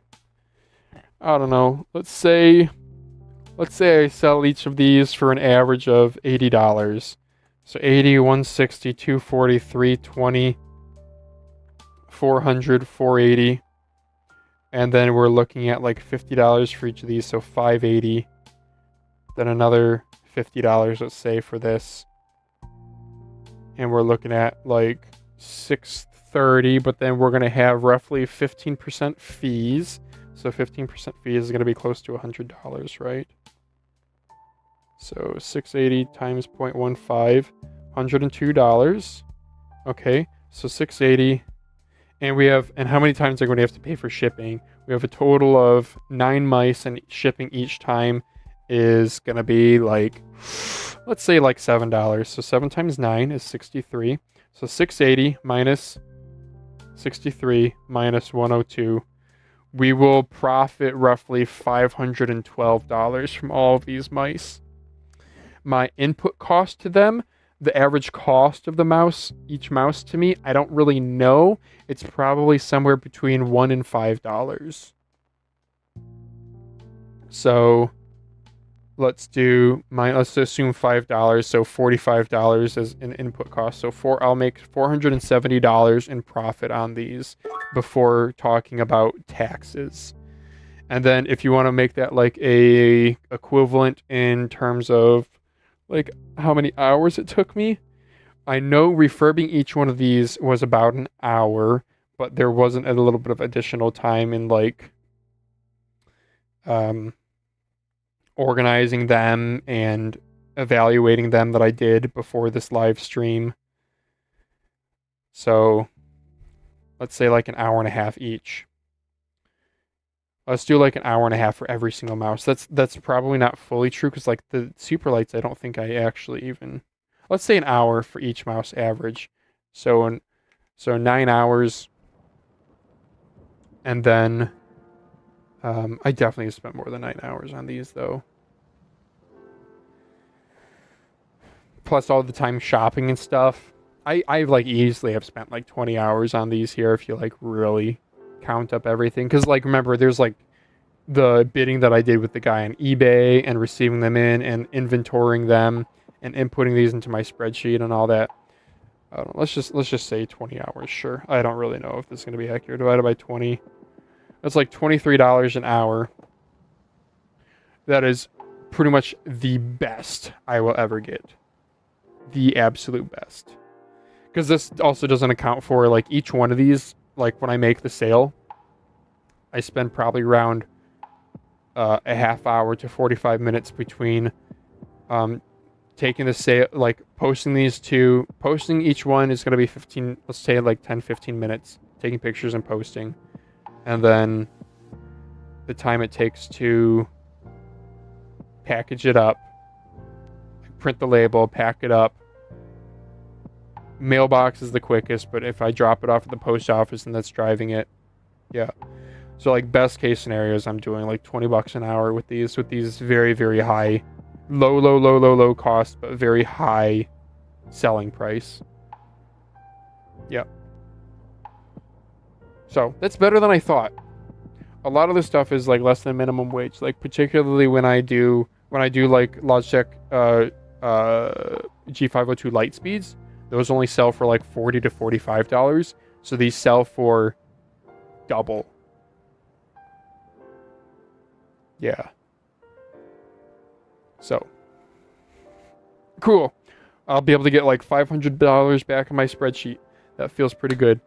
I don't know, let's say let's say I sell each of these for an average of $80. So 80, 160, 240, 320, 400, 480. And then we're looking at like $50 for each of these, so $580. Then another $50, let's say, for this. And we're looking at like $630, but then we're going to have roughly 15% fees. So 15% fees is going to be close to $100, right? So 680 times 0.15, $102. Okay, so 680. And we have, and how many times are we going to have to pay for shipping? We have a total of 9 mice, and shipping each time is going to be like, let's say like $7. So 7 times 9 is 63. So 680 minus 63 minus 102. We will profit roughly $512 from all of these mice. My input cost to them, the average cost of the mouse, each mouse to me, I don't really know. It's probably somewhere between $1 and $5. So let's assume $5, so $45 as an input cost. So I'll make $470 in profit on these before talking about taxes. And then if you want to make that like a equivalent in terms of like how many hours it took me, I know refurbing each one of these was about an hour, but there wasn't a little bit of additional time in like organizing them and evaluating them that I did before this live stream. So let's say like an hour and a half each. Let's do like an hour and a half for every single mouse. That's probably not fully true because like the Superlights, I don't think I actually even. Let's say an hour for each mouse average. So 9 hours, and then I definitely spent more than 9 hours on these though. Plus all the time shopping and stuff. I like easily have spent like 20 hours on these here if you like really count up everything. Because like remember, there's like the bidding that I did with the guy on eBay and receiving them in and inventorying them and inputting these into my spreadsheet and all that. I don't know, let's just say 20 hours. Sure. I don't really know if this is going to be accurate. Divided by 20. That's like $23 an hour. That is pretty much the best I will ever get. The absolute best. Because this also doesn't account for like each one of these. Like when I make the sale, I spend probably around a half hour to 45 minutes between taking the sale, like posting these two. Posting each one is going to be 15, let's say like 10-15 minutes. Taking pictures and posting. And then the time it takes to package it up, print the label, pack it up. Mailbox is the quickest, but if I drop it off at the post office and that's driving it, yeah. So like best case scenarios, I'm doing like $20 an hour with these very, very high, low cost, but very high selling price. Yep. So that's better than I thought. A lot of this stuff is like less than minimum wage, like particularly when I do like Logitech G502 light speeds. Those only sell for like $40 to $45. So these sell for double. Yeah. So cool. I'll be able to get like $500 back in my spreadsheet. That feels pretty good.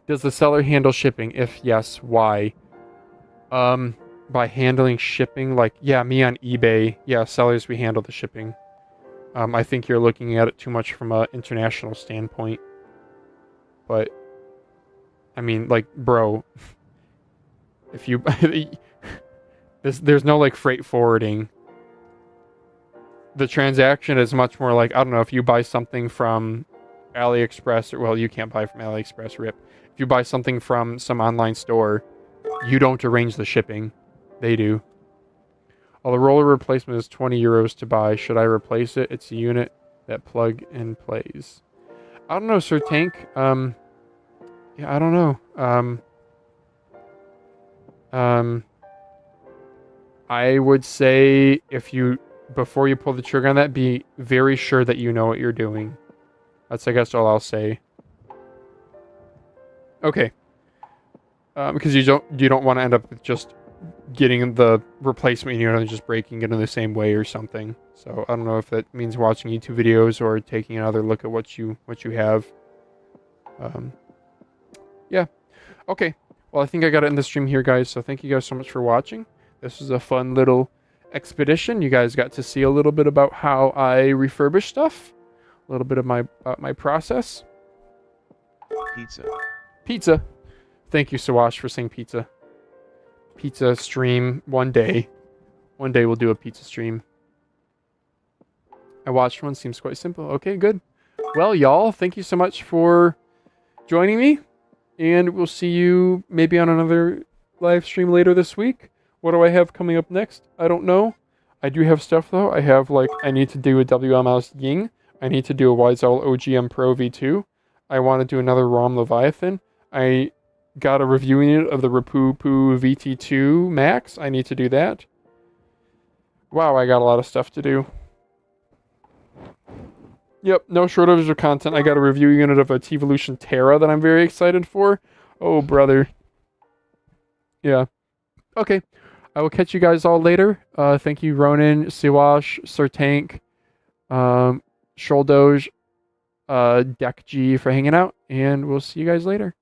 Does the seller handle shipping? If yes, why? By handling shipping, like, yeah, me on eBay, yeah, sellers, we handle the shipping. I think you're looking at it too much from an international standpoint. But, I mean, like, bro, if you, there's no, like, freight forwarding. The transaction is much more like, I don't know, if you buy something from AliExpress, or, well, you can't buy from AliExpress, rip. If you buy something from some online store, you don't arrange the shipping. They do. Well, the roller replacement is 20 euros to buy. Should I replace it? It's a unit that plug and plays. I don't know, Sir Tank. Yeah, I don't know. I would say before you pull the trigger on that, be very sure that you know what you're doing. That's, I guess, all I'll say. Okay. Because you don't want to end up with just getting the replacement unit and just breaking it in the same way or something. So I don't know if that means watching YouTube videos or taking another look at what you have. Yeah. Okay. Well, I think I got to end the stream here, guys. So thank you guys so much for watching. This was a fun little expedition. You guys got to see a little bit about how I refurbish stuff, a little bit of my process. Pizza. Thank you, Sawash, for saying pizza. Pizza stream one day. One day we'll do a pizza stream. I watched one. Seems quite simple. Okay, good. Well, y'all, thank you so much for joining me. And we'll see you maybe on another live stream later this week. What do I have coming up next? I don't know. I do have stuff, though. I have, I need to do a WMS Ying. I need to do a Wiseowl OGM Pro V2. I want to do another ROM Leviathan. I got a review unit of the Refurbing VT2 Max. I need to do that. Wow, I got a lot of stuff to do. Yep, no shortage of content. I got a review unit of a T-Evolution Terra that I'm very excited for. Oh, brother. Yeah. Okay. I will catch you guys all later. Thank you, Ronan, Siwash, Sir Tank, Sholdoj, Deck G for hanging out, and we'll see you guys later.